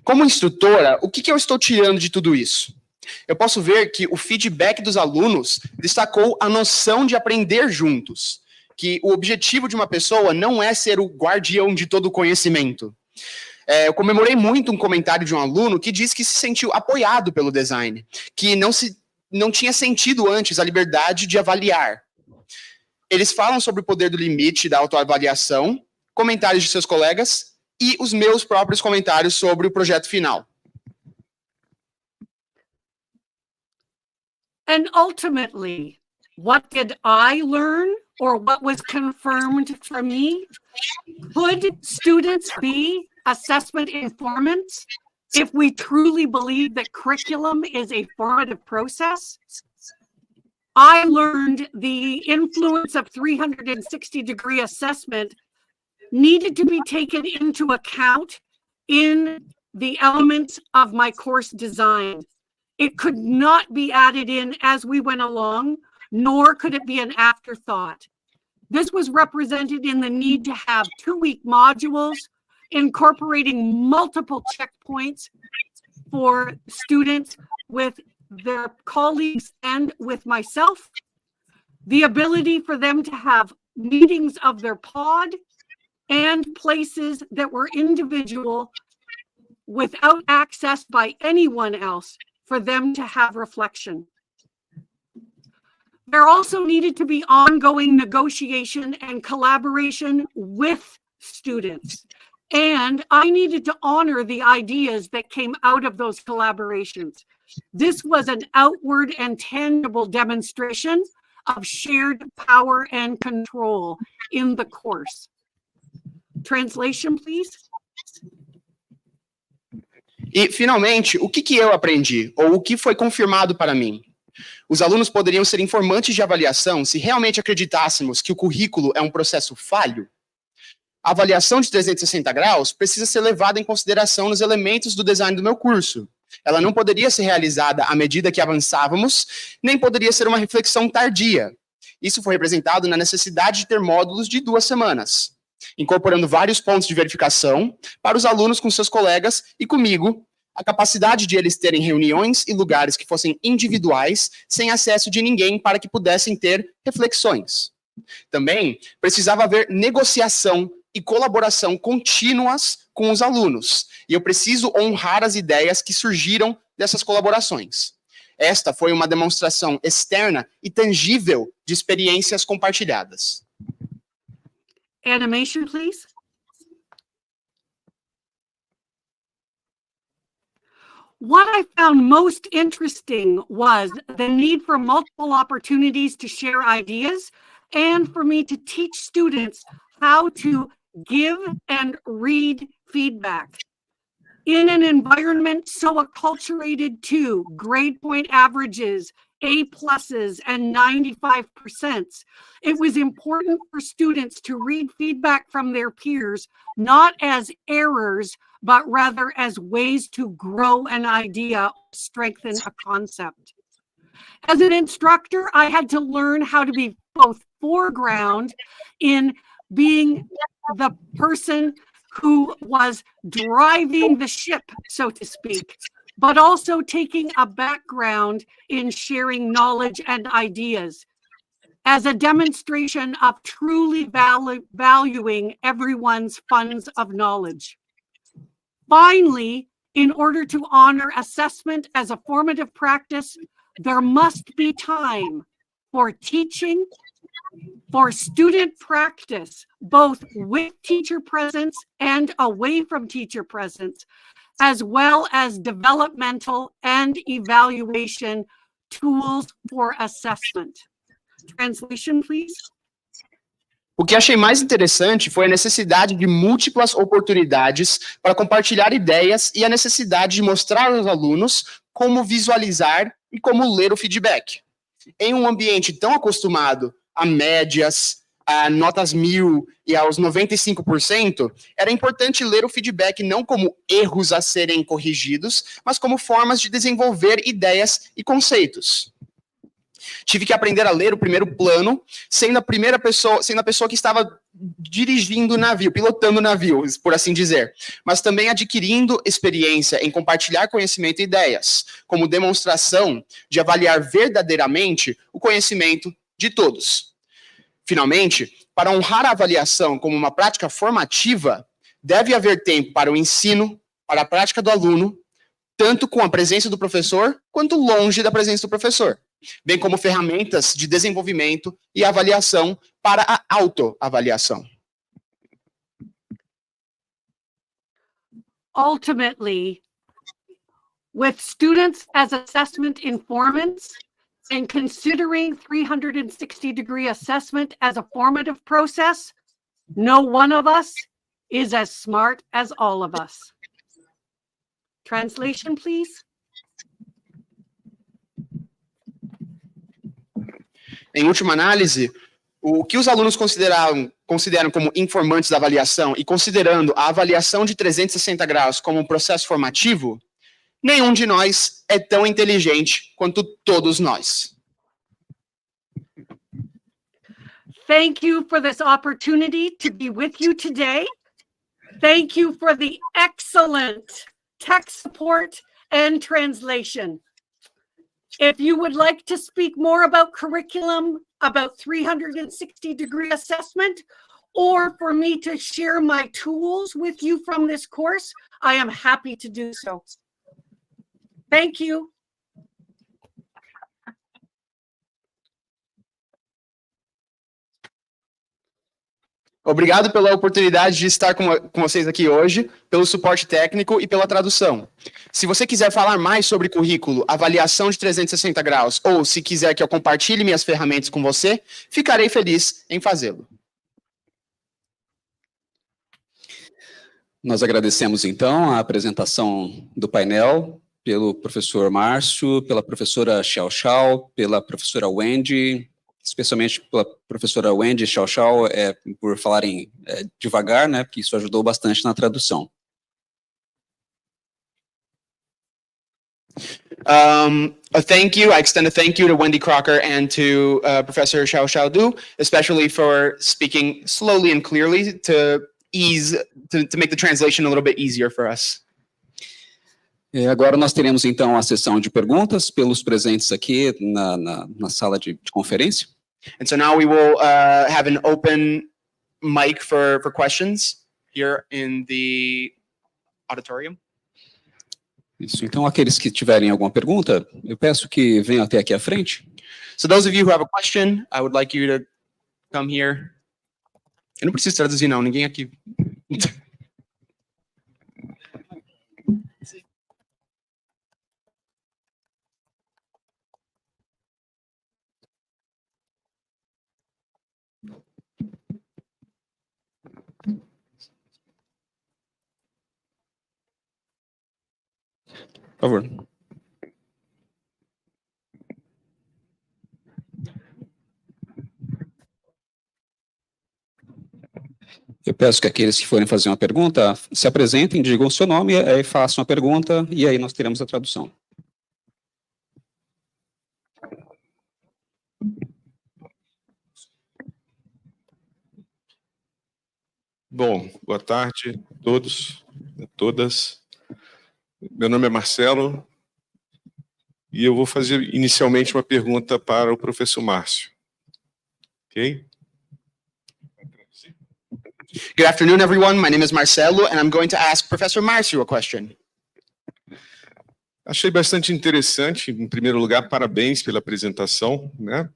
Como instrutora, o que eu estou tirando de tudo isso? Eu posso ver que o feedback dos alunos destacou a noção de aprender juntos, que o objetivo de uma pessoa não é ser o guardião de todo o conhecimento. Eu comemorei muito um comentário de um aluno que disse que se sentiu apoiado pelo design, que não tinha sentido antes a liberdade de avaliar. Eles falam sobre o poder do limite da autoavaliação, comentários de seus colegas e os meus próprios comentários sobre o projeto final. And ultimately, what did I learn or what was confirmed for me? Could students be assessment informants if we truly believe that curriculum is a formative process? I learned the influence of 360-degree assessment needed to be taken into account in the elements of my course design. It could not be added in as we went along, nor could it be an afterthought. This was represented in the need to have 2-week modules, incorporating multiple checkpoints for students with their colleagues and with myself, the ability for them to have meetings of their pod, and places that were individual without access by anyone else for them to have reflection. There also needed to be ongoing negotiation and collaboration with students. And I needed to honor the ideas that came out of those collaborations. This was an outward and tangible demonstration of shared power and control in the course. Translation, please. E, finalmente, o que eu aprendi? Ou o que foi confirmado para mim? Os alunos poderiam ser informantes de avaliação se realmente acreditássemos que o currículo é um processo falho? A avaliação de 360 graus precisa ser levada em consideração nos elementos do design do meu curso. Ela não poderia ser realizada à medida que avançávamos, nem poderia ser uma reflexão tardia. Isso foi representado na necessidade de ter módulos de 2 semanas, incorporando vários pontos de verificação para os alunos com seus colegas e comigo, a capacidade de eles terem reuniões e lugares que fossem individuais, sem acesso de ninguém, para que pudessem ter reflexões. Também precisava haver negociação e colaboração contínuas com os alunos, e eu preciso honrar as ideias que surgiram dessas colaborações. Esta foi uma demonstração externa e tangível de experiências compartilhadas. Animation, please. What I found most interesting was the need for multiple opportunities to share ideas and for me to teach students how to give and read feedback. In an environment so acculturated to grade point averages, A+, and 95%, it was important for students to read feedback from their peers, not as errors, but rather as ways to grow an idea, strengthen a concept. As an instructor, I had to learn how to be both foreground in being the person who was driving the ship, so to speak, but also taking a background in sharing knowledge and ideas as a demonstration of truly valuing everyone's funds of knowledge. Finally, in order to honor assessment as a formative practice, there must be time for teaching, for student practice, both with teacher presence and away from teacher presence, as well as developmental and evaluation tools for assessment. Translation, please. O que achei mais interessante foi a necessidade de múltiplas oportunidades para compartilhar ideias e a necessidade de mostrar aos alunos como visualizar e como ler o feedback. Em um ambiente tão acostumado a médias, a notas 1000 e aos 95%, era importante ler o feedback não como erros a serem corrigidos, mas como formas de desenvolver ideias e conceitos. Tive que aprender a ler o primeiro plano, sendo a pessoa que estava dirigindo o navio, pilotando o navio, por assim dizer, mas também adquirindo experiência em compartilhar conhecimento e ideias, como demonstração de avaliar verdadeiramente o conhecimento de todos. Finalmente, para honrar a avaliação como uma prática formativa, deve haver tempo para o ensino, para a prática do aluno, tanto com a presença do professor, quanto longe da presença do professor, bem como ferramentas de desenvolvimento e avaliação para a autoavaliação. Ultimately, with students as assessment informants and considering 360-degree assessment as a formative process, no one of us is as smart as all of us. Translation, please. Em última análise, o que os alunos consideram como informantes da avaliação e considerando a avaliação de 360 graus como um processo formativo, Nenhum de nós é tão inteligente quanto todos nós. Thank you for this opportunity to be with you today. Thank you for the excellent tech support and translation. If you would like to speak more about curriculum, about 360-degree assessment, or for me to share my tools with you from this course, I am happy to do so. Thank you. Obrigado pela oportunidade de estar com vocês aqui hoje, pelo suporte técnico e pela tradução. Se você quiser falar mais sobre currículo, avaliação de 360 graus, ou se quiser que eu compartilhe minhas ferramentas com você, ficarei feliz em fazê-lo. Nós agradecemos, então, a apresentação do painel pelo professor Márcio, pela professora Xiao Xiao, pela professora Wendy, especialmente pela professora Wendy Xiao Xiao, por falarem devagar, né, porque isso ajudou bastante na tradução. A thank you. I extend a thank you to Wendy Crocker and to Professor Xiao Xiao Du, especially for speaking slowly and clearly to make the translation a little bit easier for us. E agora nós teremos, então, a sessão de perguntas pelos presentes aqui na sala de conferência. And so now we will have an open mic for questions here in the auditorium. Isso, então, aqueles que tiverem alguma pergunta, eu peço que venham até aqui à frente. So those of you who have a question, I would like you to come here. Eu não preciso traduzir, não. Ninguém aqui. Por favor. Eu peço que aqueles que forem fazer uma pergunta se apresentem, digam o seu nome, aí façam a pergunta e aí nós teremos a tradução. Bom, boa tarde a todos, a todas. Meu nome é Marcelo e eu vou fazer inicialmente uma pergunta para o professor Márcio. Ok? Good afternoon, everyone. My name is Marcelo, and I'm going to ask Professor Márcio a question. Achei bastante interessante. Em primeiro lugar, parabéns pela apresentação, né?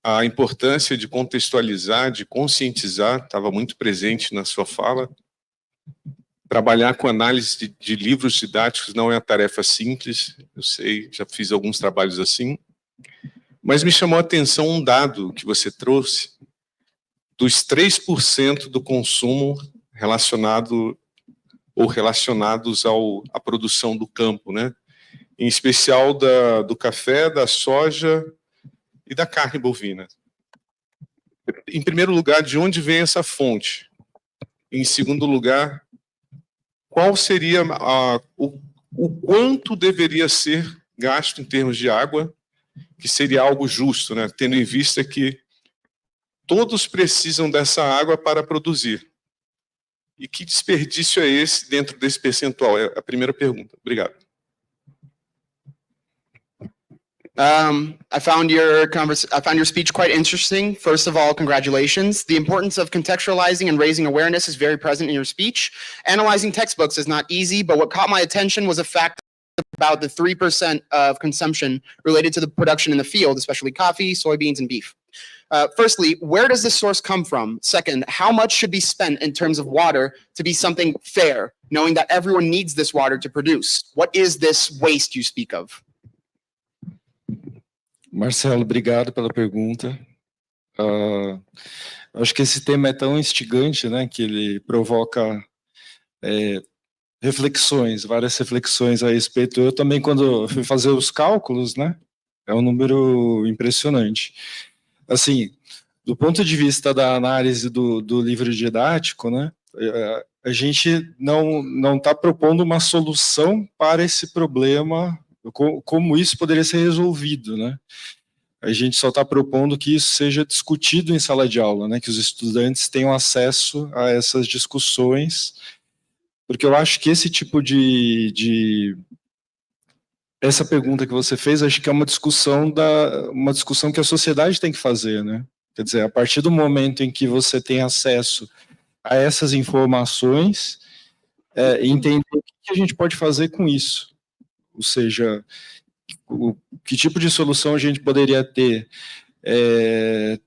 A importância de contextualizar, de conscientizar, estava muito presente na sua fala. Trabalhar com análise de livros didáticos não é uma tarefa simples, eu sei, já fiz alguns trabalhos assim, mas me chamou a atenção um dado que você trouxe, dos 3% do consumo relacionado ou relacionados à produção do campo, né? Em especial do café, da soja e da carne bovina. Em primeiro lugar, de onde vem essa fonte? Em segundo lugar, qual seria o quanto deveria ser gasto em termos de água, que seria algo justo, né? Tendo em vista que todos precisam dessa água para produzir. E que desperdício é esse dentro desse percentual? É a primeira pergunta. Obrigado. I found your speech quite interesting. First of all, congratulations. The importance of contextualizing and raising awareness is very present in your speech. Analyzing textbooks is not easy, but what caught my attention was a fact about the 3% of consumption related to the production in the field, especially coffee, soybeans, and beef. Firstly, where does this source come from? Second, how much should be spent in terms of water to be something fair, knowing that everyone needs this water to produce? What is this waste you speak of? Marcelo, obrigado pela pergunta. Acho que esse tema é tão instigante, né, que ele provoca várias reflexões a respeito. Eu também, quando fui fazer os cálculos, né, é um número impressionante. Assim, do ponto de vista da análise do livro didático, né, a gente não está propondo uma solução para esse problema, como isso poderia ser resolvido, né? A gente só está propondo que isso seja discutido em sala de aula, né? Que os estudantes tenham acesso a essas discussões, porque eu acho que esse tipo essa pergunta que você fez, acho que é uma discussão que a sociedade tem que fazer, né? Quer dizer, a partir do momento em que você tem acesso a essas informações, entender o que a gente pode fazer com isso. Ou seja, que tipo de solução a gente poderia ter?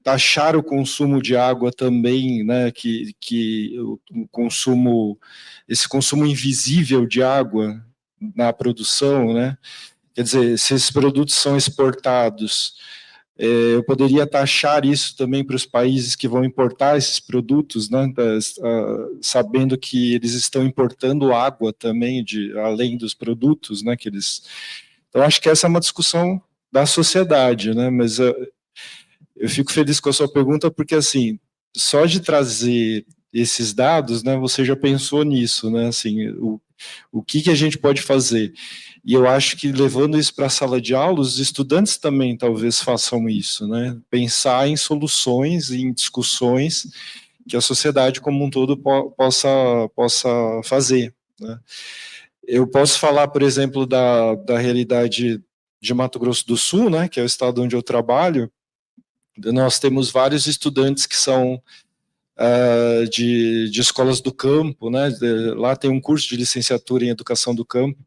Taxar o consumo de água também, né? Que o consumo, esse consumo invisível de água na produção, né? Quer dizer, se esses produtos são exportados, eu poderia taxar isso também para os países que vão importar esses produtos, né, sabendo que eles estão importando água também, além dos produtos, né, que eles... Então, acho que essa é uma discussão da sociedade, né, mas eu fico feliz com a sua pergunta, porque, assim, só de trazer esses dados, né, você já pensou nisso, né, assim, o que a gente pode fazer? E eu acho que levando isso para a sala de aula, os estudantes também talvez façam isso, né? Pensar em soluções, em discussões que a sociedade como um todo possa fazer, né? Eu posso falar, por exemplo, da realidade de Mato Grosso do Sul, né, que é o estado onde eu trabalho. Nós temos vários estudantes que são de escolas do campo, né? Lá tem um curso de licenciatura em educação do campo,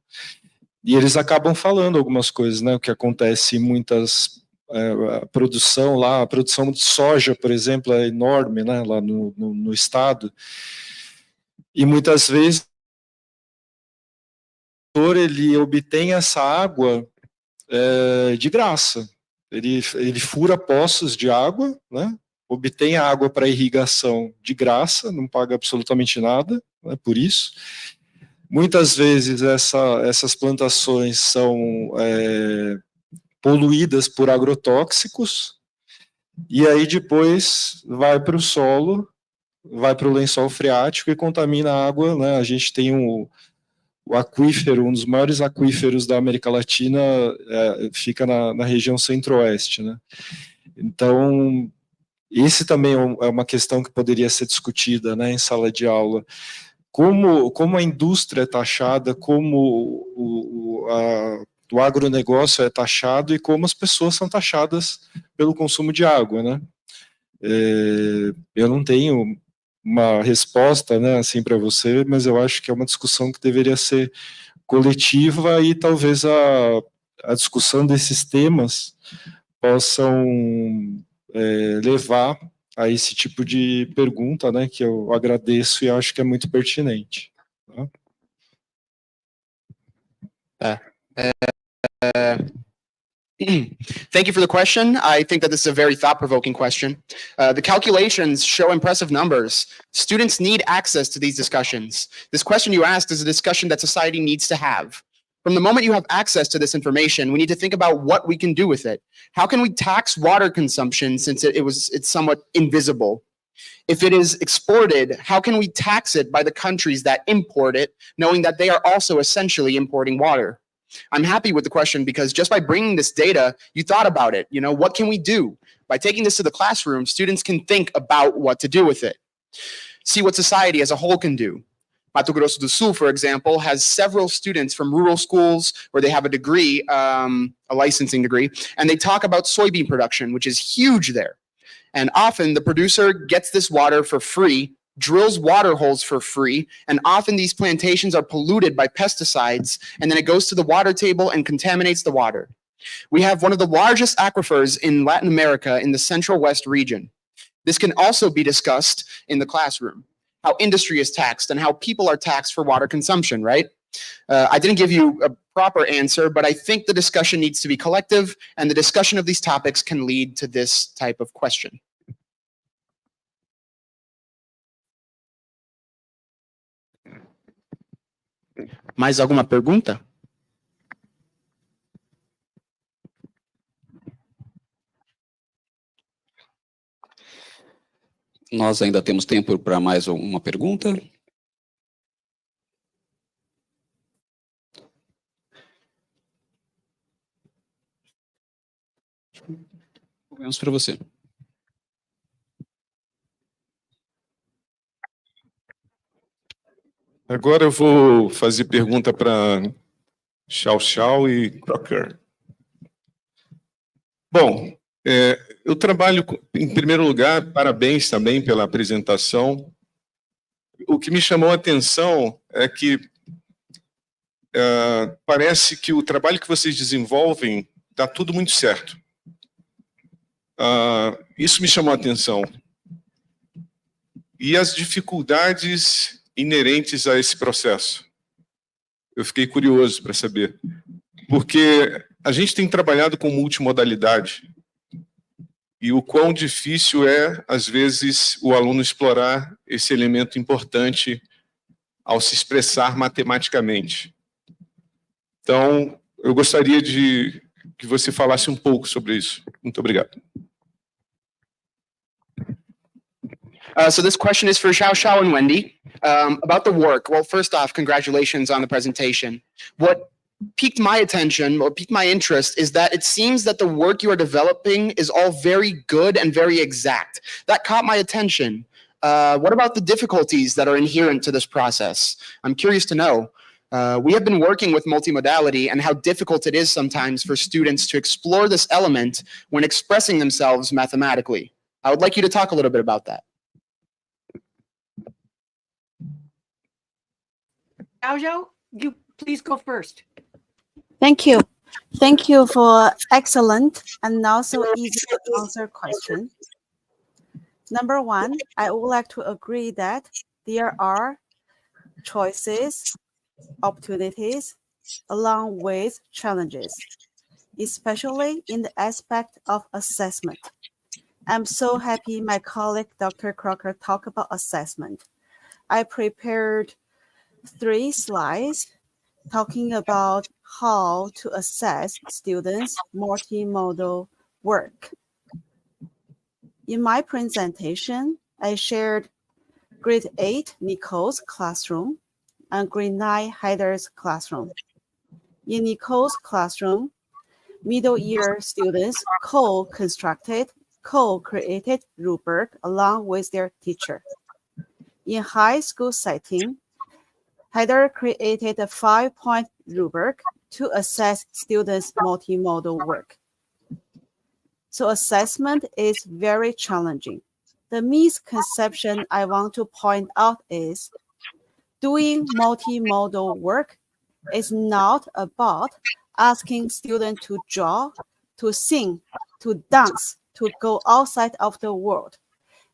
e eles acabam falando algumas coisas, né? O que acontece em muitas a produção de soja, por exemplo, é enorme, né? Lá no estado, e muitas vezes ele obtém essa água de graça. Ele fura poços de água, né? Obtém a água para irrigação de graça, não paga absolutamente nada, né, por isso. Muitas vezes essas plantações são poluídas por agrotóxicos, e aí depois vai para o solo, vai para o lençol freático e contamina a água, né? A gente tem o aquífero, um dos maiores aquíferos da América Latina, fica na região centro-oeste, né? Então, esse também é uma questão que poderia ser discutida, né, em sala de aula. Como a indústria é taxada, como o agronegócio é taxado e como as pessoas são taxadas pelo consumo de água, né? Eu não tenho uma resposta, né, assim, para você, mas eu acho que é uma discussão que deveria ser coletiva, e talvez a discussão desses temas possam levar a esse tipo de pergunta, né, que eu agradeço e acho que é muito pertinente. Tá? Thank you for the question. I think that this is a very thought-provoking question. The calculations show impressive numbers. Students need access to these discussions. This question you asked is a discussion that society needs to have. From the moment you have access to this information, we need to think about what we can do with it. How can we tax water consumption since it's somewhat invisible? If it is exported, how can we tax it by the countries that import it, knowing that they are also essentially importing water? I'm happy with the question because just by bringing this data, you thought about it. You know, what can we do? By taking this to the classroom, students can think about what to do with it. See what society as a whole can do. Mato Grosso do Sul, for example, has several students from rural schools where they have a degree, a licensing degree, and they talk about soybean production, which is huge there. And often the producer gets this water for free, drills water holes for free, and often these plantations are polluted by pesticides, and then it goes to the water table and contaminates the water. We have one of the largest aquifers in Latin America in the Central West region. This can also be discussed in the classroom, how industry is taxed and how people are taxed for water consumption, right? I didn't give you a proper answer, but I think the discussion needs to be collective, and the discussion of these topics can lead to this type of question. Mais alguma pergunta? Nós ainda temos tempo para mais uma pergunta. Vamos para você. Agora eu vou fazer pergunta para Xiao e Crocker. Bom, eu trabalho, em primeiro lugar, parabéns também pela apresentação. O que me chamou a atenção é que parece que o trabalho que vocês desenvolvem está tudo muito certo. Isso me chamou a atenção. E as dificuldades inerentes a esse processo? Eu fiquei curioso para saber. Porque a gente tem trabalhado com multimodalidade e o quão difícil é, às vezes, o aluno explorar esse elemento importante ao se expressar matematicamente. Então, eu gostaria de que você falasse um pouco sobre isso. Muito obrigado. So this question is for Xiao and Wendy about the work. Well, first off, congratulations on the presentation. What piqued my attention or piqued my interest is that it seems that the work you are developing is all very good and very exact. That caught my attention. What about the difficulties that are inherent to this process? I'm curious to know. We have been working with multimodality and how difficult it is sometimes for students to explore this element when expressing themselves mathematically. I would like you to talk a little bit about that. Xiao, you please go first. Thank you. Thank you for excellent and also easy to answer question. Number one, I would like to agree that there are choices, opportunities, along with challenges, especially in the aspect of assessment. I'm so happy my colleague Dr. Crocker talked about assessment. I prepared 3 slides talking about how to assess students' multimodal work. In my presentation, I shared grade 8 Nicole's classroom and grade 9 Heather's classroom. In Nicole's classroom, middle year students co-constructed, co-created rubric along with their teacher. In high school setting, Heather created a 5-point rubric to assess students' multimodal work. So assessment is very challenging. The misconception I want to point out is doing multimodal work is not about asking students to draw, to sing, to dance, to go outside of the world.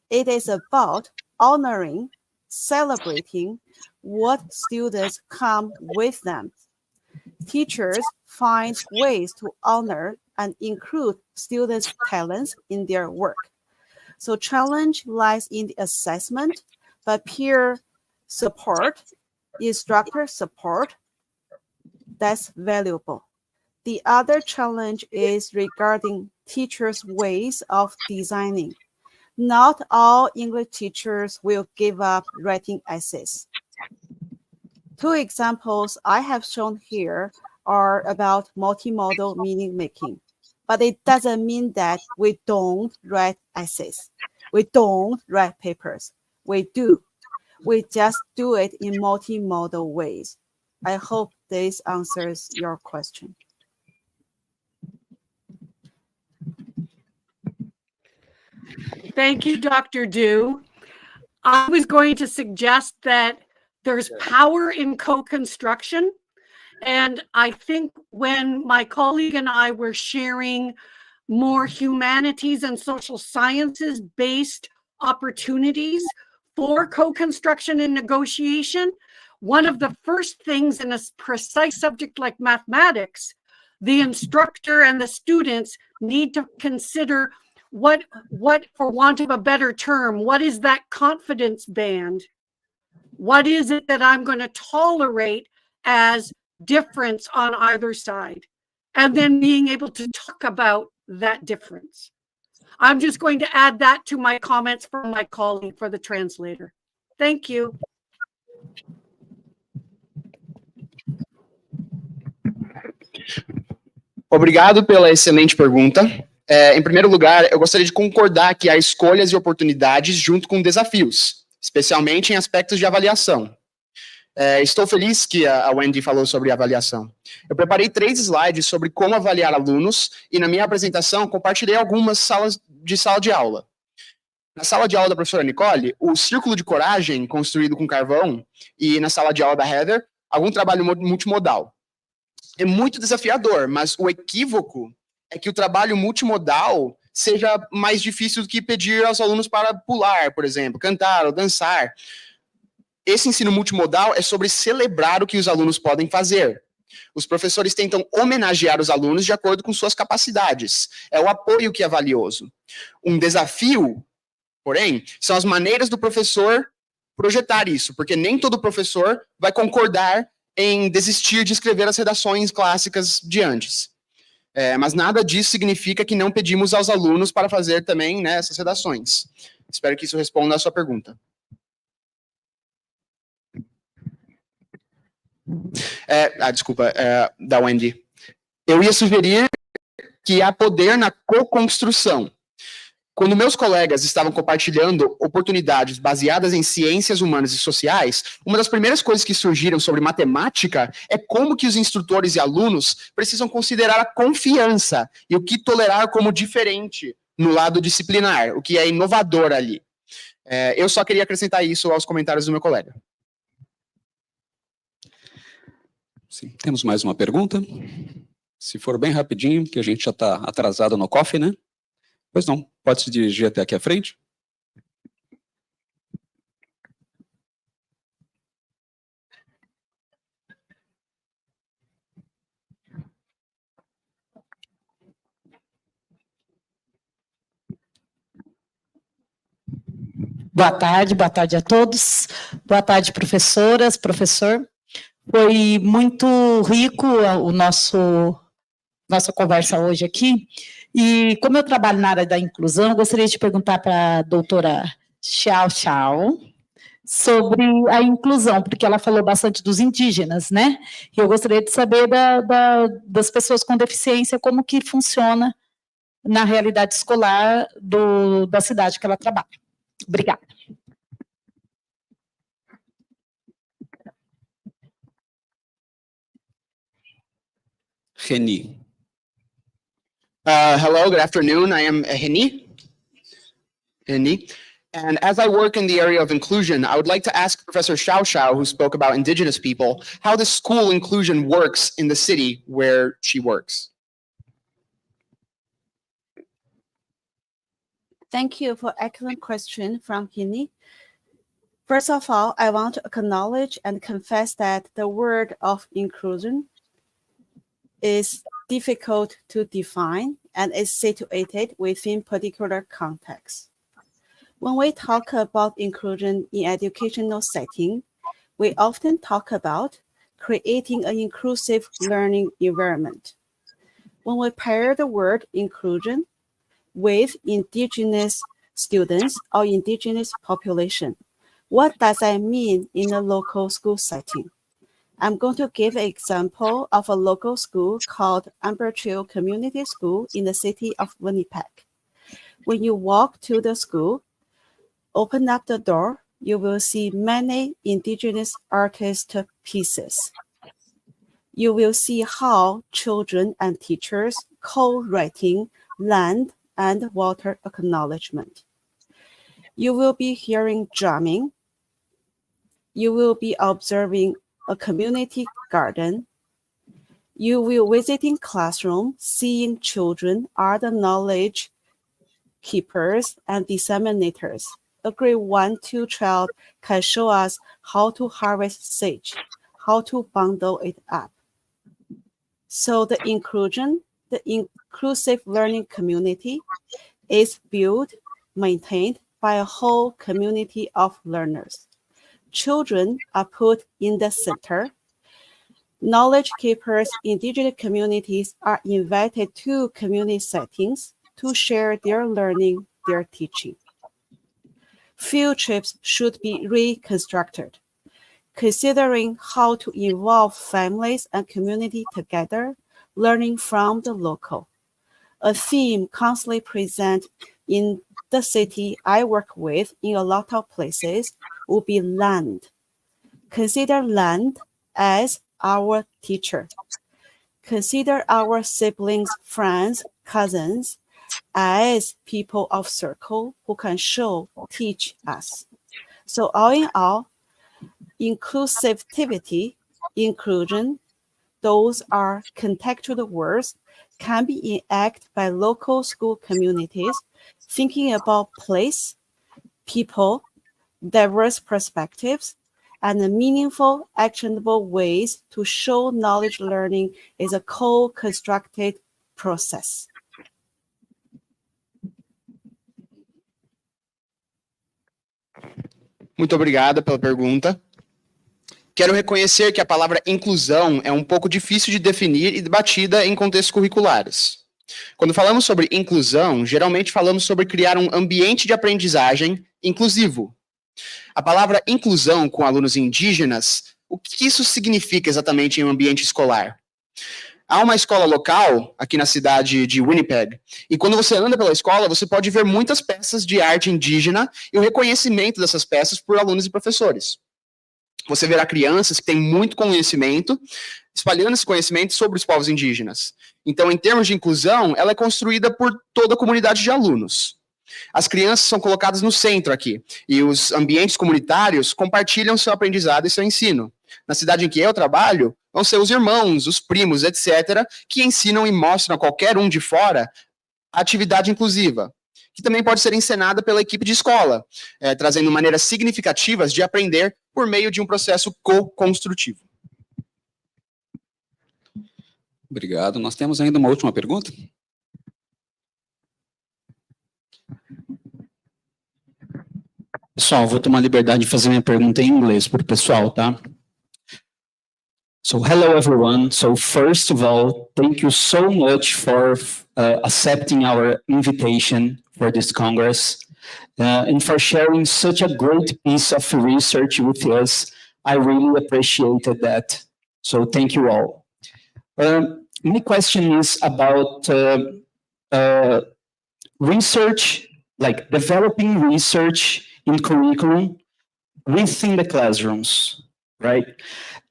It is about honoring, celebrating what students come with them. Teachers find ways to honor and include students' talents in their work. So challenge lies in the assessment, but peer support, instructor support, that's valuable. The other challenge is regarding teachers' ways of designing. Not all English teachers will give up writing essays. 2 examples I have shown here are about multimodal meaning making, but it doesn't mean that we don't write essays. We don't write papers. We do. We just do it in multimodal ways. I hope this answers your question. Thank you, Dr. Du. I was going to suggest that there's power in co-construction. And I think when my colleague and I were sharing more humanities and social sciences based opportunities for co-construction and negotiation, one of the first things in a precise subject like mathematics, the instructor and the students need to consider what, for want of a better term, what is that confidence band? What is it that I'm going to tolerate as difference on either side? And then being able to talk about that difference. I'm just going to add that to my comments from my colleague for the translator. Thank you. Obrigado pela excelente pergunta. Em primeiro lugar, eu gostaria de concordar que há escolhas e oportunidades junto com desafios, especialmente em aspectos de avaliação. Estou feliz que a Wendy falou sobre avaliação. Eu preparei 3 slides sobre como avaliar alunos e, na minha apresentação, compartilhei algumas sala de aula. Na sala de aula da professora Nicole, o círculo de coragem construído com carvão, e na sala de aula da Heather, algum trabalho multimodal. É muito desafiador, mas o equívoco é que o trabalho multimodal seja mais difícil do que pedir aos alunos para pular, por exemplo, cantar ou dançar. Esse ensino multimodal é sobre celebrar o que os alunos podem fazer. Os professores tentam homenagear os alunos de acordo com suas capacidades. É o apoio que é valioso. Um desafio, porém, são as maneiras do professor projetar isso, porque nem todo professor vai concordar em desistir de escrever as redações clássicas de antes. Mas nada disso significa que não pedimos aos alunos para fazer também, né, essas redações. Espero que isso responda à sua pergunta. Desculpa, da Wendy. Eu ia sugerir que há poder na co-construção. Quando meus colegas estavam compartilhando oportunidades baseadas em ciências humanas e sociais, uma das primeiras coisas que surgiram sobre matemática é como que os instrutores e alunos precisam considerar a confiança e o que tolerar como diferente no lado disciplinar, o que é inovador ali. Eu só queria acrescentar isso aos comentários do meu colega. Sim, temos mais uma pergunta. Se for bem rapidinho, que a gente já está atrasado no coffee, né? Pois não, pode se dirigir até aqui à frente. Boa tarde a todos. Boa tarde, professoras, professor. Foi muito rico nossa conversa hoje aqui. E como eu trabalho na área da inclusão, eu gostaria de perguntar para a doutora Xiao sobre a inclusão, porque ela falou bastante dos indígenas, né? E eu gostaria de saber das pessoas com deficiência, como que funciona na realidade escolar da cidade que ela trabalha. Obrigada. Reni. Hello, good afternoon. I am Heni. And as I work in the area of inclusion, I would like to ask Professor Xiao, who spoke about indigenous people, how the school inclusion works in the city where she works. Thank you for excellent question from Hini. First of all, I want to acknowledge and confess that the word of inclusion is difficult to define and is situated within particular context. When we talk about inclusion in educational setting, we often talk about creating an inclusive learning environment. When we pair the word inclusion with indigenous students or indigenous population, what does that mean in a local school setting? I'm going to give an example of a local school called Amber Trail Community School in the city of Winnipeg. When you walk to the school, open up the door, you will see many indigenous artist pieces. You will see how children and teachers co-writing land and water acknowledgement. You will be hearing drumming. You will be observing a community garden. You will visiting classroom, seeing children are the knowledge keepers and disseminators. A grade 1-2 child can show us how to harvest sage, how to bundle it up. So the inclusion, the inclusive learning community is built, maintained by a whole community of learners. Children are put in the center. Knowledge keepers, indigenous communities are invited to community settings to share their learning, their teaching. Field trips should be reconstructed, considering how to involve families and community together, learning from the local. A theme constantly present in the city I work with in a lot of places would be land. Consider land as our teacher. Consider our siblings, friends, cousins as people of circle who can teach us. So all in all, inclusivity, inclusion, those are contextual words, can be enacted by local school communities, thinking about place, people, diverse perspectives, and meaningful, actionable ways to show knowledge learning is a co-constructed process. Muito obrigado pela pergunta. Quero reconhecer que a palavra inclusão é um pouco difícil de definir e debatida em contextos curriculares. Quando falamos sobre inclusão, geralmente falamos sobre criar um ambiente de aprendizagem inclusivo. A palavra inclusão com alunos indígenas, o que isso significa exatamente em um ambiente escolar? Há uma escola local, aqui na cidade de Winnipeg, e quando você anda pela escola, você pode ver muitas peças de arte indígena e o reconhecimento dessas peças por alunos e professores. Você verá crianças que têm muito conhecimento, espalhando esse conhecimento sobre os povos indígenas. Então, em termos de inclusão, ela é construída por toda a comunidade de alunos. As crianças são colocadas no centro aqui, e os ambientes comunitários compartilham seu aprendizado e seu ensino. Na cidade em que eu trabalho, vão ser os irmãos, os primos, etc., que ensinam e mostram a qualquer um de fora a atividade inclusiva, que também pode ser encenada pela equipe de escola, trazendo maneiras significativas de aprender por meio de um processo co-construtivo. Obrigado. Nós temos ainda uma última pergunta? Pessoal, vou tomar a liberdade de fazer minha pergunta em inglês para o pessoal, tá? So, hello everyone. So, first of all, thank you so much for accepting our invitation for this Congress and for sharing such a great piece of research with us. I really appreciated that. So, thank you all. My question is about research, like developing research in curriculum within the classrooms, right?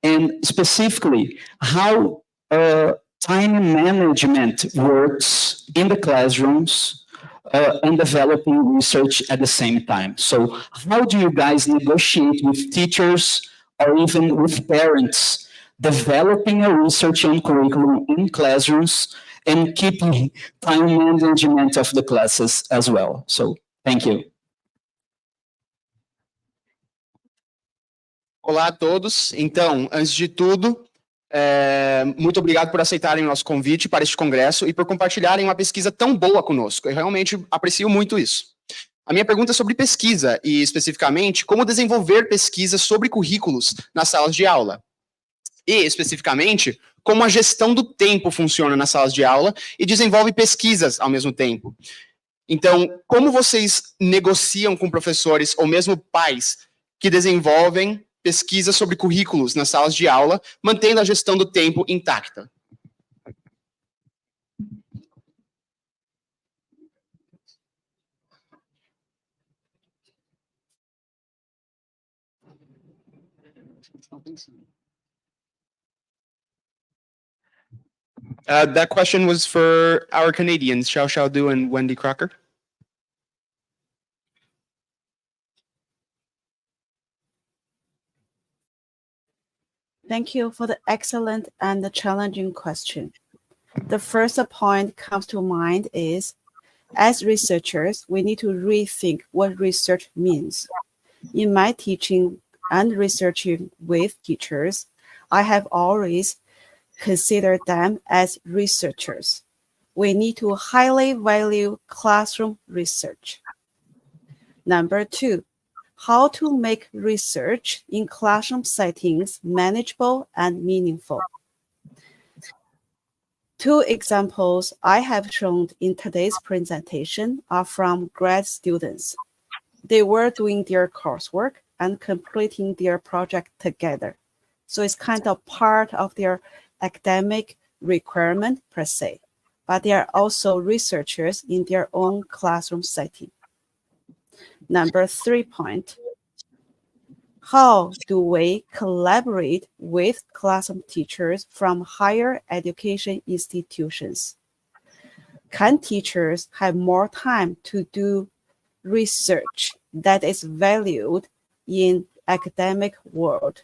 And specifically, how time management works in the classrooms and developing research at the same time. So how do you guys negotiate with teachers or even with parents developing a research on curriculum in classrooms and keeping time management of the classes as well? So thank you. Olá a todos. Então, antes de tudo, muito obrigado por aceitarem o nosso convite para este congresso e por compartilharem uma pesquisa tão boa conosco. Eu realmente aprecio muito isso. A minha pergunta é sobre pesquisa e, especificamente, como desenvolver pesquisas sobre currículos nas salas de aula. E, especificamente, como a gestão do tempo funciona nas salas de aula e desenvolve pesquisas ao mesmo tempo. Então, como vocês negociam com professores ou mesmo pais que desenvolvem pesquisa sobre currículos nas salas de aula, mantendo a gestão do tempo intacta? That question was for our Canadians, Xiao Xiaodu and Wendy Crocker. Thank you for the excellent and the challenging question. The first point comes to mind is, as researchers, we need to rethink what research means. In my teaching and researching with teachers, I have always considered them as researchers. We need to highly value classroom research. Number two, how to make research in classroom settings manageable and meaningful. Two examples I have shown in today's presentation are from grad students. They were doing their coursework and completing their project together. So it's kind of part of their academic requirement per se. but they are also researchers in their own classroom setting. Number 3 point. How do we collaborate with classroom teachers from higher education institutions? Can teachers have more time to do research that is valued in academic world?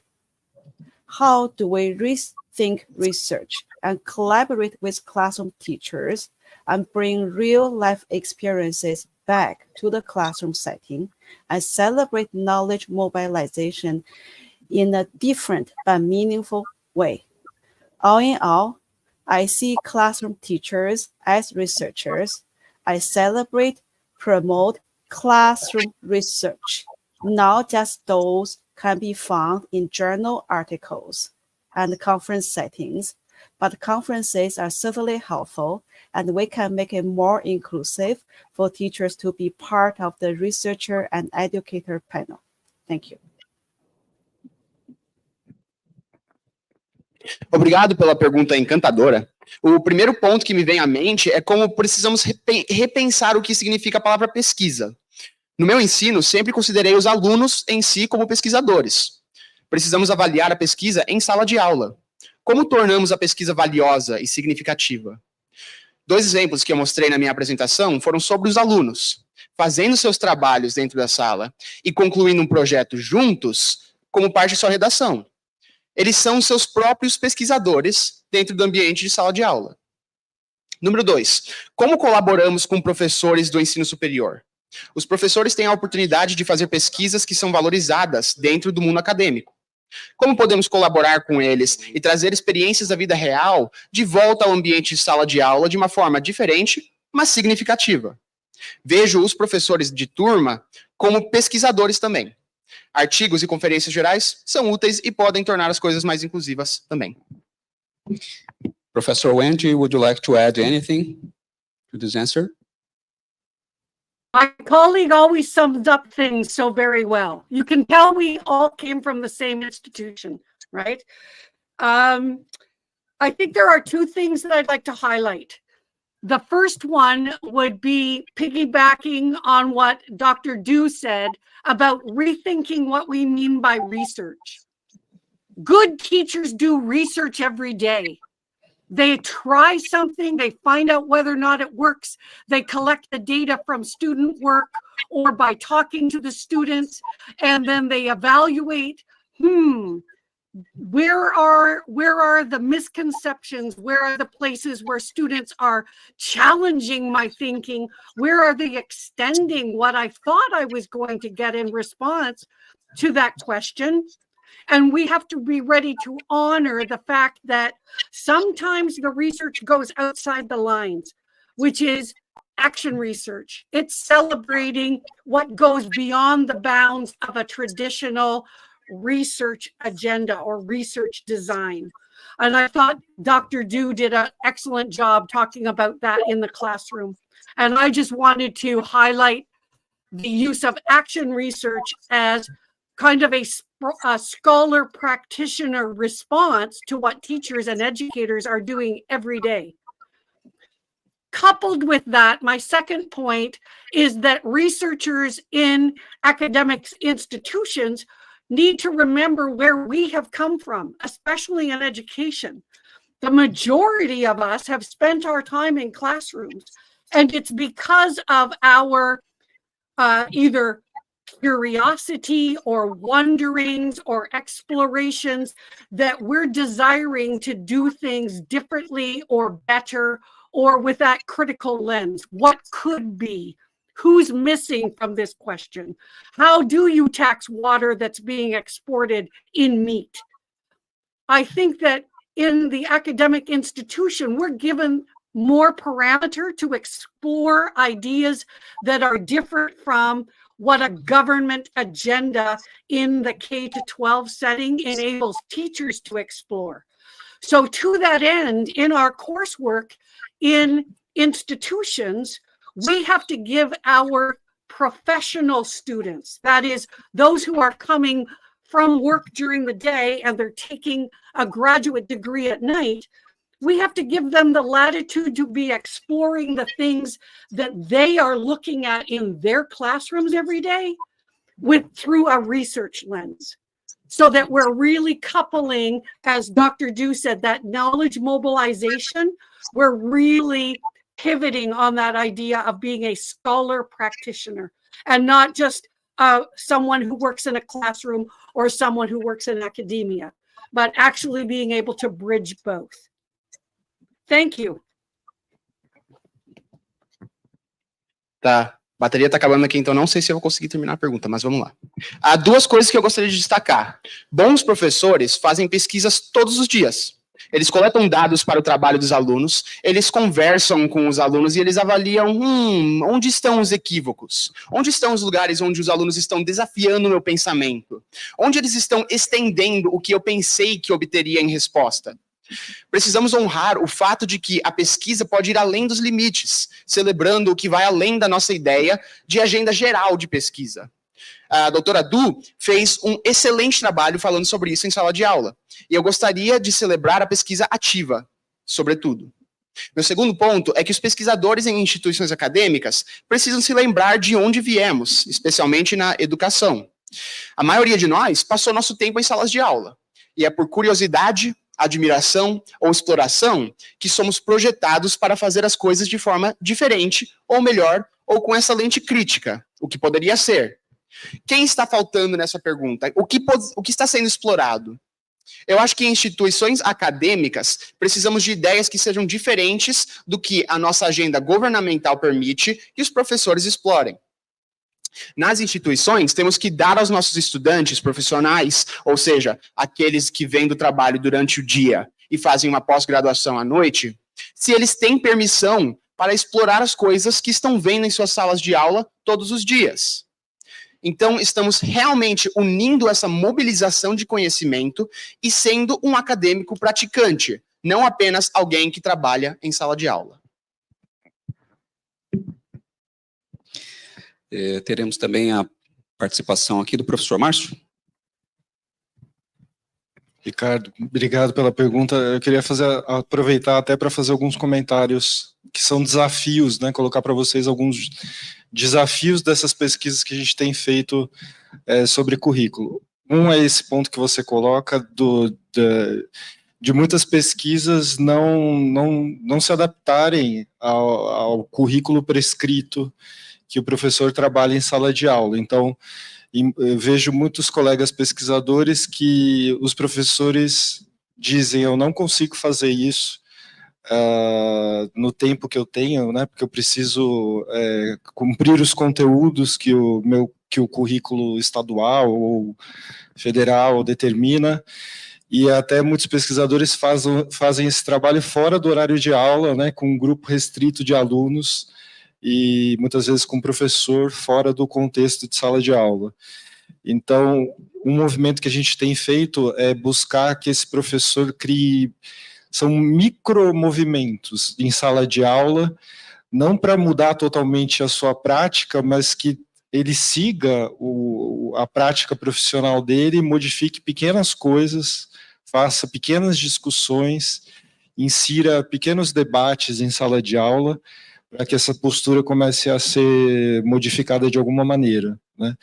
How do we rethink research and collaborate with classroom teachers and bring real-life experiences back to the classroom setting and celebrate knowledge mobilization in a different but meaningful way? All in all, I see classroom teachers as researchers. I celebrate, promote classroom research, not just those can be found in journal articles and conference settings, but conferences are certainly helpful, and we can make it more inclusive for teachers to be part of the researcher and educator panel. Thank you. Obrigado pela pergunta encantadora. O primeiro ponto que me vem à mente é como precisamos repensar o que significa a palavra pesquisa. No meu ensino, sempre considerei os alunos em si como pesquisadores. Precisamos avaliar a pesquisa em sala de aula. Como tornamos a pesquisa valiosa e significativa? 2 exemplos que eu mostrei na minha apresentação foram sobre os alunos, fazendo seus trabalhos dentro da sala e concluindo um projeto juntos como parte de sua redação. Eles são seus próprios pesquisadores dentro do ambiente de sala de aula. Número 2, como colaboramos com professores do ensino superior? Os professores têm a oportunidade de fazer pesquisas que são valorizadas dentro do mundo acadêmico. Como podemos colaborar com eles e trazer experiências da vida real de volta ao ambiente de sala de aula de uma forma diferente, mas significativa? Vejo os professores de turma como pesquisadores também. Artigos e conferências gerais são úteis e podem tornar as coisas mais inclusivas também. Professor Wendy, would you like to add anything to this answer? My colleague always sums up things so very well. You can tell we all came from the same institution, right? I think there are 2 things that I'd like to highlight. The first one would be piggybacking on what Dr. Du said about rethinking what we mean by research. Good teachers do research every day. They try something, they find out whether or not it works, they collect the data from student work or by talking to the students, and then they evaluate, where are the misconceptions, where are the places where students are challenging my thinking, where are they extending what I thought I was going to get in response to that question. And we have to be ready to honor the fact that sometimes the research goes outside the lines, which is action research. It's celebrating what goes beyond the bounds of a traditional research agenda or research design. And I thought Dr. Du did an excellent job talking about that in the classroom. And I just wanted to highlight the use of action research as kind of a scholar practitioner response to what teachers and educators are doing every day. Coupled with that, my second point is that researchers in academic institutions need to remember where we have come from, especially in education. The majority of us have spent our time in classrooms, and it's because of our either curiosity or wonderings or explorations that we're desiring to do things differently or better or with that critical lens. What could be? Who's missing from this question? How do you tax water that's being exported in meat? I think that in the academic institution, we're given more parameter to explore ideas that are different from what a government agenda in the K-12 setting enables teachers to explore. So to that end, in our coursework in institutions, we have to give our professional students, that is, those who are coming from work during the day and they're taking a graduate degree at night, We have to give them the latitude to be exploring the things that they are looking at in their classrooms every day through a research lens, so that we're really coupling, as Dr. Du said, that knowledge mobilization. We're really pivoting on that idea of being a scholar practitioner and not just someone who works in a classroom or someone who works in academia, but actually being able to bridge both. Thank you. Tá. A bateria está acabando aqui, então não sei se eu vou conseguir terminar a pergunta, mas vamos lá. Há duas coisas que eu gostaria de destacar. Bons professores fazem pesquisas todos os dias. Eles coletam dados para o trabalho dos alunos, eles conversam com os alunos e eles avaliam, onde estão os equívocos? Onde estão os lugares onde os alunos estão desafiando o meu pensamento? Onde eles estão estendendo o que eu pensei que obteria em resposta? Precisamos honrar o fato de que a pesquisa pode ir além dos limites, celebrando o que vai além da nossa ideia de agenda geral de pesquisa. A doutora Du fez um excelente trabalho falando sobre isso em sala de aula. E eu gostaria de celebrar a pesquisa ativa, sobretudo. Meu segundo ponto é que os pesquisadores em instituições acadêmicas precisam se lembrar de onde viemos, especialmente na educação. A maioria de nós passou nosso tempo em salas de aula. E é por curiosidade, admiração ou exploração que somos projetados para fazer as coisas de forma diferente, ou melhor, ou com essa lente crítica, o que poderia ser. Quem está faltando nessa pergunta? O que está sendo explorado? Eu acho que em instituições acadêmicas precisamos de ideias que sejam diferentes do que a nossa agenda governamental permite que os professores explorem. Nas instituições, temos que dar aos nossos estudantes profissionais, ou seja, aqueles que vêm do trabalho durante o dia e fazem uma pós-graduação à noite, se eles têm permissão para explorar as coisas que estão vendo em suas salas de aula todos os dias. Então, estamos realmente unindo essa mobilização de conhecimento e sendo um acadêmico praticante, não apenas alguém que trabalha em sala de aula. Teremos também a participação aqui do professor Márcio. Ricardo, obrigado pela pergunta. Eu queria aproveitar até para fazer alguns comentários que são desafios, né? Colocar para vocês alguns desafios dessas pesquisas que a gente tem feito sobre currículo. Um é esse ponto que você coloca de muitas pesquisas não se adaptarem ao currículo prescrito que o professor trabalha em sala de aula. Então, eu vejo muitos colegas pesquisadores que os professores dizem, eu não consigo fazer isso no tempo que eu tenho, né, porque eu preciso cumprir os conteúdos que o currículo estadual ou federal determina, e até muitos pesquisadores fazem esse trabalho fora do horário de aula, né, com um grupo restrito de alunos, e muitas vezes com o professor fora do contexto de sala de aula. Então, um movimento que a gente tem feito é buscar que esse professor crie, são micromovimentos em sala de aula, não para mudar totalmente a sua prática, mas que ele siga a prática profissional dele, modifique pequenas coisas, faça pequenas discussões, insira pequenos debates em sala de aula, para que essa postura comece a ser modificada de alguma maneira, né?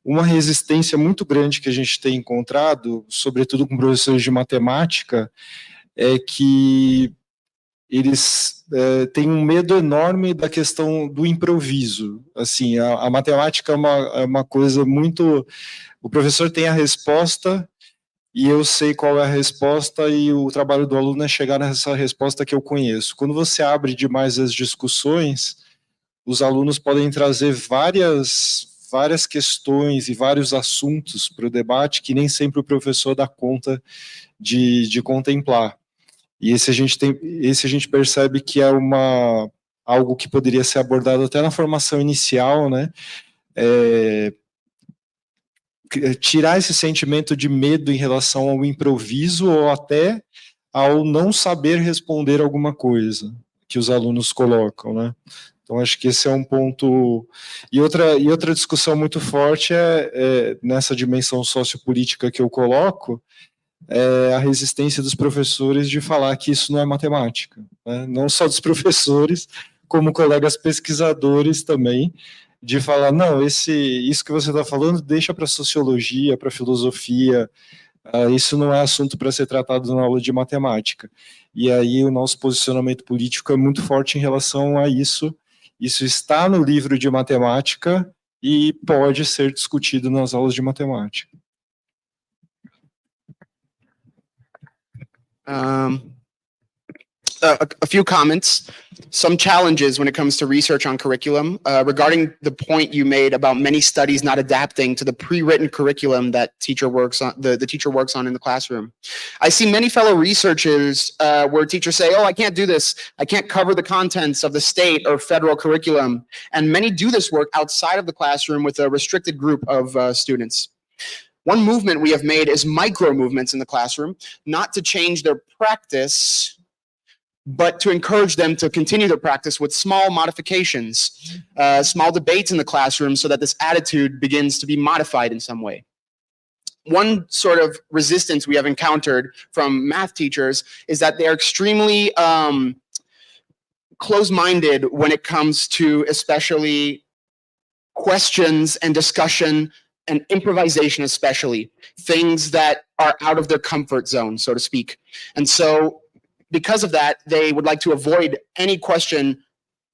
Uma resistência muito grande que a gente tem encontrado, sobretudo com professores de matemática, é que eles têm um medo enorme da questão do improviso. Assim, a matemática é uma coisa muito... O professor tem a resposta, e eu sei qual é a resposta, e o trabalho do aluno é chegar nessa resposta que eu conheço. Quando você abre demais as discussões, os alunos podem trazer várias questões e vários assuntos para o debate que nem sempre o professor dá conta de contemplar. E esse a gente percebe que é algo que poderia ser abordado até na formação inicial, né? Tirar esse sentimento de medo em relação ao improviso ou até ao não saber responder alguma coisa que os alunos colocam, né? Então, acho que esse é um ponto... E outra discussão muito forte nessa dimensão sociopolítica que eu coloco, a resistência dos professores de falar que isso não é matemática, né? Não só dos professores, como colegas pesquisadores também, de falar, não, isso que você está falando deixa para sociologia, para filosofia, isso não é assunto para ser tratado na aula de matemática. E aí o nosso posicionamento político é muito forte em relação a isso. Isso está no livro de matemática e pode ser discutido nas aulas de matemática. A few comments, some challenges when it comes to research on curriculum regarding the point you made about many studies not adapting to the pre-written curriculum that teacher works on, the teacher works on in the classroom. I see many fellow researchers where teachers say, oh, I can't do this. I can't cover the contents of the state or federal curriculum. And many do this work outside of the classroom with a restricted group of students. One movement we have made is micro movements in the classroom, not to change their practice, but to encourage them to continue their practice with small modifications, small debates in the classroom so that this attitude begins to be modified in some way. One sort of resistance we have encountered from math teachers is that they are extremely close-minded when it comes to especially questions and discussion and improvisation, especially things that are out of their comfort zone, so to speak. And so because of that, they would like to avoid any question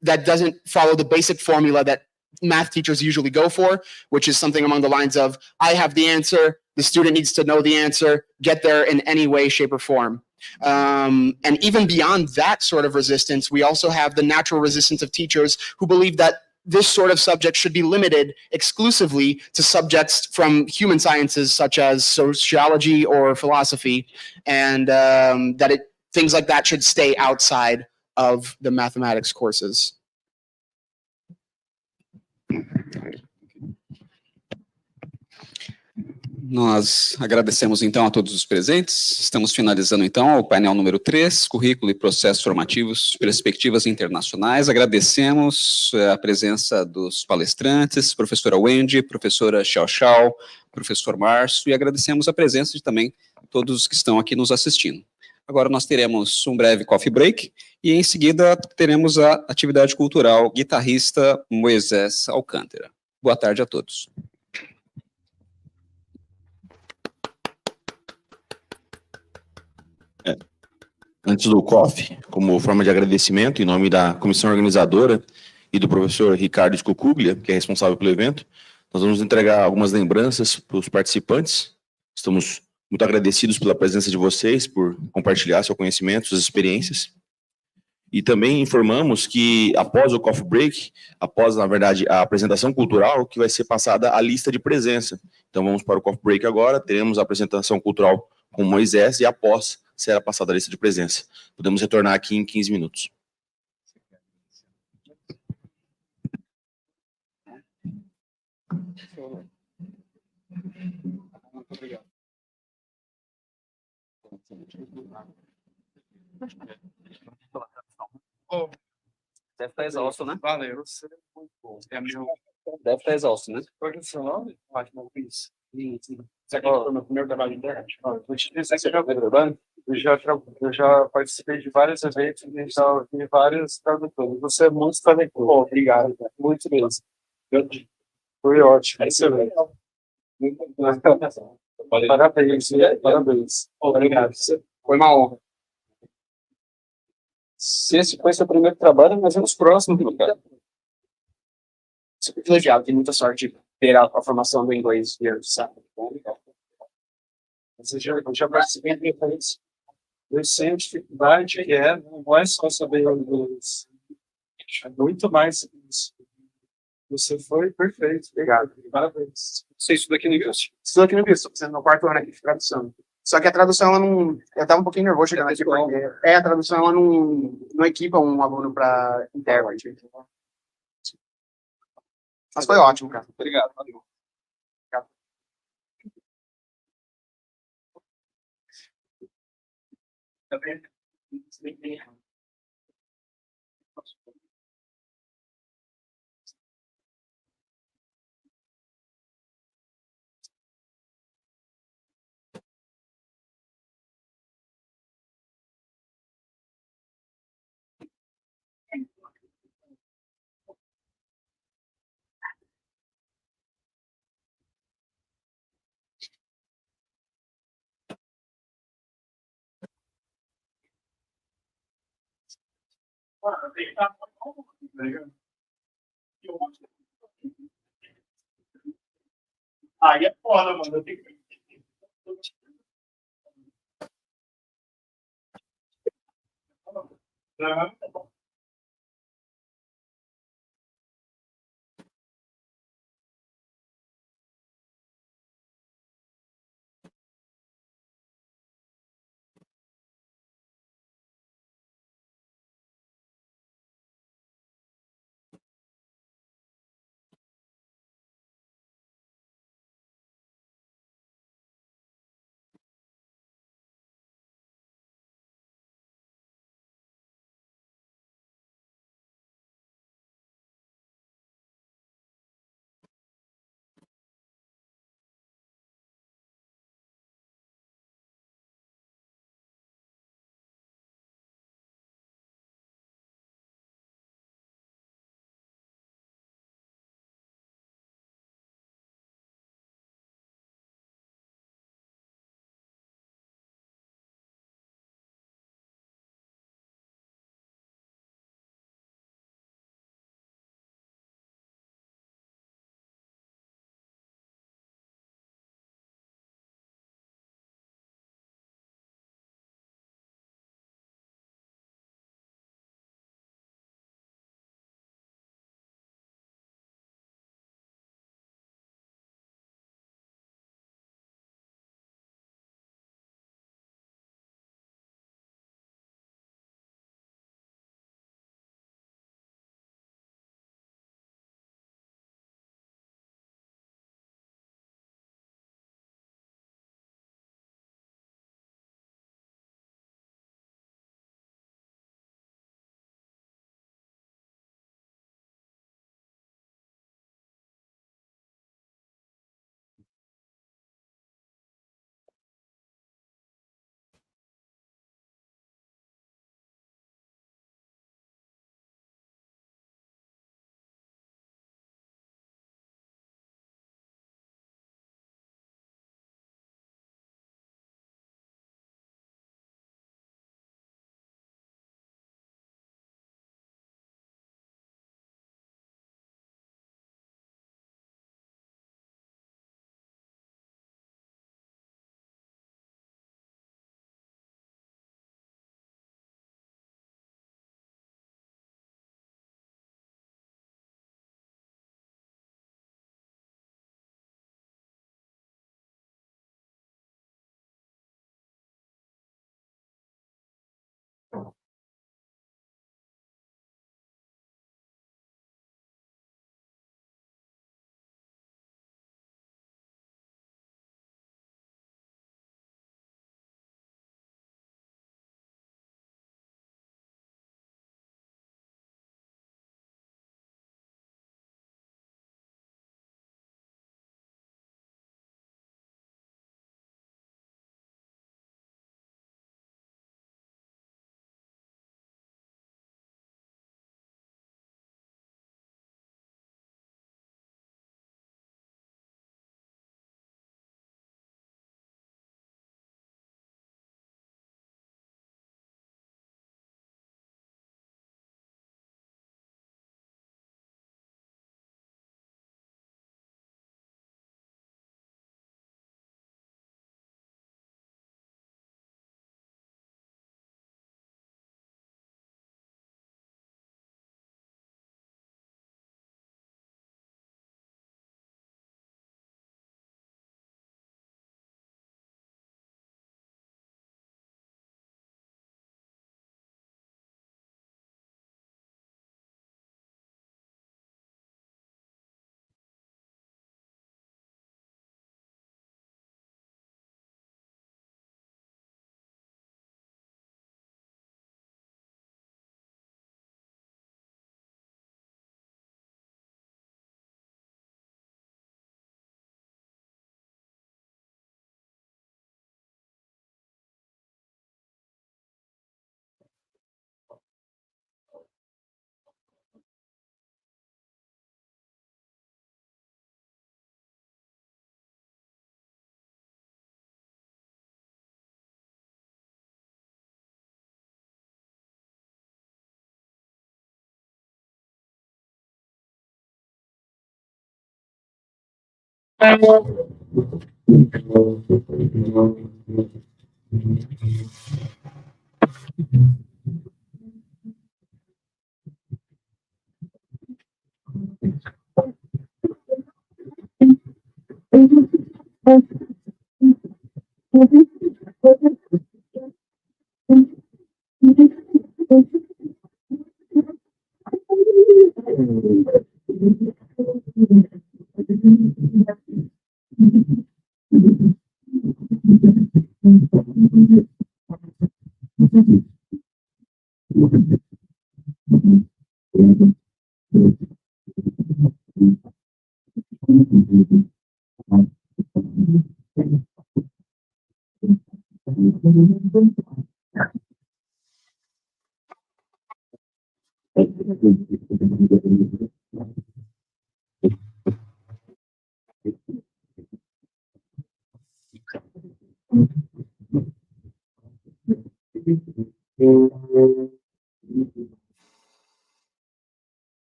that doesn't follow the basic formula that math teachers usually go for, which is something along the lines of, I have the answer, the student needs to know the answer, get there in any way, shape, or form. And even beyond that sort of resistance, we also have the natural resistance of teachers who believe that this sort of subject should be limited exclusively to subjects from human sciences such as sociology or philosophy, and that things like that should stay outside of the mathematics courses. Nós agradecemos, então, a todos os presentes. Estamos finalizando, então, o painel número 3, Currículo e Processos Formativos, Perspectivas Internacionais. Agradecemos a presença dos palestrantes, professora Wendy, professora Xiao Xiao, professor Márcio, e agradecemos a presença de também todos os que estão aqui nos assistindo. Agora nós teremos um breve coffee break e, em seguida, teremos a atividade cultural Guitarrista Moisés Alcântara. Boa tarde a todos. Antes do coffee, como forma de agradecimento, em nome da comissão organizadora e do professor Ricardo Scocuglia, que é responsável pelo evento, nós vamos entregar algumas lembranças para os participantes. Estamos muito agradecidos pela presença de vocês, por compartilhar seu conhecimento, suas experiências. E também informamos que, após o coffee break, após, na verdade, a apresentação cultural, que vai ser passada a lista de presença. Então, vamos para o coffee break agora, teremos a apresentação cultural com Moisés e, após, será passada a lista de presença. Podemos retornar aqui em 15 minutos. Muito obrigado. Deve estar exausto, né? Valeu, você é muito bom. É meu... Deve estar exausto, né? Qual é o seu nome? Ótimo, Luiz. Você aqui foi o meu primeiro trabalho de internet? Vou te dizer que você já veio trabalhando? Eu já participei de vários eventos e já vi vários tradutores. Você é muito talentoso. Obrigado, cara. Muito mesmo. Foi ótimo. Excelente. Parabéns. Parabéns. Obrigado. Foi uma honra. Se esse foi seu primeiro trabalho, nós vamos próximo, cara. Sou privilegiado, tenho muita sorte de ter a formação do inglês, sabe? Eu já participei de eventos. Eu sei a dificuldade que é, não é só saber o inglês. É muito mais isso. Você foi perfeito. Obrigado. Parabéns. Você estuda aqui no IBIS? Estudo aqui no IBIS. Estou fazendo meu quarto ano aqui de tradução. Só que a tradução, ela não... Eu estava um pouquinho nervoso chegando aqui, porque... a tradução, ela não equipa um aluno para intérprete. Mas foi ótimo, cara. Obrigado. Valeu. Obrigado. Aí é foda, mano. Eu tenho que... Aham.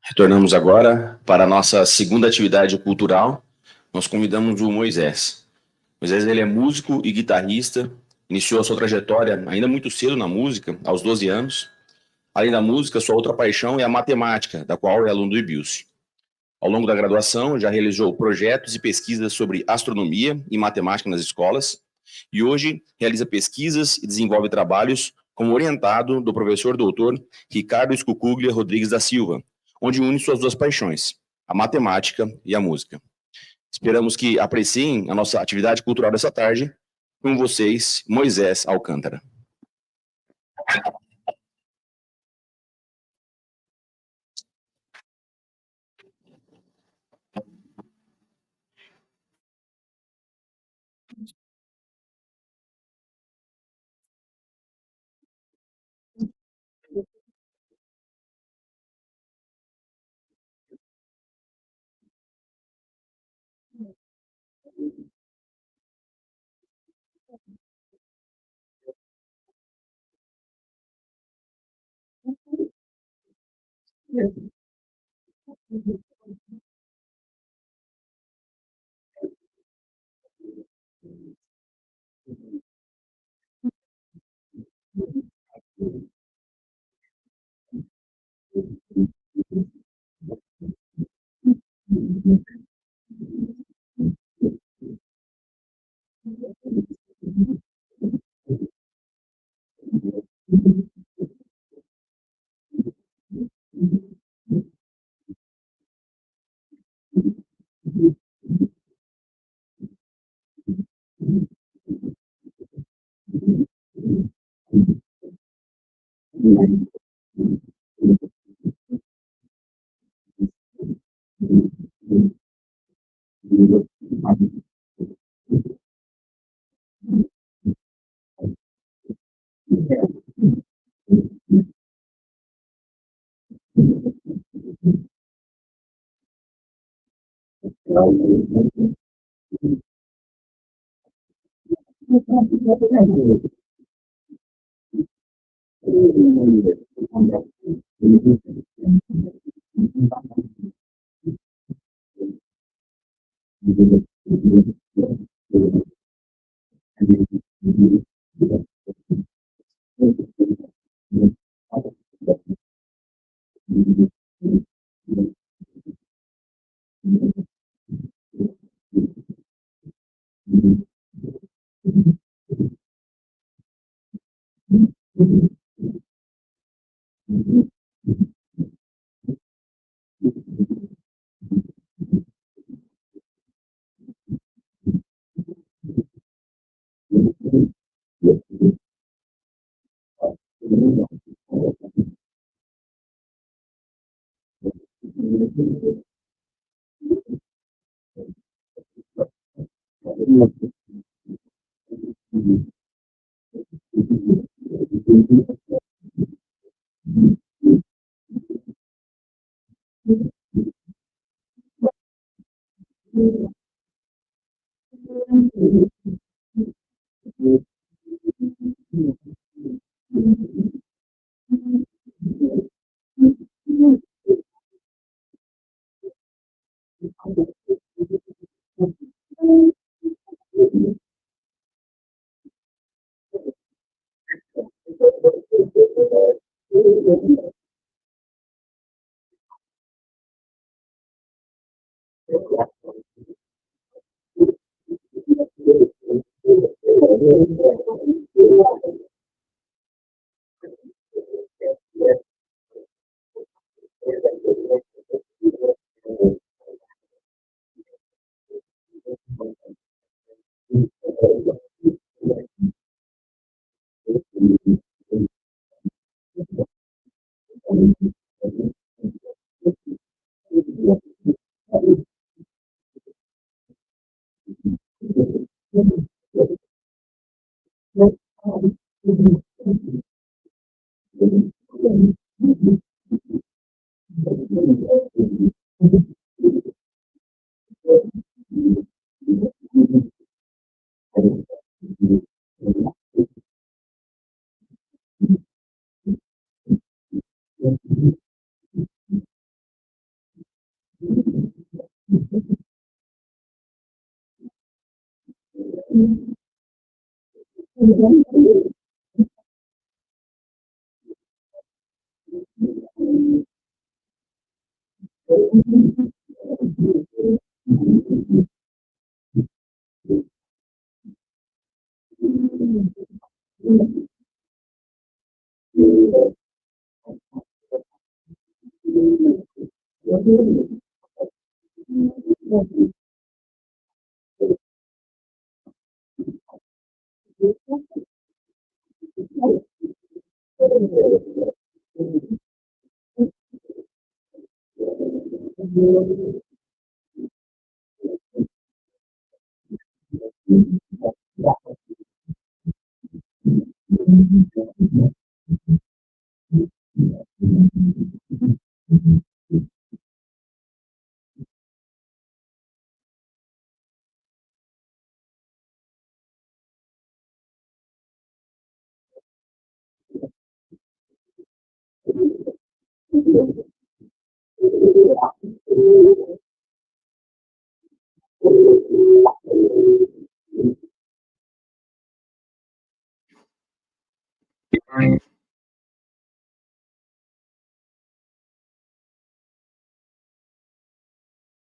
Retornamos agora para a nossa segunda atividade cultural. Nós convidamos o Moisés. Moisés, ele é músico e guitarrista, iniciou a sua trajetória ainda muito cedo na música, aos 12 anos. Além da música, sua outra paixão é a matemática, da qual é aluno do IBIUSC. Ao longo da graduação, já realizou projetos e pesquisas sobre astronomia e matemática nas escolas, e hoje realiza pesquisas e desenvolve trabalhos como orientado do professor doutor Ricardo Scucuglia Rodrigues da Silva, onde une suas duas paixões, a matemática e a música. Esperamos que apreciem a nossa atividade cultural dessa tarde. Com vocês, Moisés Alcântara.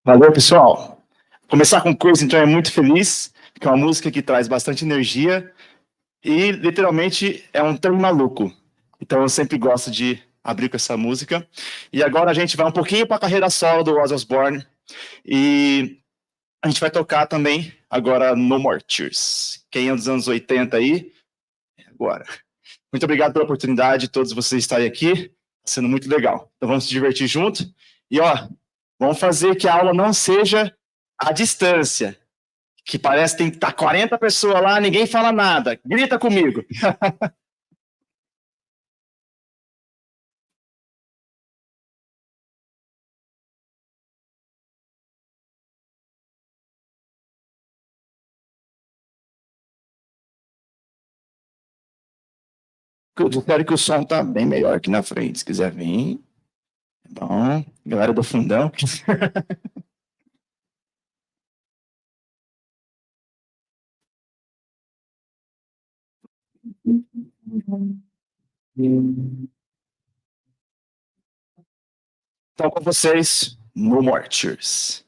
Valeu, pessoal. Começar com coisa, então, é muito feliz, que é uma música que traz bastante energia e, literalmente, é um trem maluco. Então, eu sempre gosto de abrir com essa música. E agora a gente vai um pouquinho para a carreira solo do Ozzy Osbourne e a gente vai tocar também agora No More Tears. Quem é dos anos 80 aí? Agora. Muito obrigado pela oportunidade de todos vocês estarem aqui. Está sendo muito legal. Então, vamos se divertir junto. E, ó, vamos fazer que a aula não seja à distância, que parece que tem que estar 40 pessoas lá, ninguém fala nada. Grita comigo. Eu espero que o som tá bem melhor aqui na frente. Se quiser vir, tá bom. Galera do fundão. Então, com vocês, No More Tears.